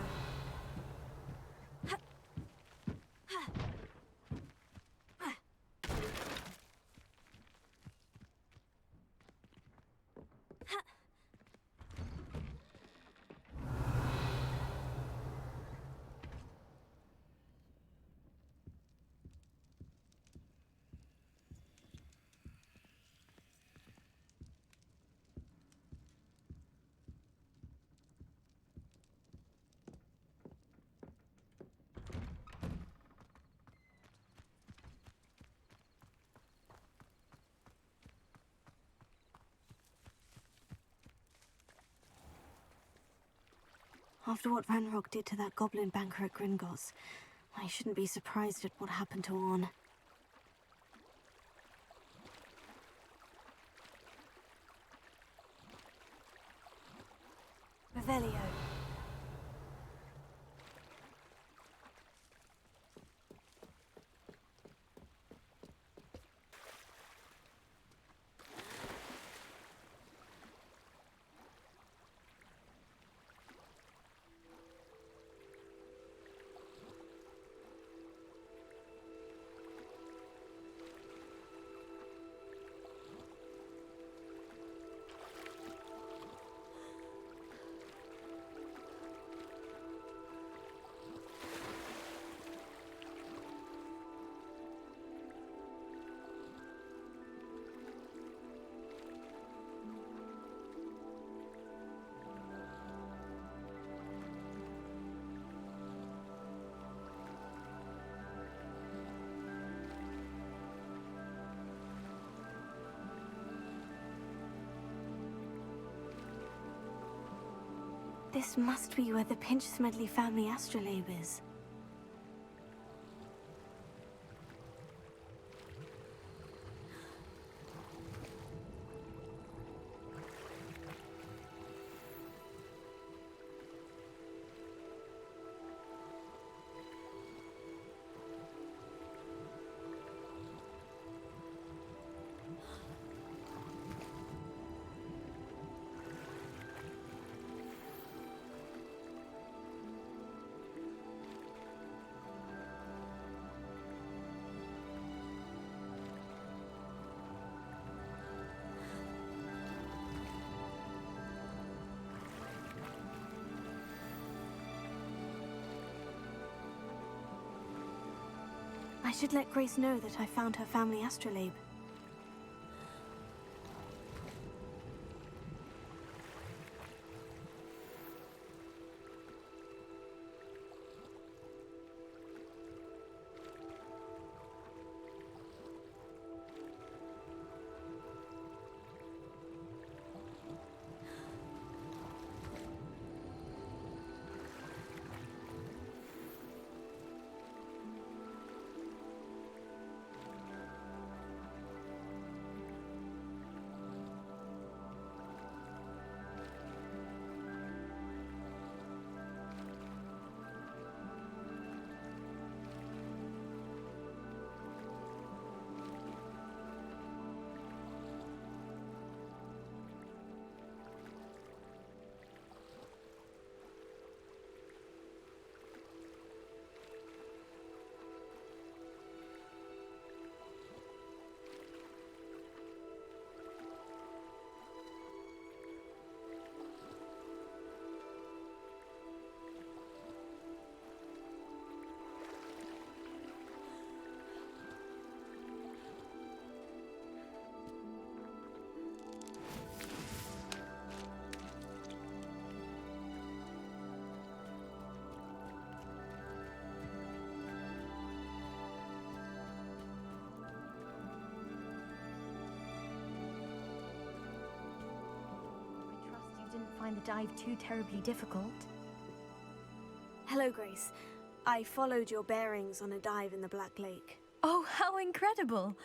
After what Ranrock did to that goblin banker at Gringotts, I shouldn't be surprised at what happened to Orn. Revelio. This must be where the Pinch-Smedley family astrolabe is. I should let Grace know that I found her family astrolabe. find the dive too terribly difficult. Hello, Grace. I followed your bearings on a dive in the Black Lake. Oh, how incredible!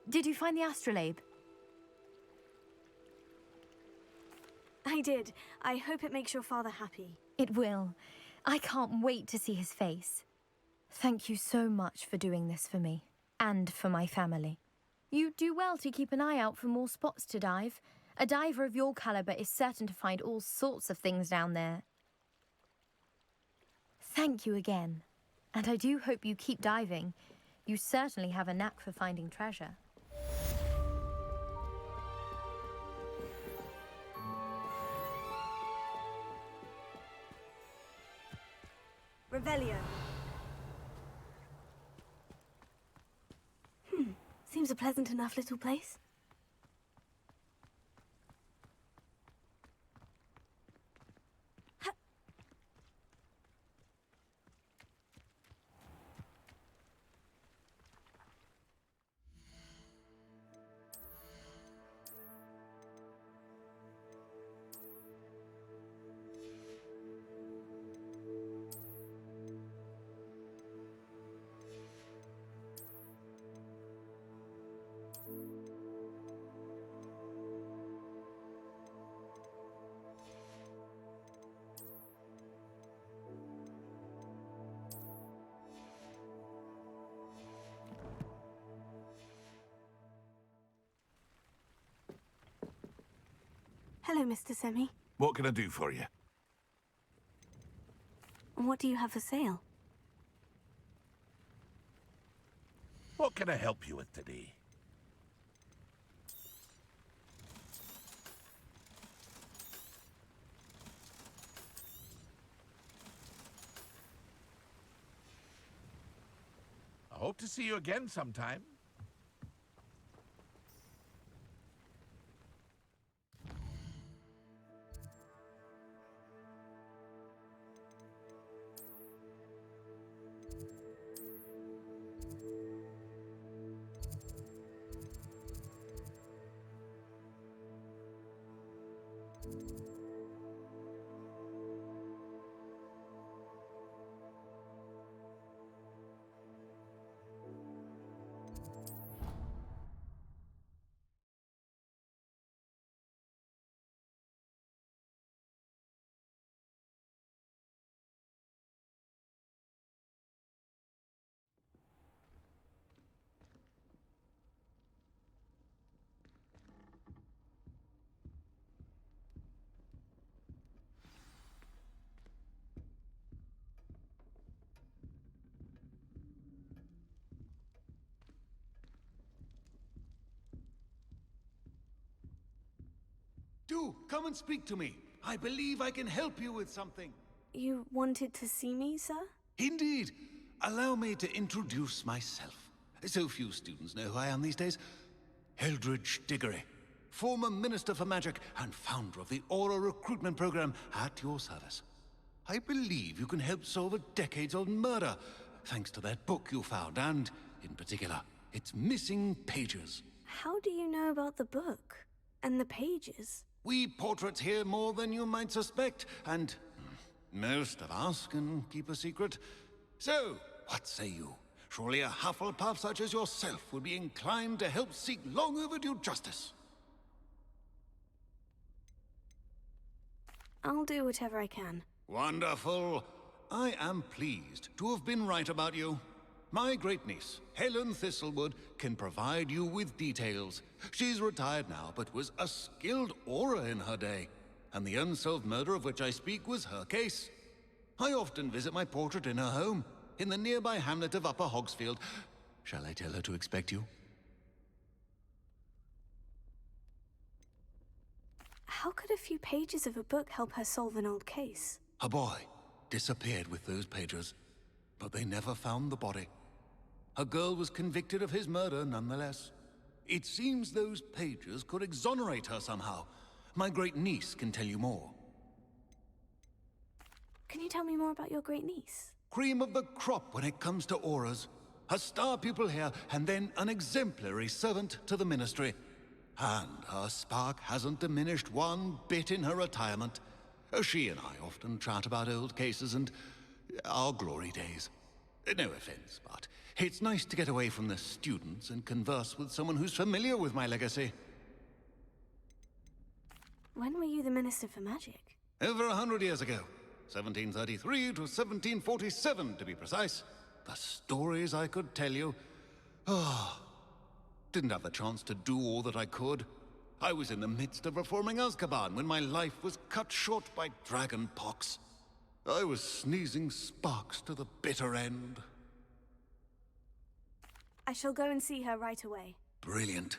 Did you find the astrolabe? I did. I hope it makes your father happy. It will. I can't wait to see his face. Thank you so much for doing this for me, and for my family. You do well to keep an eye out for more spots to dive. A diver of your caliber is certain to find all sorts of things down there. Thank you again. And I do hope you keep diving. You certainly have a knack for finding treasure. Revelio. Seems a pleasant enough little place. Hello, Mr. Semi. What can I do for you? What do you have for sale? What can I help you with today? I hope to see you again sometime. Do come and speak to me. I believe I can help you with something. You wanted to see me, sir? Indeed. Allow me to introduce myself. So few students know who I am these days. Eldridge Diggory, former Minister for Magic and founder of the Aura recruitment program at your service. I believe you can help solve a decades-old murder, thanks to that book you found, and, in particular, its missing pages. How do you know about the book? And the pages? We portraits hear more than you might suspect, and most of us can keep a secret. So, what say you? Surely a Hufflepuff such as yourself would be inclined to help seek long overdue justice. I'll do whatever I can. Wonderful. I am pleased to have been right about you. My great-niece, Helen Thistlewood, can provide you with details. She's retired now, but was a skilled aura in her day. And the unsolved murder of which I speak was her case. I often visit my portrait in her home, in the nearby hamlet of Upper Hogsfield. Shall I tell her to expect you? How could a few pages of a book help her solve an old case? A boy disappeared with those pages, but they never found the body. A girl was convicted of his murder nonetheless. It seems those pages could exonerate her somehow. My great-niece can tell you more. Can you tell me more about your great-niece? Cream of the crop when it comes to auras. A star pupil here, and then an exemplary servant to the Ministry. And her spark hasn't diminished one bit in her retirement. She and I often chat about old cases and our glory days. No offense, but it's nice to get away from the students and converse with someone who's familiar with my legacy. When were you the Minister for Magic? Over 100 years ago. 1733 to 1747, to be precise. The stories I could tell you. Didn't have the chance to do all that I could. I was in the midst of reforming Azkaban when my life was cut short by dragon pox. I was sneezing sparks to the bitter end. I shall go and see her right away. Brilliant.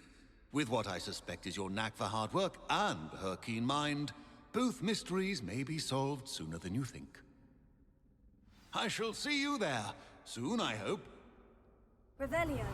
With what I suspect is your knack for hard work and her keen mind, both mysteries may be solved sooner than you think. I shall see you there, soon I hope. Revelio.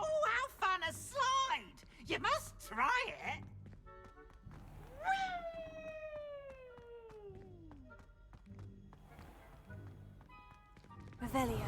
Oh, how fun a slide! You must try it. Revelio.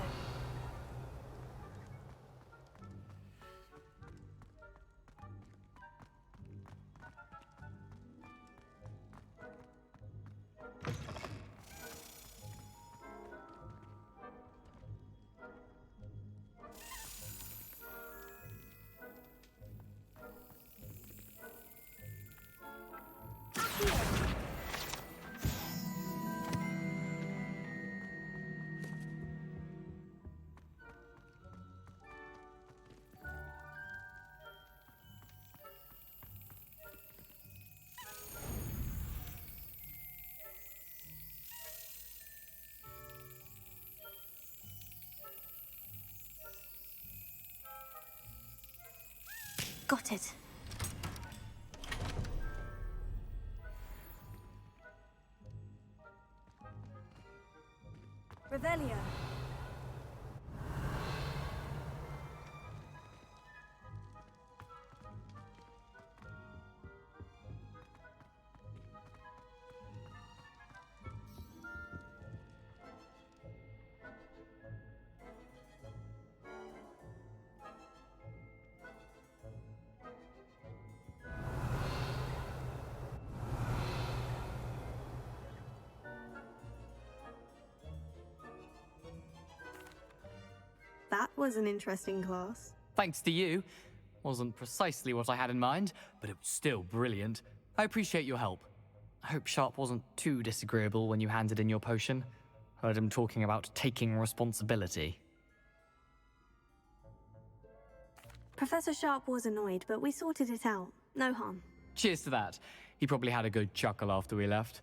Got it. Revelio. That was an interesting class. Thanks to you. Wasn't precisely what I had in mind, but it was still brilliant. I appreciate your help. I hope Sharp wasn't too disagreeable when you handed in your potion. Heard him talking about taking responsibility. Professor Sharp was annoyed, but we sorted it out. No harm. Cheers to that. He probably had a good chuckle after we left.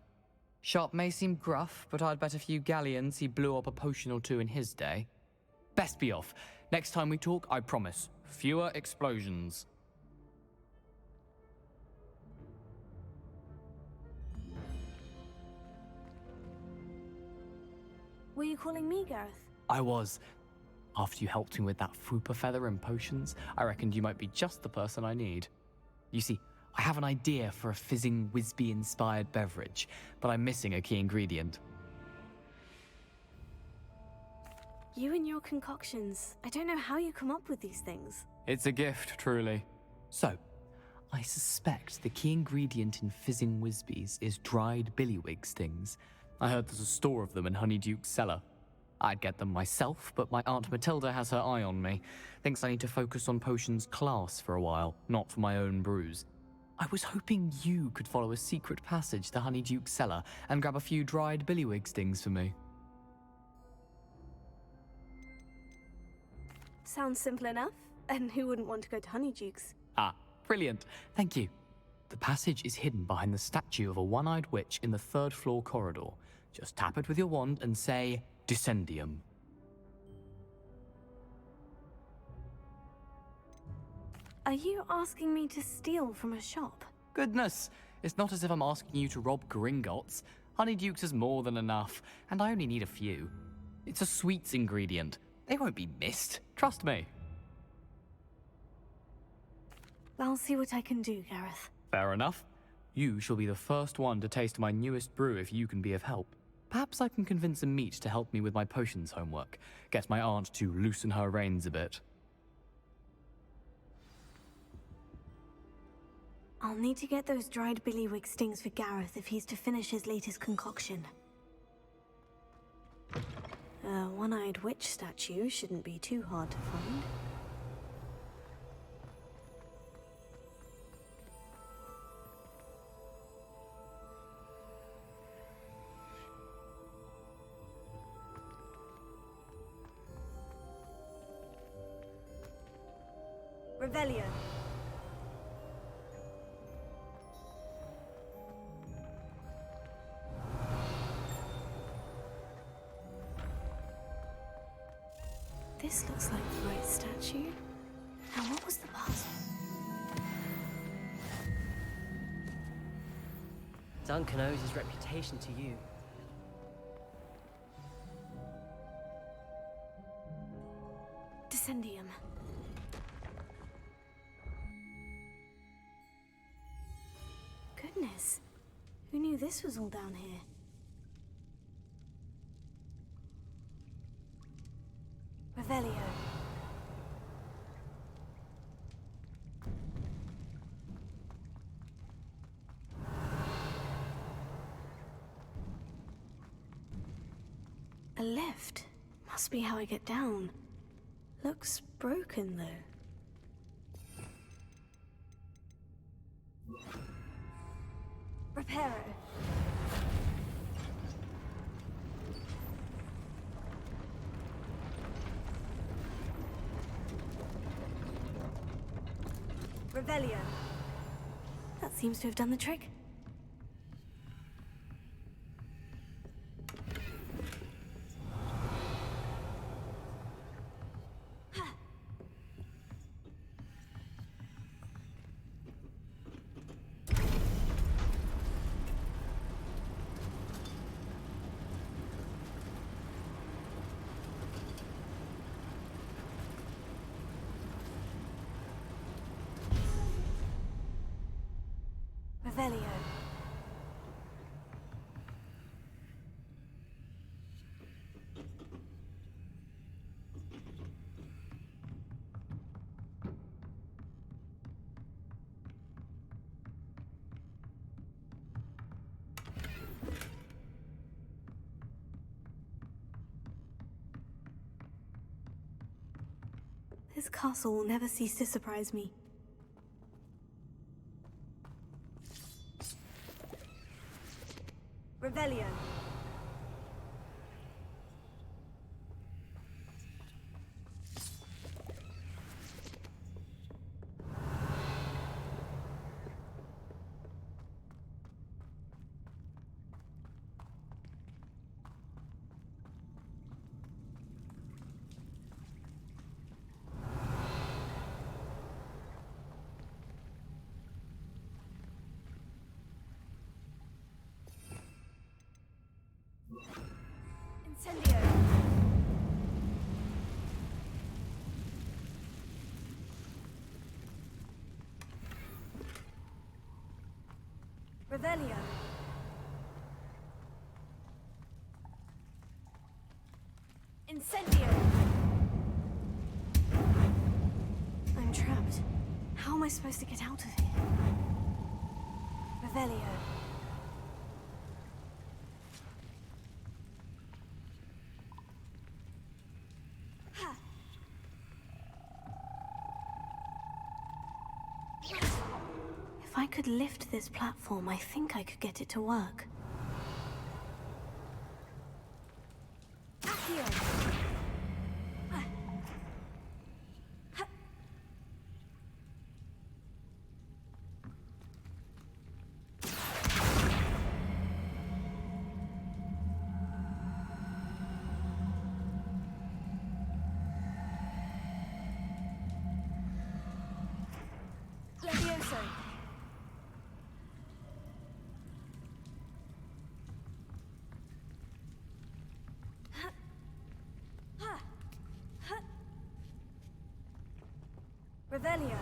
Sharp may seem gruff, but I'd bet a few galleons he blew up a potion or two in his day. Best be off. Next time we talk, I promise, fewer explosions. Were you calling me, Gareth? I was. After you helped me with that Fupa feather and potions, I reckoned you might be just the person I need. You see, I have an idea for a fizzing Whizbee-inspired beverage, but I'm missing a key ingredient. You and your concoctions. I don't know how you come up with these things. It's a gift, truly. So, I suspect the key ingredient in fizzing Whizbees is dried billywig stings. I heard there's a store of them in Honeyduke's cellar. I'd get them myself, but my Aunt Matilda has her eye on me. Thinks I need to focus on potions class for a while, not for my own brews. I was hoping you could follow a secret passage to Honeyduke's cellar and grab a few dried billywig stings for me. Sounds simple enough. And who wouldn't want to go to Honeyduke's? Ah, brilliant. Thank you. The passage is hidden behind the statue of a one-eyed witch in the third-floor corridor. Just tap it with your wand and say, Descendium. Are you asking me to steal from a shop? Goodness, it's not as if I'm asking you to rob Gringotts. Honeydukes is more than enough, and I only need a few. It's a sweets ingredient. They won't be missed. Trust me. I'll see what I can do, Gareth. Fair enough. You shall be the first one to taste my newest brew if you can be of help. Perhaps I can convince a meat to help me with my potions homework. Get my aunt to loosen her reins a bit. I'll need to get those dried billywig stings for Gareth if he's to finish his latest concoction. A one-eyed witch statue shouldn't be too hard to find. Revelio. This looks like the right statue. Now, what was the puzzle? Duncan owes his reputation to you. Descendium. Goodness. Who knew this was all down here? Revelio. A lift. Must be how I get down. Looks broken, though. Reparo. Revelio. That seems to have done the trick. Revelio. This castle will never cease to surprise me. Revelio. Incendio. Revelio. Incendio. I'm trapped. How am I supposed to get out of here? Revelio. If I could lift this platform, I think I could get it to work. Levioso! Revelio.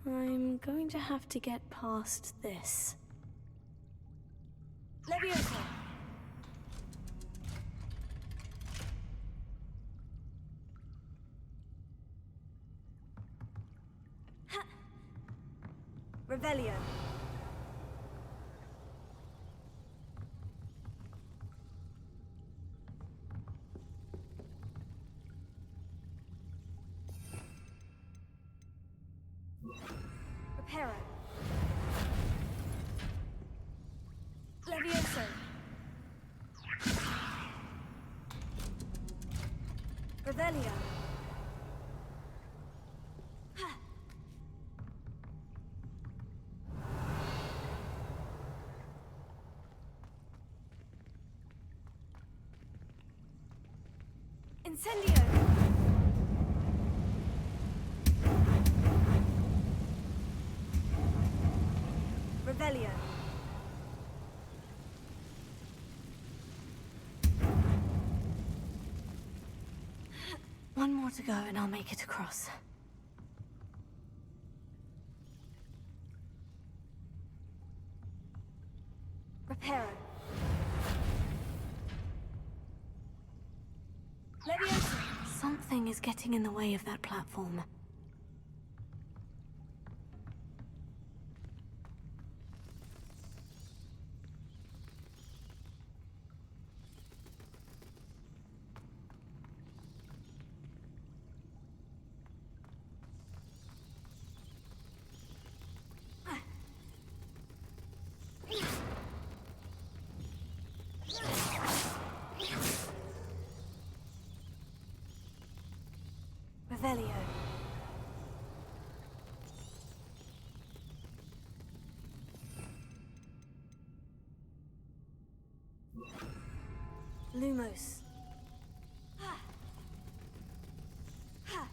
I'm going to have to get past this. Levioso! Ha! Revelio. Reparo. Levioso. Revelio. Ha. Incendio. Revelio. One more to go and I'll make it across. Reparo. Levioso. Something is getting in the way of that platform. Revelio. Lumos. Ha. Ha.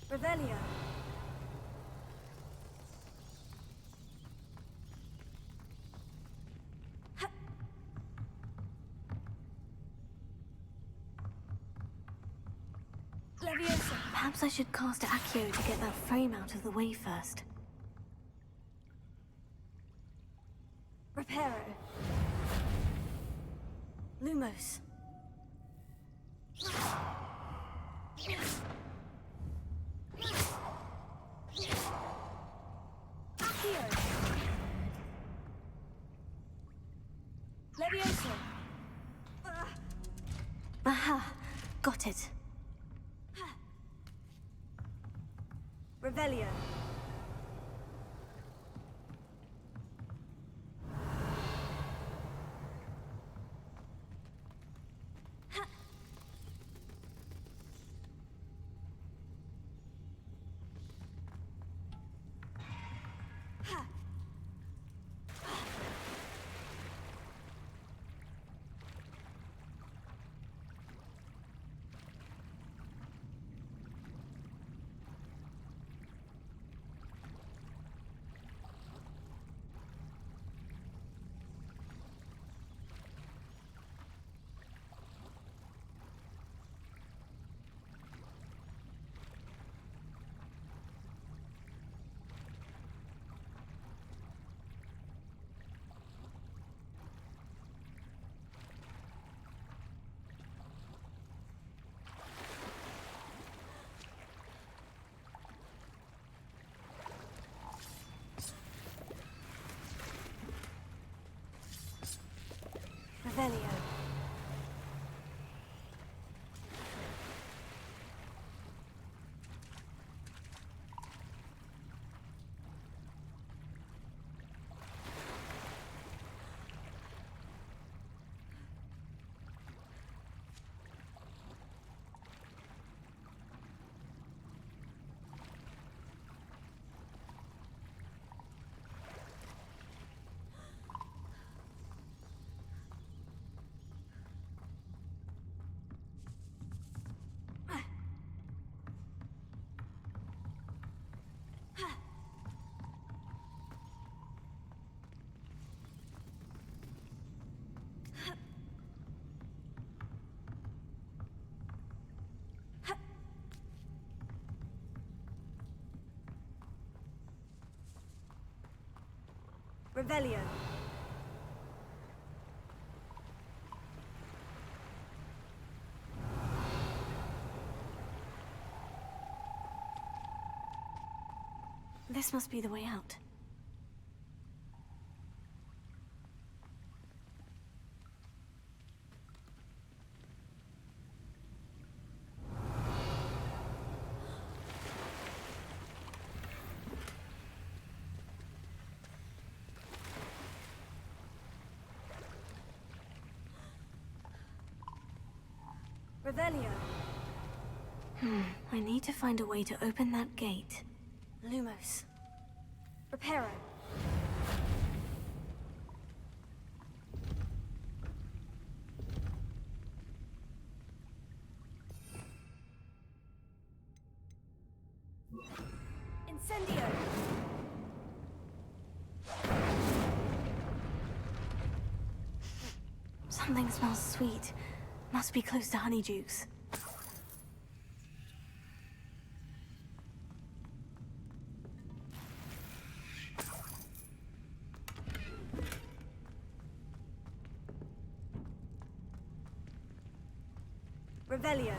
Revelio. Ha. Levioso. Perhaps I should cast Accio to get that frame out of the way first. Reparo. Lumos. Accio. Levioso. Aha! Got it. Revelio. Ha. Ha. Revelio. Revelio. This must be the way out. Revelio. I need to find a way to open that gate. Lumos. Reparo. Incendio. Something smells sweet. Must be close to Honeydukes. Revelio.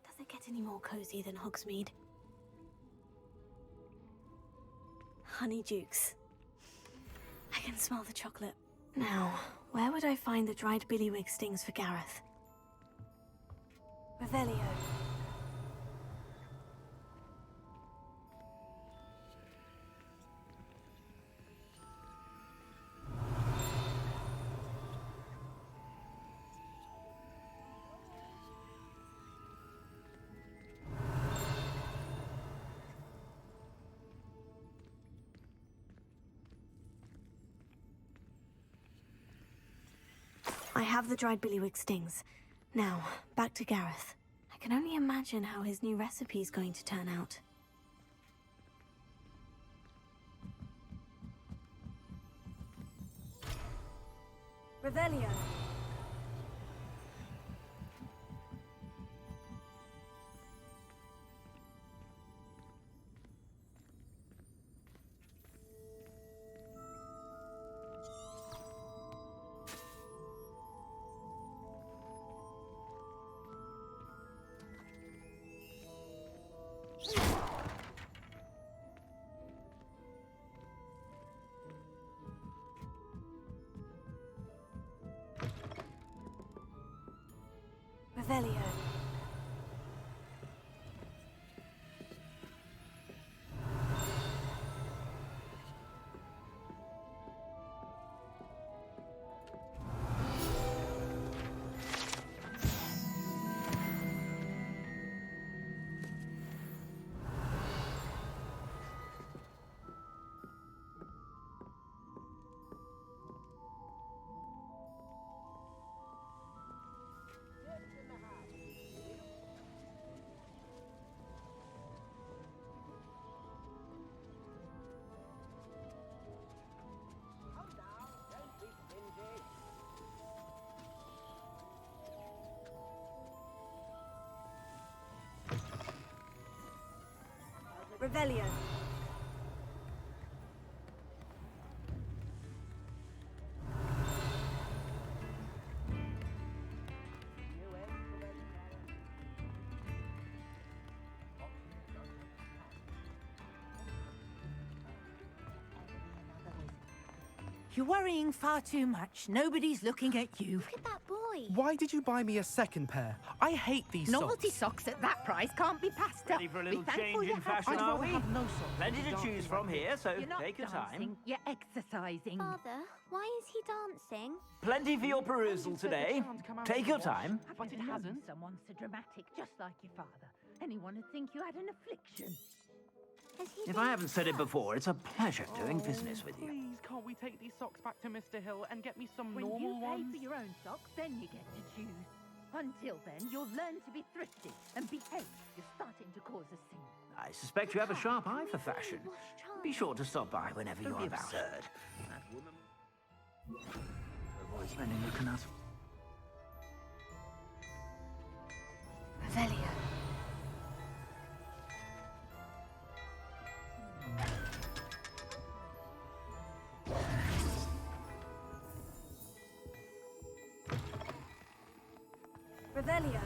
Does it get any more cozy than Hogsmeade? Honeydukes. I can smell the chocolate. Now, where would I find the dried billywig stings for Gareth? Revelio. I have the dried billywig stings. Now, back to Gareth. I can only imagine how his new recipe's going to turn out. Revelio. Revelio. Revelio. You're worrying far too much. Nobody's looking at you. Look at that boy. Why did you buy me a second pair? I hate these Novelty socks. socks at that price can't be passed up. Ready for a Be little thankful change you in have fashion, some. are we? have no socks. Plenty to choose from here, so You're not take your dancing, time. you're exercising. Father, why is he dancing? Plenty for your perusal today. Take your time. But it hasn't. Someone so dramatic, just like your father. Anyone would think you had an affliction. If I haven't said it before, it's a pleasure doing business with you. Please, can't we take these socks back to Mr. Hill and get me some When normal you pay ones? for your own socks, then you get to choose. Until then, you'll learn to be thrifty and behave. You're starting to cause a scene. I suspect you have a sharp eye for fashion. Be sure to stop by whenever you're about. Absurd. That woman... To avoid spending the canals. Revelio. Revelio.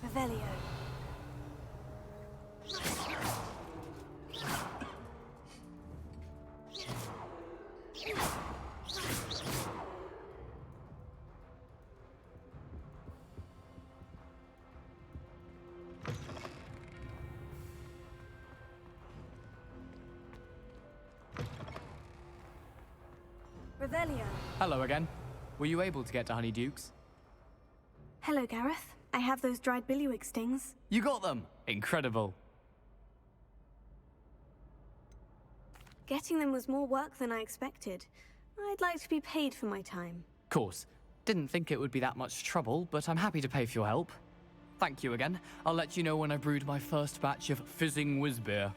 Revelio. Revelio. Hello again. Were you able to get to Honeydukes? Hello, Gareth. I have those dried billywig stings. You got them! Incredible. Getting them was more work than I expected. I'd like to be paid for my time. Course. Didn't think it would be that much trouble, but I'm happy to pay for your help. Thank you again. I'll let you know when I brewed my first batch of fizzing whiz beer.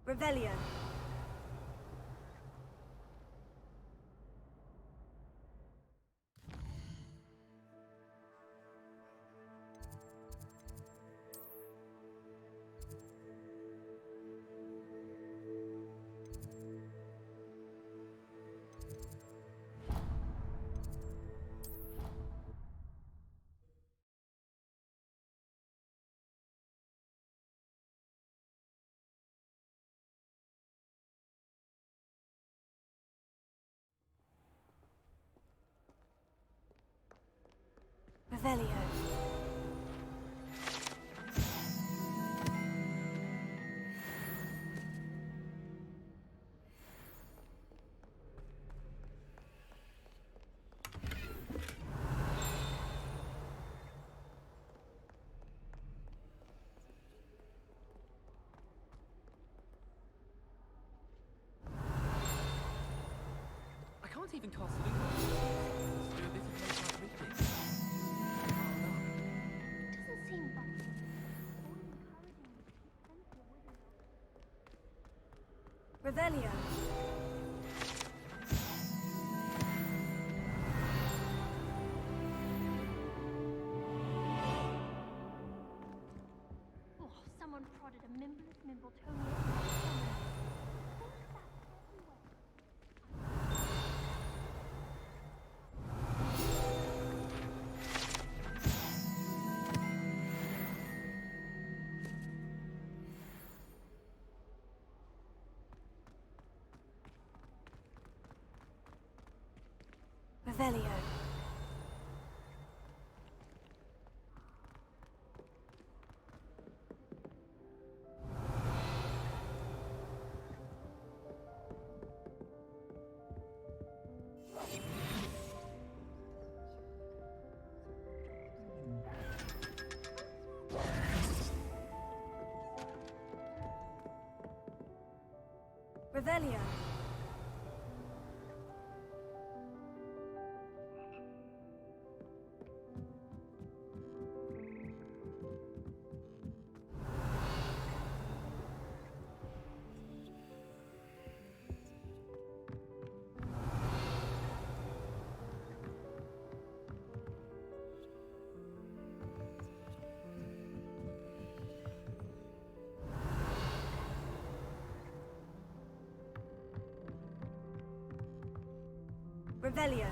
Revelio. Revelio. I can't even cast Lumen. Let's do a bit of like reading. Revelio. Oh, someone prodded a Mimbless Mimbletonia. Revelio. Revelio. Revelio.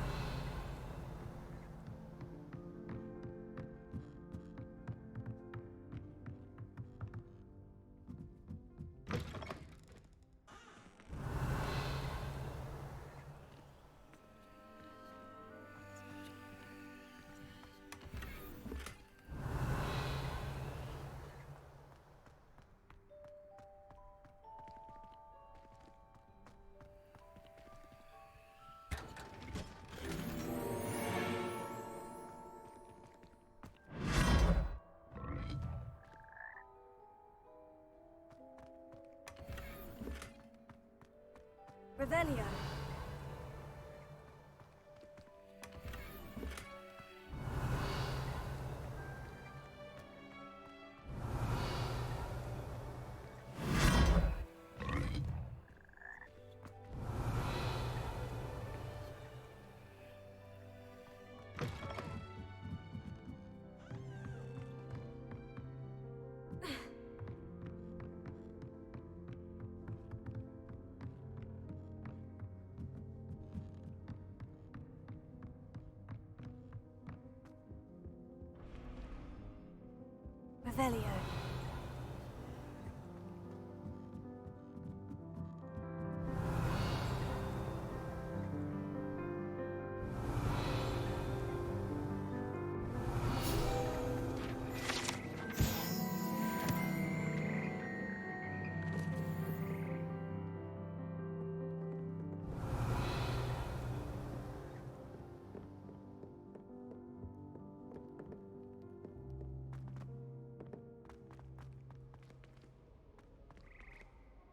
Revelio. Revelio.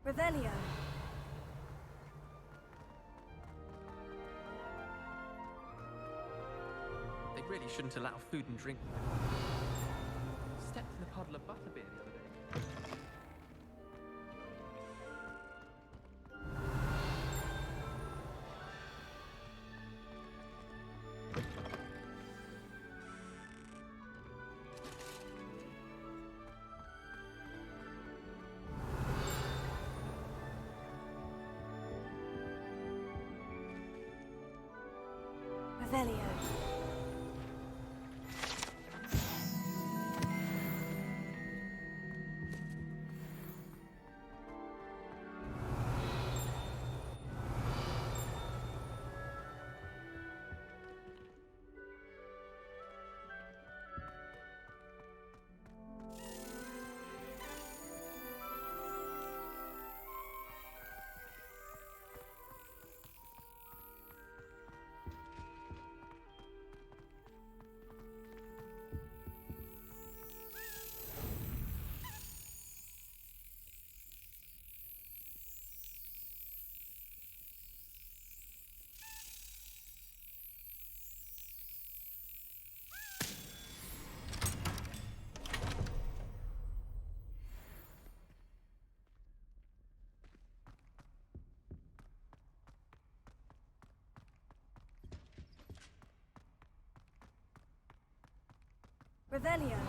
Revelio. They really shouldn't allow food and drink. Stepped in a puddle of butterbeer the other day. Revelio. Revelio.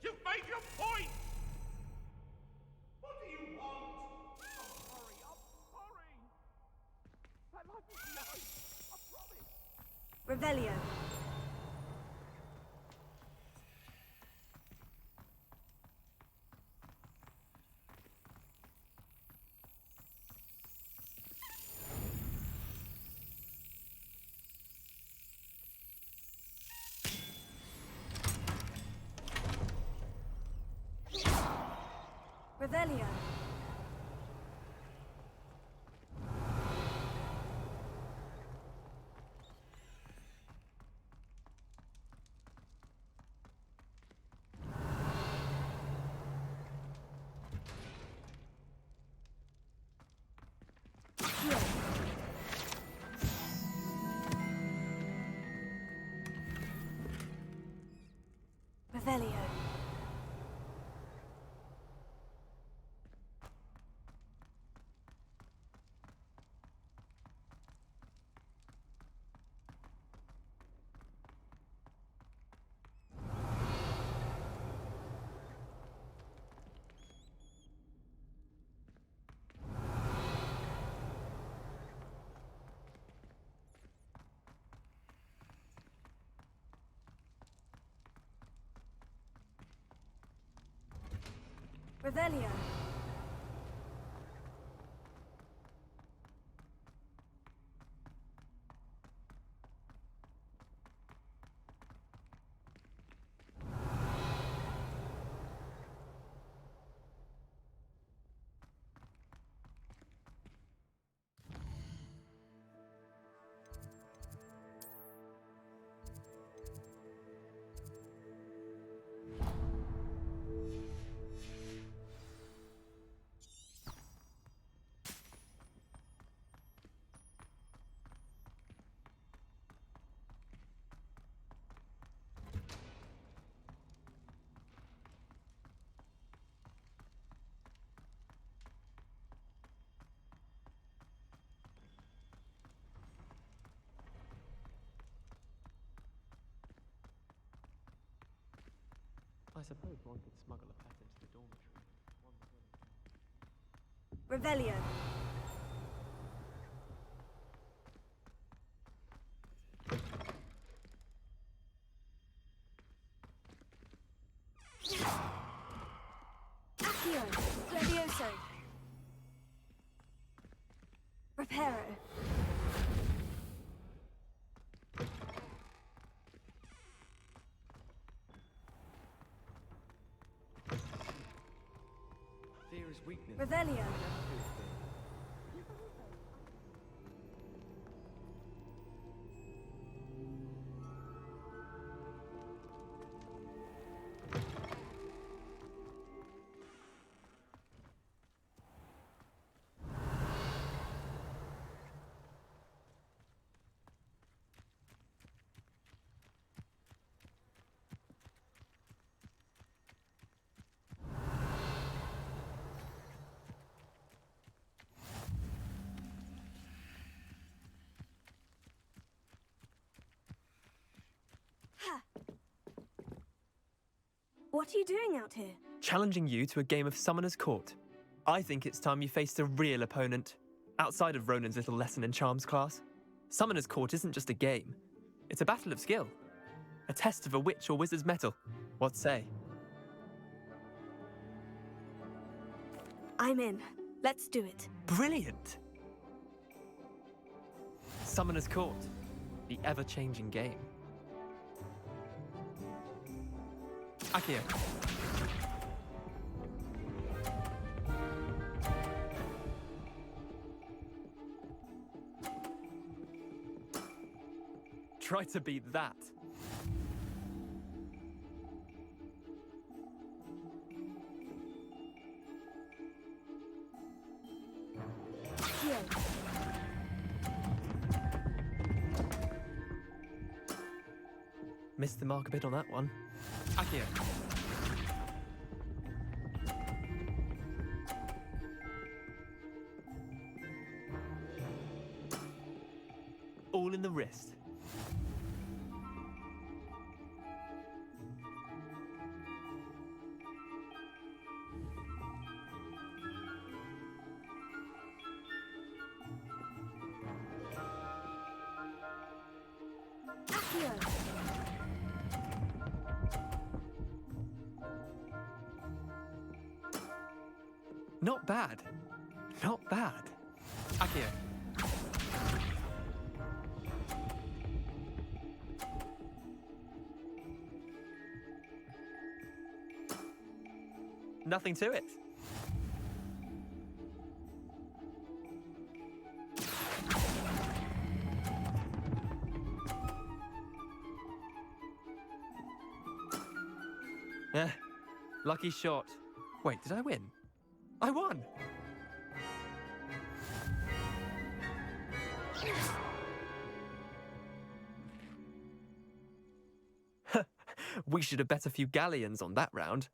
You've made your point! What do you want? I'm sorry. That life is nice, I promise. Revelio. Revelio. Revelio. I suppose one could smuggle a pet into the dormitory. Revelio. Accio. Levioso. Reparo. Fear is weakness. Revelio. What are you doing out here? Challenging you to a game of Summoner's Court. I think it's time you faced a real opponent, outside of Ronan's little lesson in charms class. Summoner's Court isn't just a game. It's a battle of skill. A test of a witch or wizard's mettle. What say? I'm in. Let's do it. Brilliant! Summoner's Court. The ever-changing game. Accio. Try to beat that. Missed the mark a bit on that one. Accio. All in the wrist. Not bad. Not bad. Accio. Nothing to it. Lucky shot. Wait, did I win? I won! We should have bet a few galleons on that round.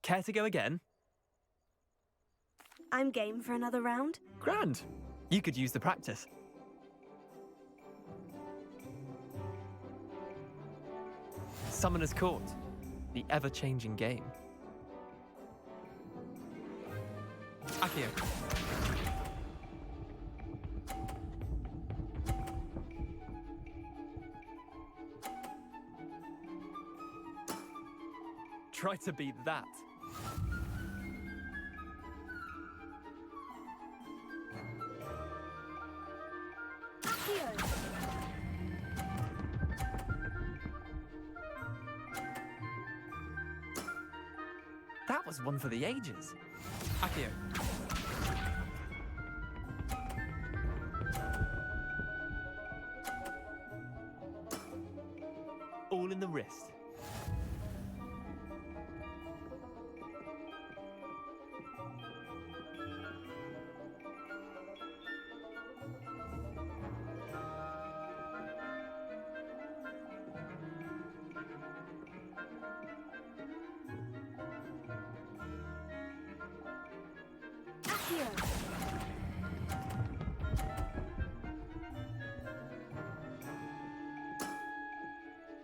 Care to go again? I'm game for another round. Grand. You could use the practice. Summoner's Court. The ever-changing game. Accio. Try to beat that. That was one for the ages. Accio. All in the wrist.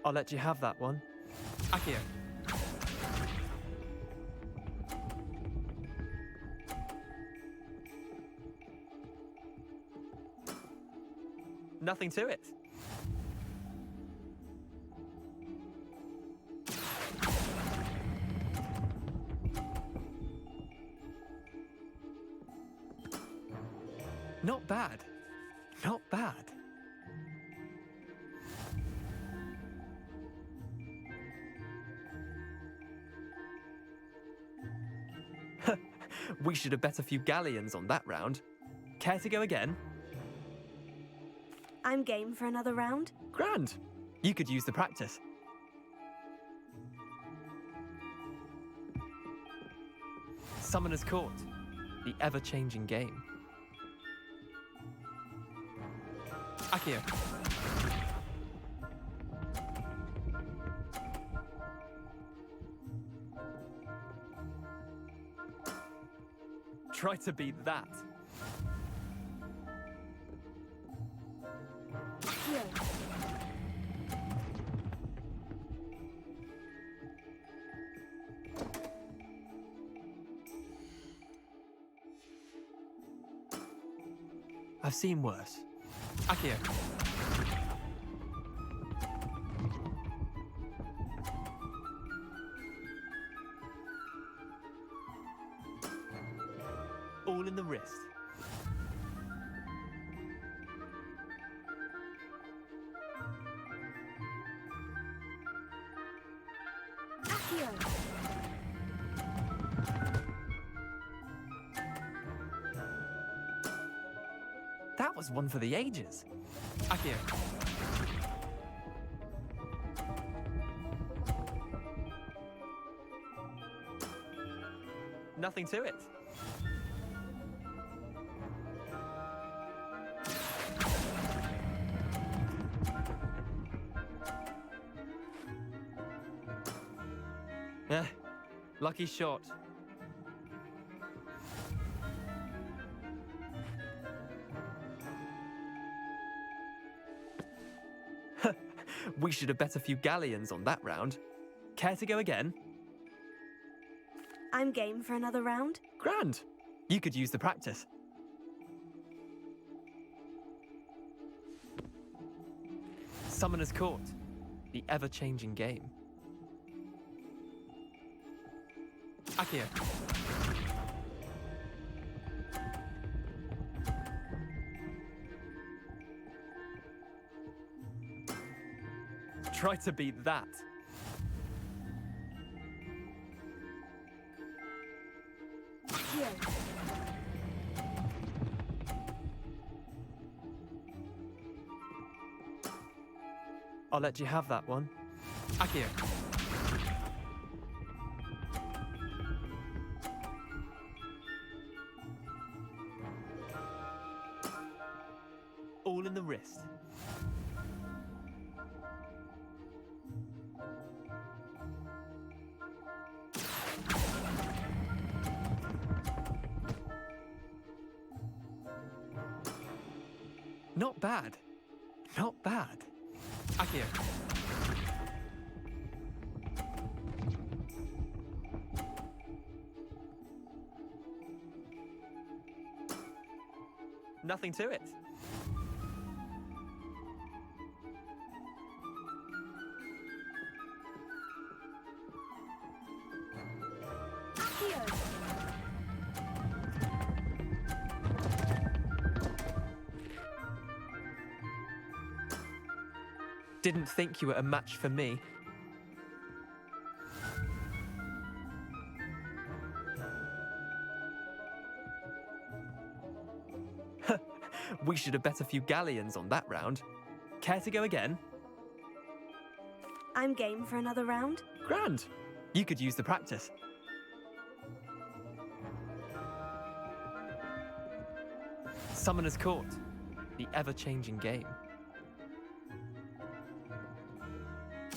I'll let you have that one. Accio. Nothing to it. Not bad. Not bad. We should have bet a few galleons on that round. Care to go again? I'm game for another round. Grand. You could use the practice. Summoner's Court. The ever-changing game. Accio. Try to beat that. I've seen worse. Accio. All in the wrist. That was one for the ages. Accio. Nothing to it. Lucky shot. We should have bet a few galleons on that round. Care to go again? I'm game for another round. Grand. You could use the practice. Summoner's Court. The ever-changing game. Accio. Try to beat that. I'll let you have that one. Accio. All in the wrist. Not bad. Not bad. Akio. Nothing to it. Didn't think you were a match for me. We should have bet a few galleons on that round. Care to go again? I'm game for another round. Grand. You could use the practice. Summoner's Court. The ever-changing game.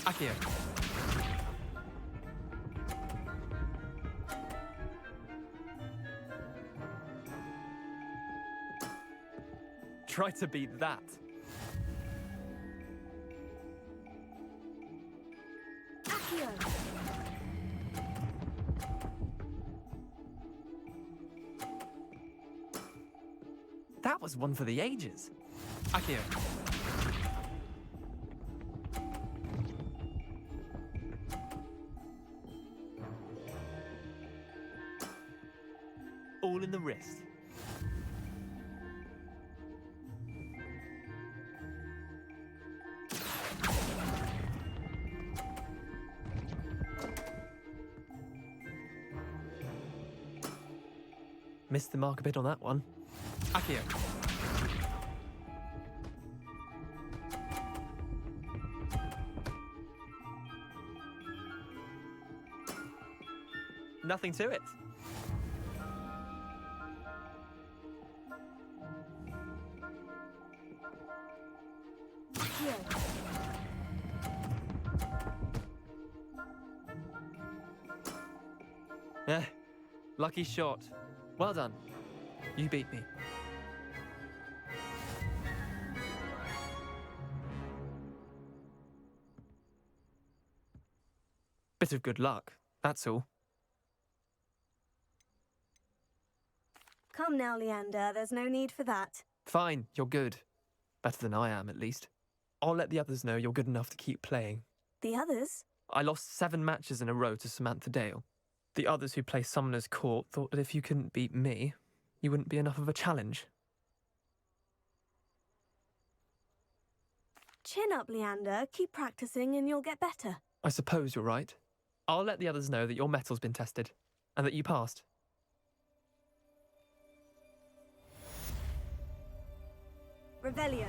Akio. Try to beat that. Akio. That was one for the ages. Akio. All in the wrist. Missed the mark a bit on that one. Akio. Nothing to it. Lucky shot. Well done. You beat me. Bit of good luck, that's all. Come now, Leander, there's no need for that. Fine, you're good. Better than I am, at least. I'll let the others know you're good enough to keep playing. The others? I lost 7 matches in a row to Samantha Dale. The others who play Summoner's Court thought that if you couldn't beat me, you wouldn't be enough of a challenge. Chin up, Leander. Keep practicing and you'll get better. I suppose you're right. I'll let the others know that your metal's been tested, and that you passed. Revelio.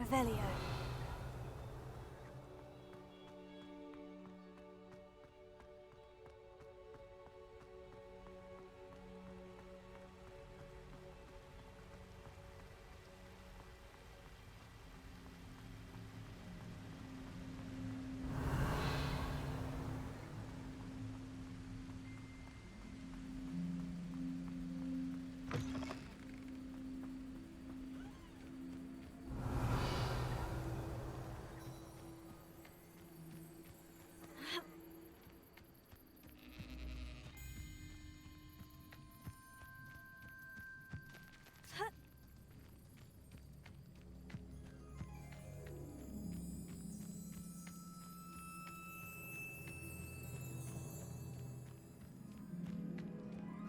Revelio.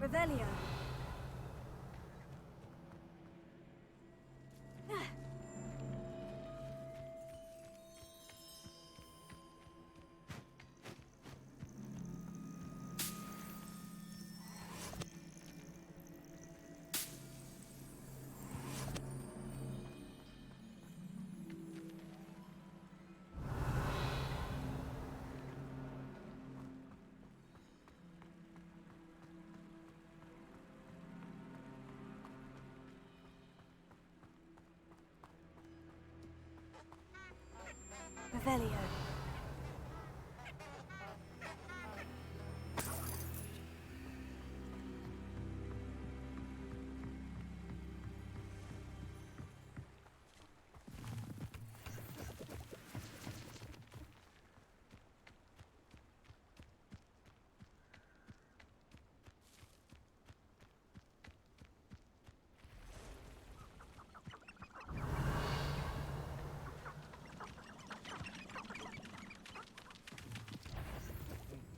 Revelio. Revelio.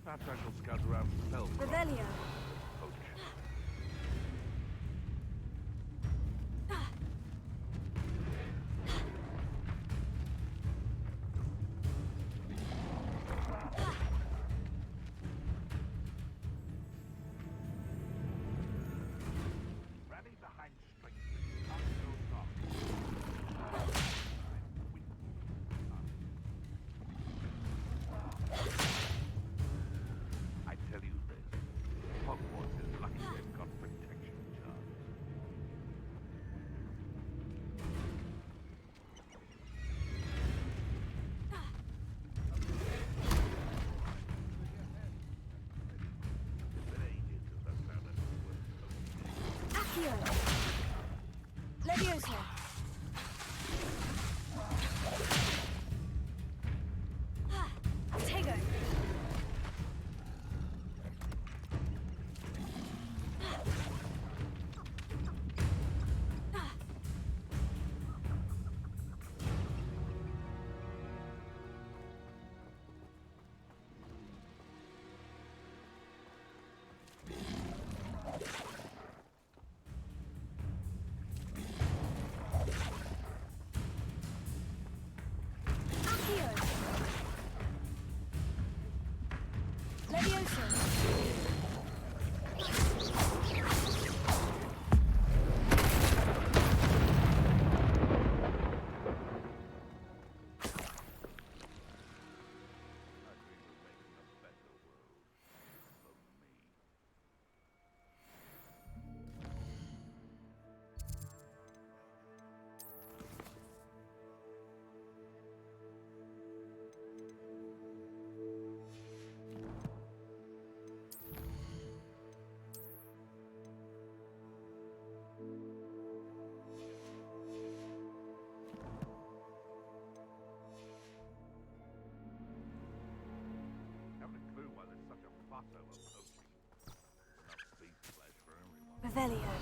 Perhaps I shall scout around the spell. Revelio. Rally behind strength. I tell you this, Hogwarts is lucky they've got protection charms. Accio. Leviosa. Tego. Accio. Leviosa. Haven't a clue why there's such a fuss over poaching. Enough beef flesh for everyone. Revelio.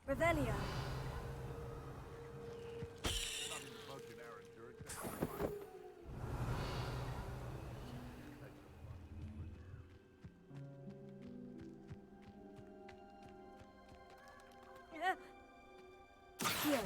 Revelio. Here.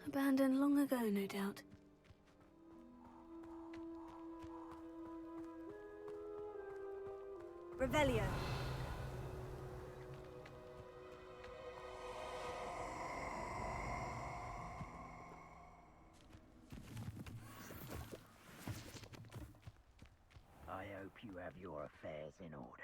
Abandoned long ago, no doubt. Revelio. I hope you have your affairs in order.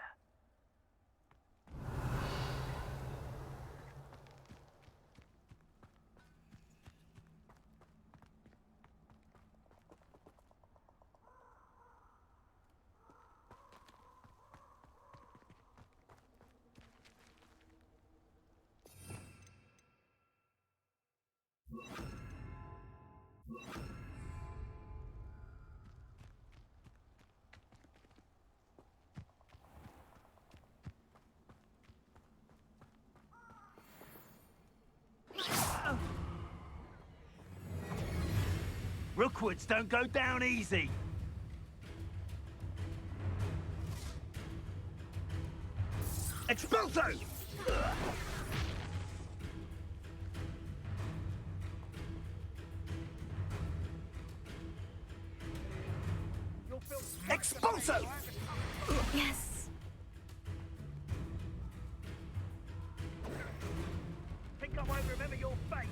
Rookwoods don't go down easy. Expulso! Expulso! Yes. Think I won't remember your face.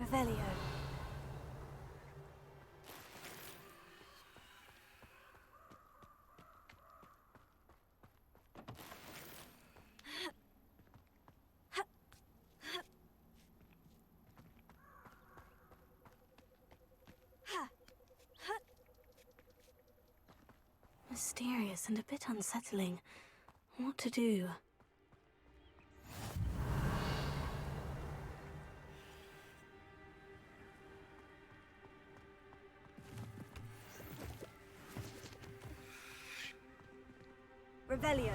Revelio. Mysterious and a bit unsettling. What to do? Revelio.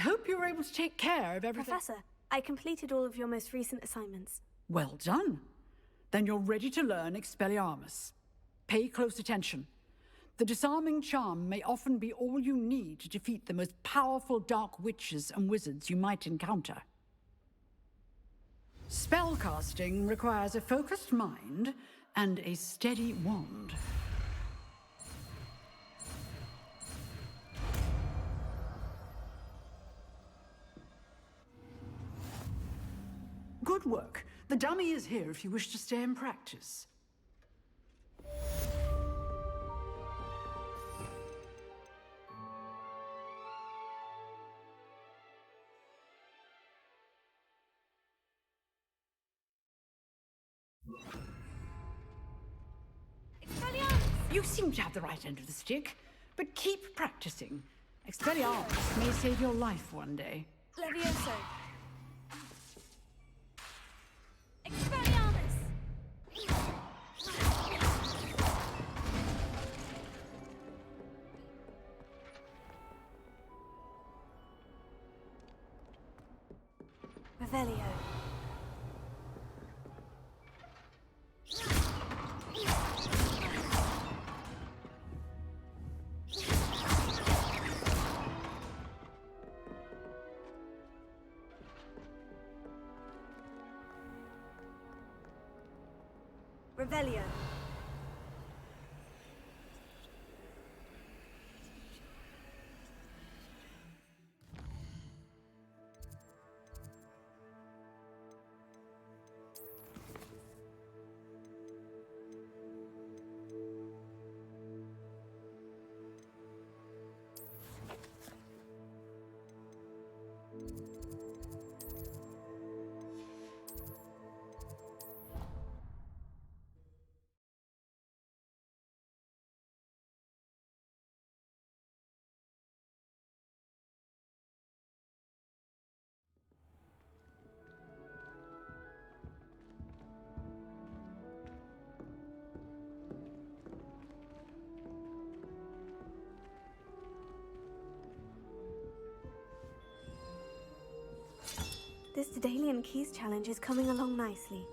hope you were able to take care of everything. Professor, I completed all of your most recent assignments. Well done. Then you're ready to learn Expelliarmus. Pay close attention. The disarming charm may often be all you need to defeat the most powerful dark witches and wizards you might encounter. Spellcasting requires a focused mind and a steady wand. Good work. The dummy is here if you wish to stay and practice. You seem to have the right end of the stick, but keep practicing. Expelliarmus may save your life one day. Levioso. Expelliarmus! Revelio. Revelio. This Daedalian Keys challenge is coming along nicely.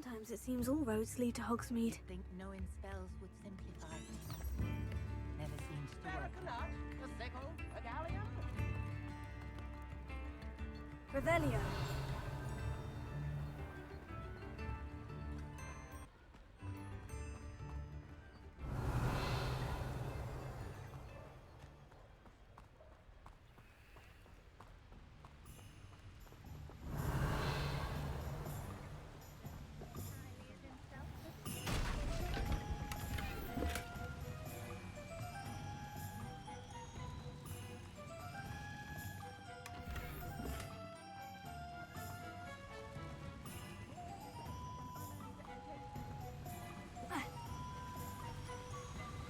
Sometimes it seems all roads lead to Hogsmeade. Think knowing spells would simplify things. Never seems to work. A sickle, a galleon. Revelio.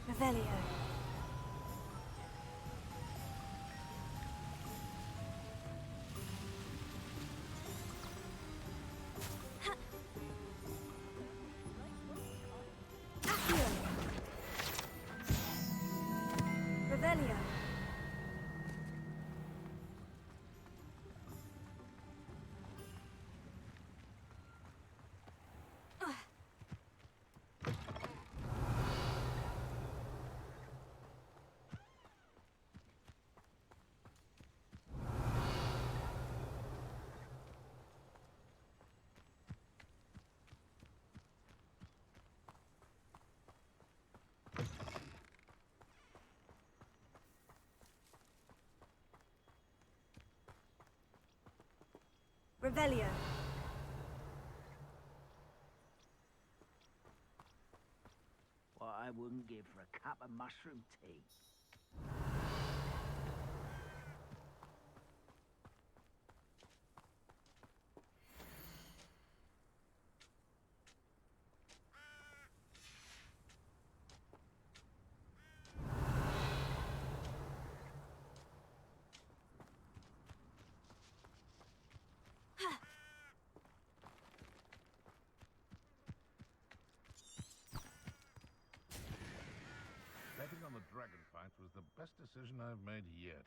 Revelio. Accio. Revelio. Revelio. What I wouldn't give for a cup of mushroom tea. Betting on the dragon fight was the best decision I've made yet.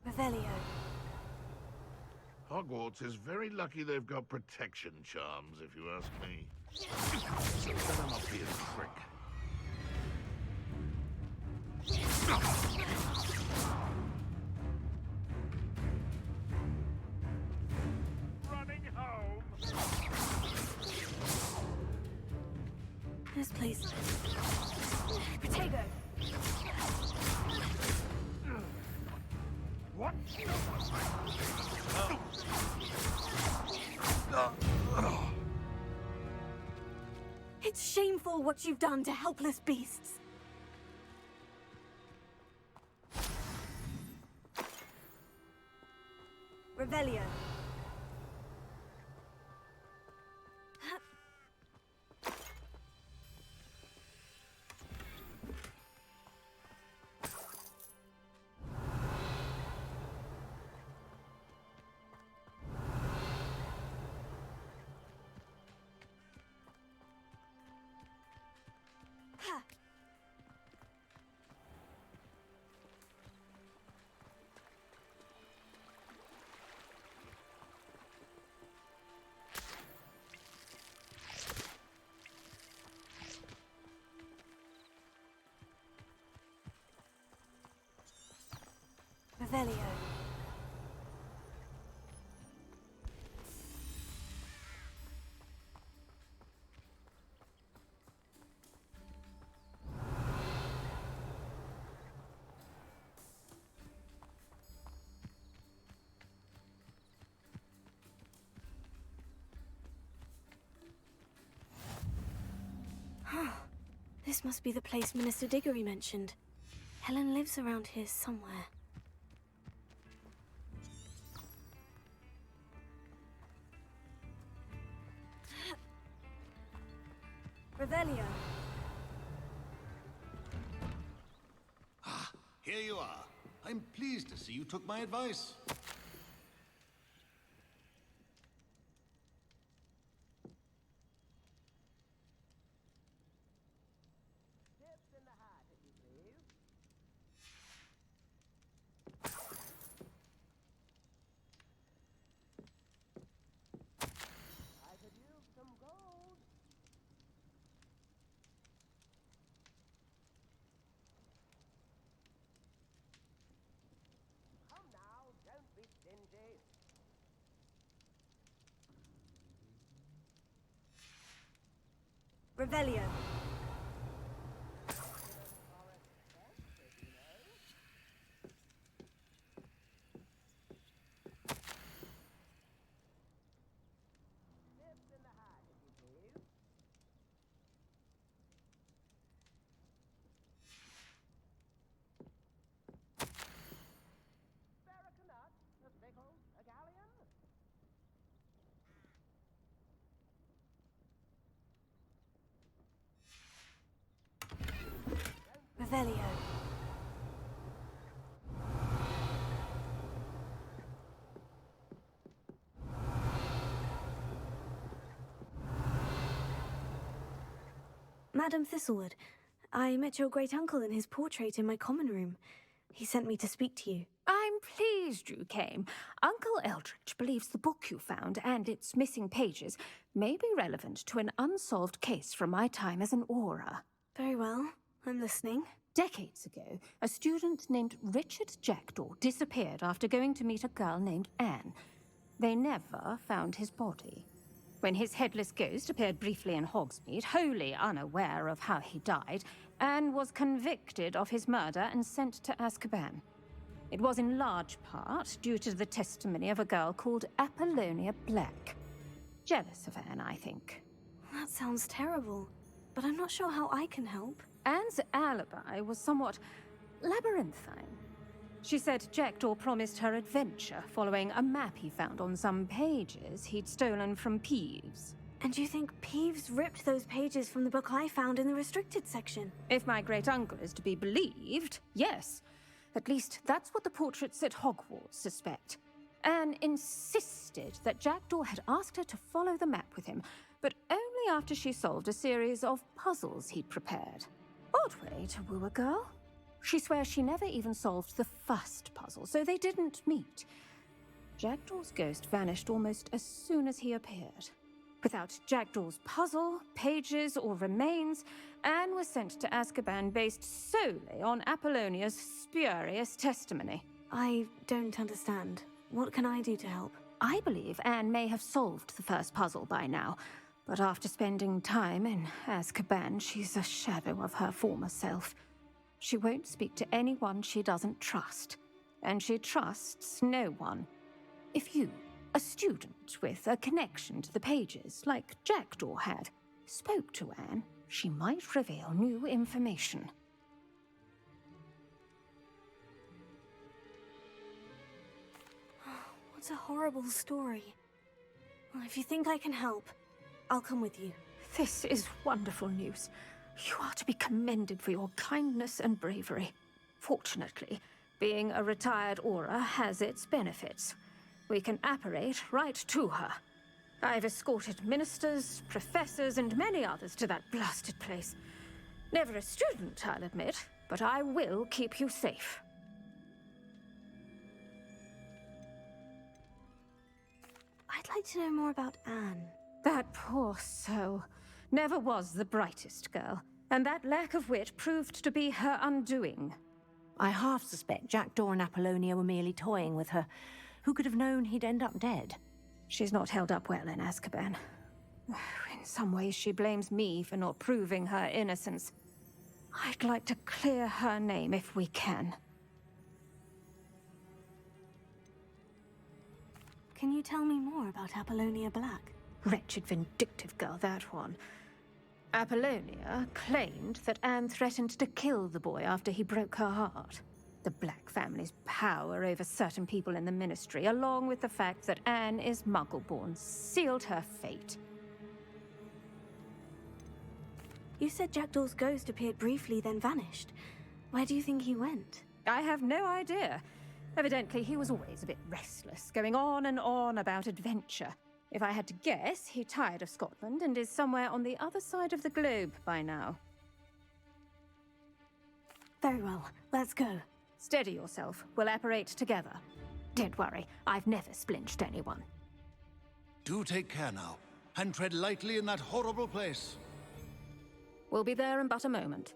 Revelio. Hogwarts is very lucky they've got protection charms, if you ask me. Better not be a trick. Running home. This place. Protego. What? It's shameful what you've done to helpless beasts. Revelio. Revelio. This must be the place Minister Diggory mentioned. Helen lives around here somewhere. Revelio. Ah, here you are. I'm pleased to see you took my advice. Revelio. Revelio. Madam Thistlewood, I met your great-uncle in his portrait in my common room. He sent me to speak to you. I'm pleased you came. Uncle Eldridge believes the book you found and its missing pages may be relevant to an unsolved case from my time as an Auror. Very well. I'm listening. Decades ago, a student named Richard Jackdaw disappeared after going to meet a girl named Anne. They never found his body. When his headless ghost appeared briefly in Hogsmeade, wholly unaware of how he died, Anne was convicted of his murder and sent to Azkaban. It was in large part due to the testimony of a girl called Apollonia Black. Jealous of Anne, I think. That sounds terrible, but I'm not sure how I can help. Anne's alibi was somewhat labyrinthine. She said Jackdaw promised her adventure following a map he found on some pages he'd stolen from Peeves. And you think Peeves ripped those pages from the book I found in the restricted section? If my great-uncle is to be believed, yes. At least that's what the portraits at Hogwarts suspect. Anne insisted that Jackdaw had asked her to follow the map with him, but only after she solved a series of puzzles he'd prepared. Odd way to woo a girl. She swears she never even solved the first puzzle, so they didn't meet. Jackdaw's ghost vanished almost as soon as he appeared. Without Jackdaw's puzzle, pages, or remains, Anne was sent to Azkaban based solely on Apollonia's spurious testimony. I don't understand. What can I do to help? I believe Anne may have solved the first puzzle by now, but after spending time in Azkaban, she's a shadow of her former self. She won't speak to anyone she doesn't trust, and she trusts no one. If you, a student with a connection to the pages, like Jackdaw had, spoke to Anne, she might reveal new information. What a horrible story. Well, if you think I can help, I'll come with you. This is wonderful news. You are to be commended for your kindness and bravery. Fortunately, being a retired Auror has its benefits. We can apparate right to her. I've escorted ministers, professors, and many others to that blasted place. Never a student, I'll admit, but I will keep you safe. I'd like to know more about Anne. That poor soul never was the brightest girl, and that lack of wit proved to be her undoing. I half suspect Jackdaw and Apollonia were merely toying with her. Who could have known he'd end up dead? She's not held up well in Azkaban. In some ways, she blames me for not proving her innocence. I'd like to clear her name if we can. Can you tell me more about Apollonia Black? Wretched, vindictive girl, that one. Apollonia claimed that Anne threatened to kill the boy after he broke her heart. The Black family's power over certain people in the Ministry, along with the fact that Anne is Muggle-born, sealed her fate. You said Jackdaw's ghost appeared briefly, then vanished. Where do you think he went? I have no idea. Evidently, he was always a bit restless, going on and on about adventure. If I had to guess, he tired of Scotland and is somewhere on the other side of the globe by now. Very well, let's go. Steady yourself. We'll apparate together. Don't worry, I've never splinched anyone. Do take care now, and tread lightly in that horrible place. We'll be there in but a moment.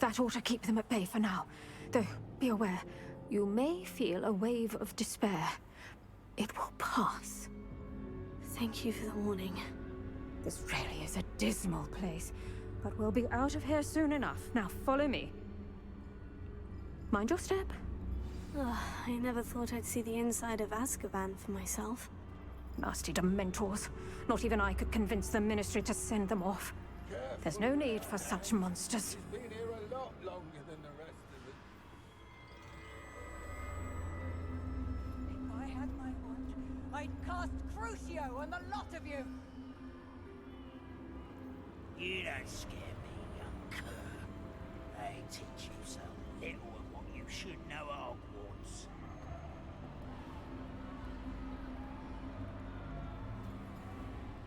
That ought to keep them at bay for now. Though, be aware, you may feel a wave of despair. It will pass. Thank you for the warning. This really is a dismal place, but we'll be out of here soon enough. Now follow me. Mind your step. Ugh, I never thought I'd see the inside of Azkaban for myself. Nasty Dementors. Not even I could convince the Ministry to send them off. There's no need for such monsters. Been here a lot longer than the rest of it. If I had my wand, I'd cast Crucio on the lot of you. You don't scare me, young cur. They teach you so little of what you should know at Hogwarts.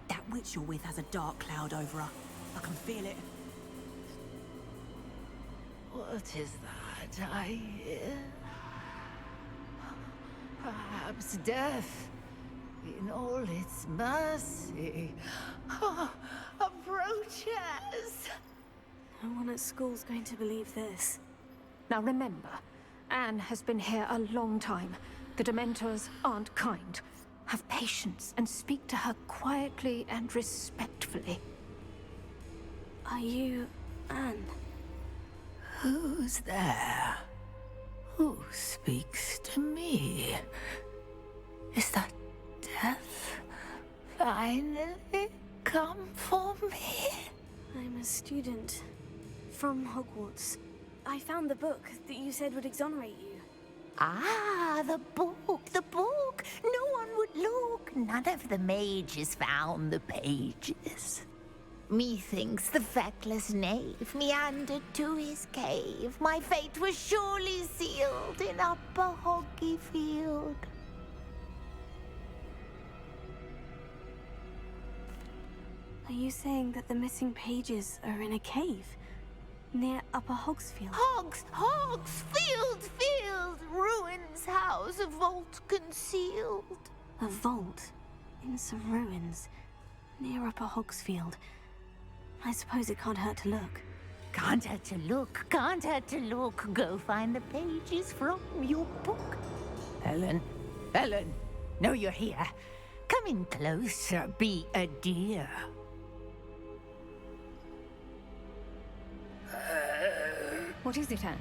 That witch you're with has a dark cloud over her. I can feel it. What is that I hear? Perhaps death, in all its mercy, approaches. No one at school's going to believe this. Now remember, Anne has been here a long time. The Dementors aren't kind. Have patience and speak to her quietly and respectfully. Are you Anne? Who's there? Who speaks to me? Is that death finally come for me? I'm a student from Hogwarts. I found the book that you said would exonerate you. Ah, the book, the book. No one would look. None of the mages found the pages. Methinks the feckless knave meandered to his cave. My fate was surely sealed in Upper Hoggyfield. Are you saying that the missing pages are in a cave? Near Upper Hogsfield? Hogsfield! Ruins house, a vault concealed. A vault? In some ruins? Near Upper Hogsfield? I suppose it can't hurt to look. Can't hurt to look, can't hurt to look. Go find the pages from your book. Helen, know you're here. Come in closer, be a dear. What is it, Anne?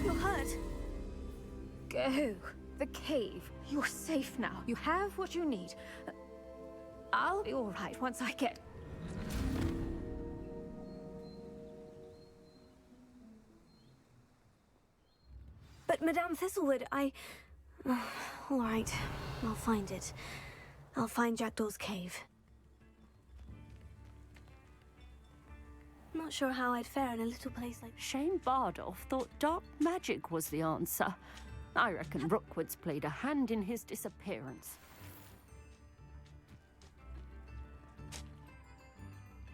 You're hurt. Go. The cave. You're safe now. You have what you need. I'll be all right once I get... But Madame Thistlewood, all right. I'll find it. I'll find Jackdaw's cave. Not sure how I'd fare in a little place like... Shane Bardolph thought dark magic was the answer. I reckon Rookwood's played a hand in his disappearance.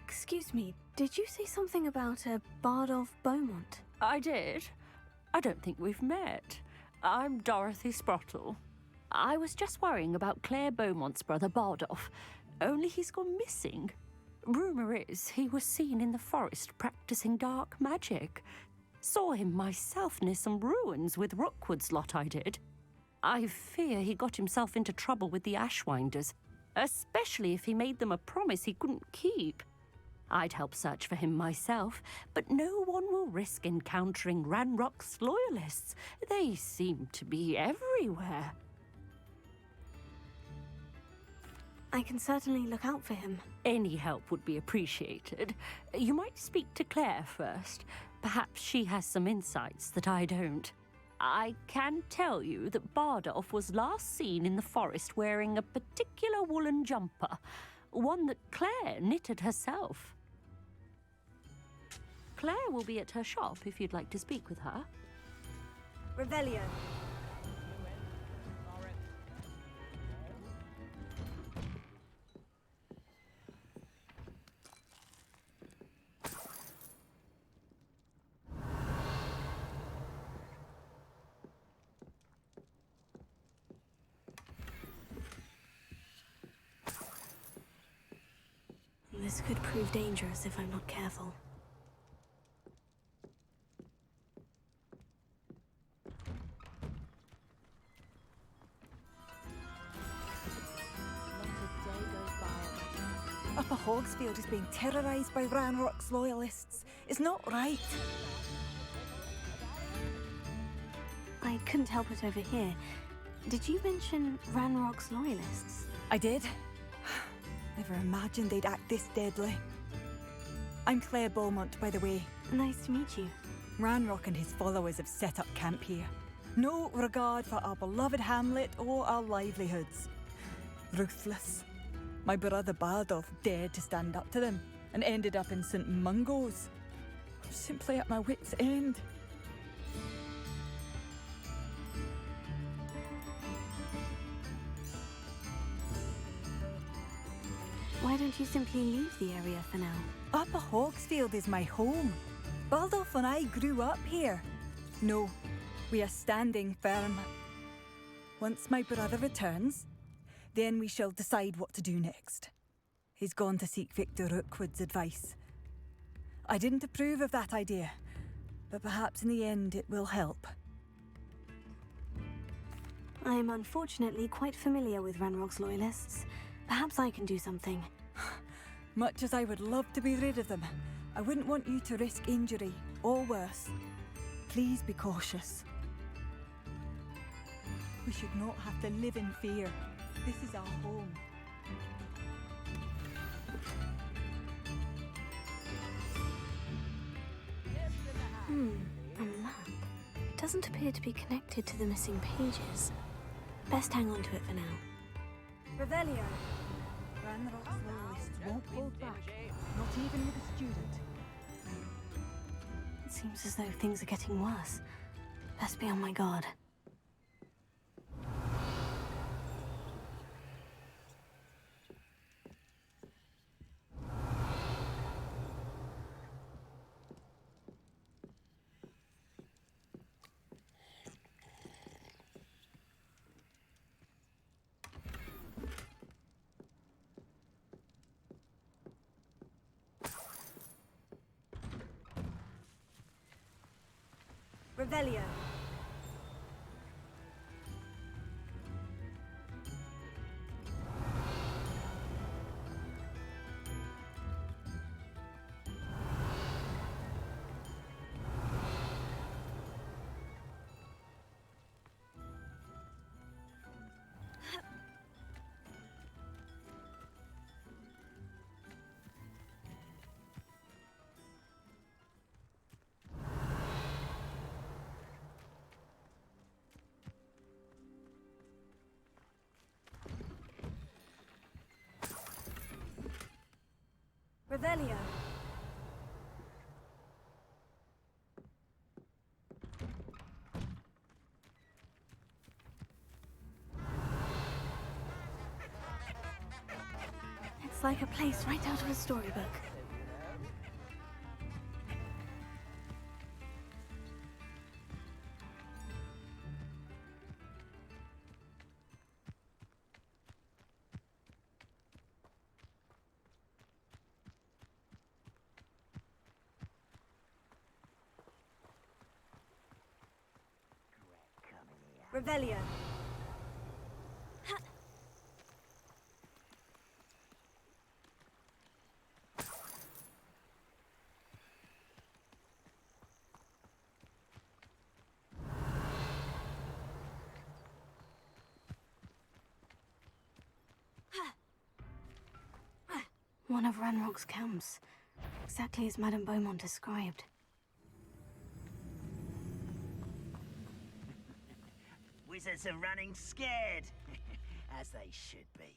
Excuse me, did you say something about a Bardolph Beaumont? I did. I don't think we've met. I'm Dorothy Sprottle. I was just worrying about Claire Beaumont's brother Bardolph, only he's gone missing. Rumour is he was seen in the forest practicing dark magic. Saw him myself near some ruins with Rookwood's lot I did. I fear he got himself into trouble with the Ashwinders, especially if he made them a promise he couldn't keep. I'd help search for him myself, but no one will risk encountering Ranrock's loyalists. They seem to be everywhere. I can certainly look out for him. Any help would be appreciated. You might speak to Claire first. Perhaps she has some insights that I don't. I can tell you that Bardolph was last seen in the forest wearing a particular woolen jumper, one that Claire knitted herself. Claire will be at her shop if you'd like to speak with her. Revelio. This could prove dangerous if I'm not careful. Upper Hogsfield is being terrorised by Ranrock's loyalists. It's not right. I couldn't help but overhear. Did you mention Ranrock's loyalists? I did. Never imagined they'd act this deadly. I'm Claire Beaumont, by the way. Nice to meet you. Ranrock and his followers have set up camp here. No regard for our beloved hamlet or our livelihoods. Ruthless. My brother Bardolph dared to stand up to them and ended up in St. Mungo's. I'm simply at my wit's end. Why don't you simply leave the area for now? Upper Hogsfield is my home. Bardolph and I grew up here. No, we are standing firm. Once my brother returns, then we shall decide what to do next. He's gone to seek Victor Rookwood's advice. I didn't approve of that idea, but perhaps in the end it will help. I am unfortunately quite familiar with Ranrock's loyalists. Perhaps I can do something. Much as I would love to be rid of them, I wouldn't want you to risk injury, or worse. Please be cautious. We should not have to live in fear. This is our home. A map. It doesn't appear to be connected to the missing pages. Best hang on to it for now. Revelio. Ranrock's loyalists won't hold back, not even with a student. It seems as though things are getting worse. Best be on my guard. Revelio. Revelio. It's like a place right out of a storybook. Revelio. One of Ranrock's camps. Exactly as Madame Beaumont described. Wizards are running scared, as they should be.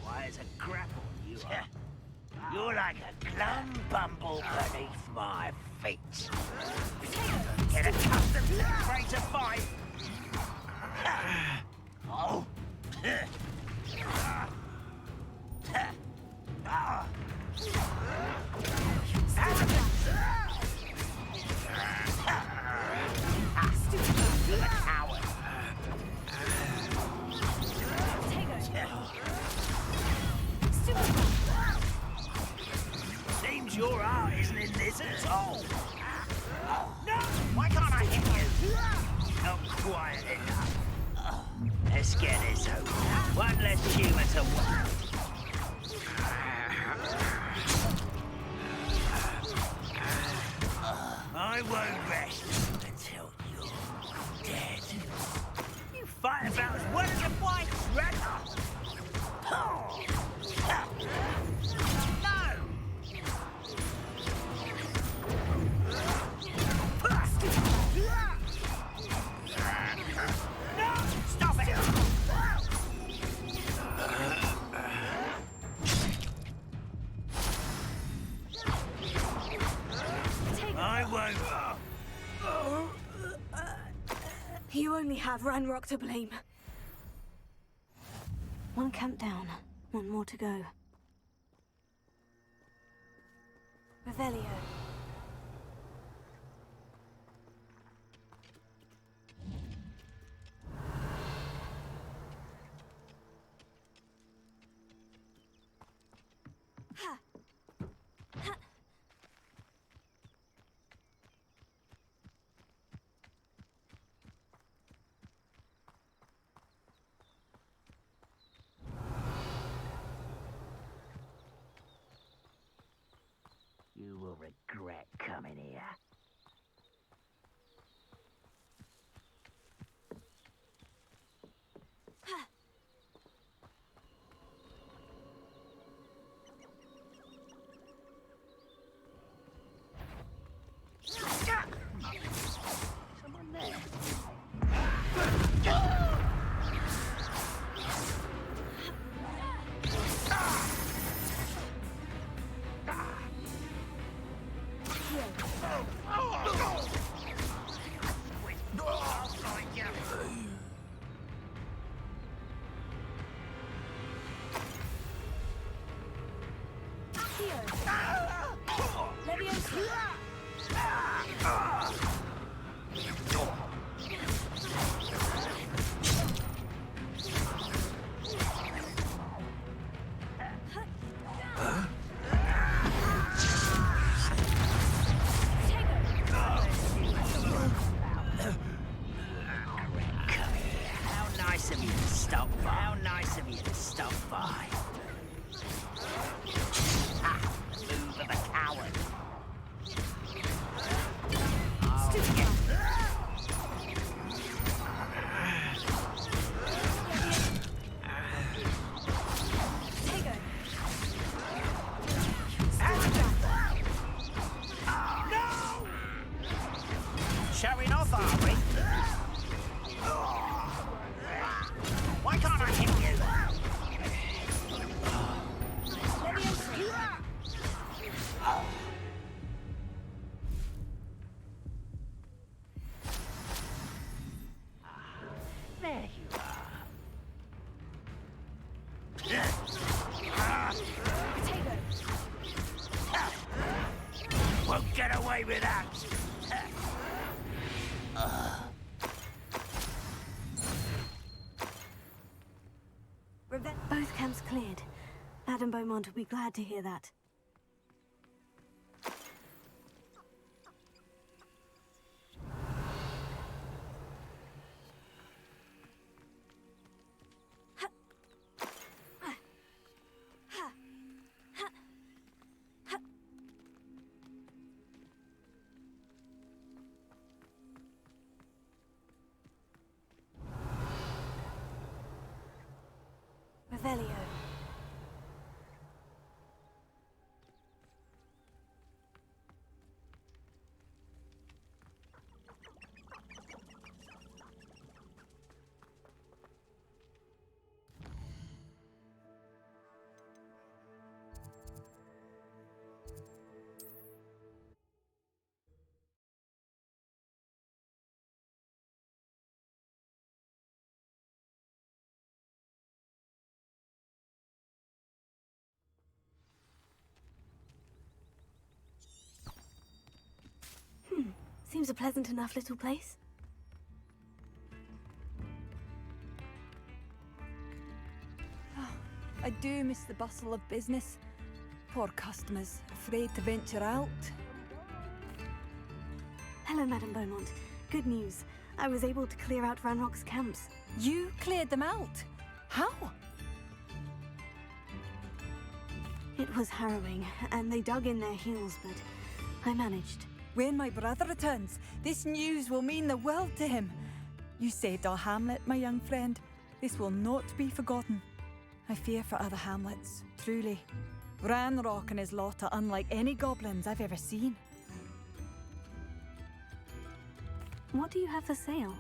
Why is a grapple, you are? You're like a glum bumble beneath my feet. Get accustomed to the rate of fight. Oh. Oh! No! Why can't I hit you? Not quiet enough. Let's get this over. One less human to work. I won't rest until you're dead. You fight about as well as your wife's rather. Oh. No! No! Stop it! I won't. You only have Ranrock to blame. One camp down, one more to go. Revelio. You will regret coming here. Someone there. Showing off, are we? Why can't I hit you? There you are. Won't get away with that. Both camps cleared. Madame Beaumont will be glad to hear that. Revelio. Seems a pleasant enough little place. I do miss the bustle of business. Poor customers, afraid to venture out. Hello, Madame Beaumont. Good news. I was able to clear out Ranrock's camps. You cleared them out? How? It was harrowing, and they dug in their heels, but I managed. When my brother returns, this news will mean the world to him. You saved our hamlet, my young friend. This will not be forgotten. I fear for other hamlets, truly. Ranrock and his lot are unlike any goblins I've ever seen. What do you have for sale?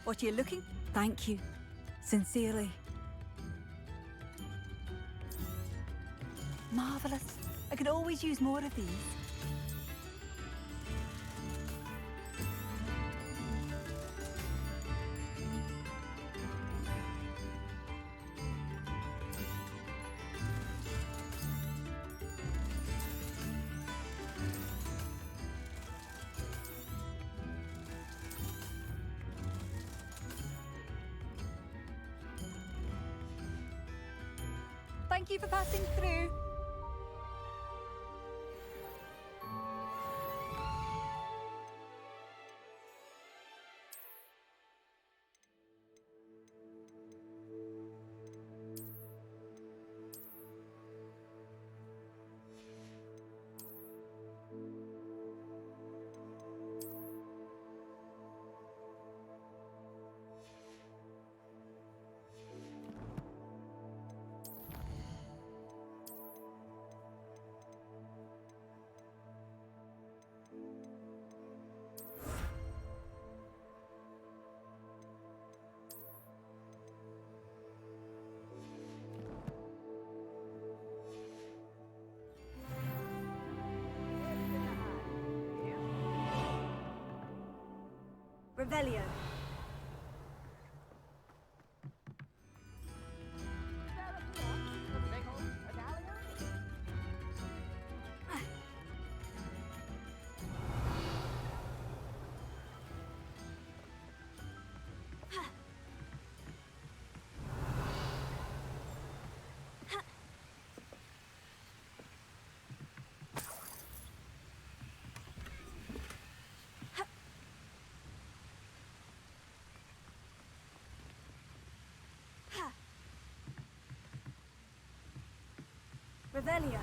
What are you looking? Thank you. Sincerely. Marvellous. I could always use more of these. Thank you for passing through. Revelio. Revelio.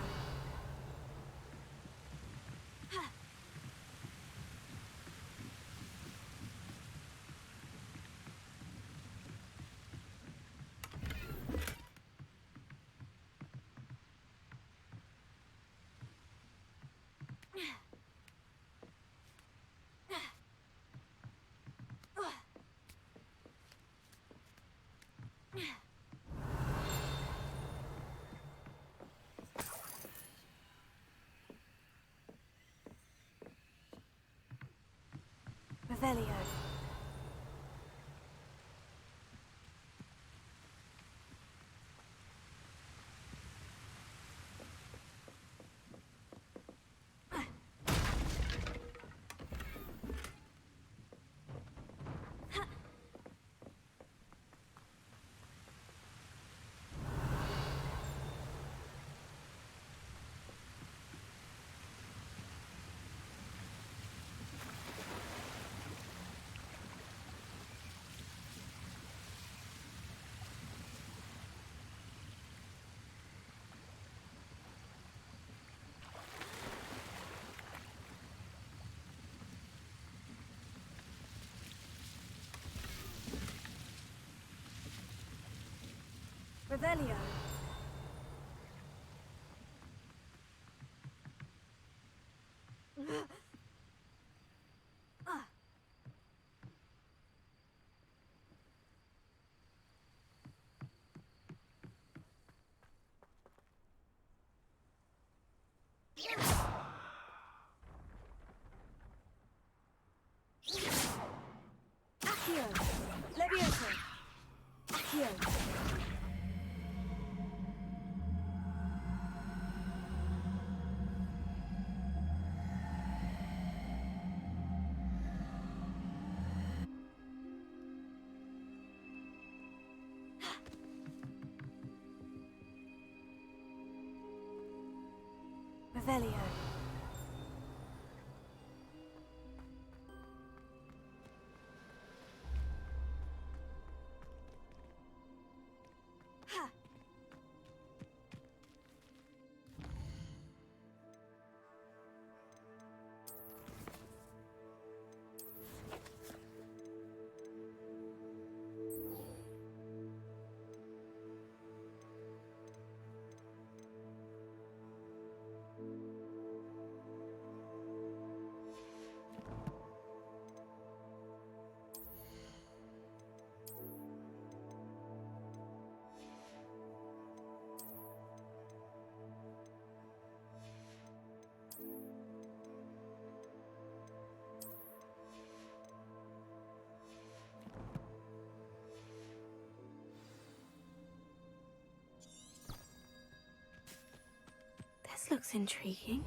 Revelio. Revelio. Accio. Levioso. Accio. Revelio. This looks intriguing.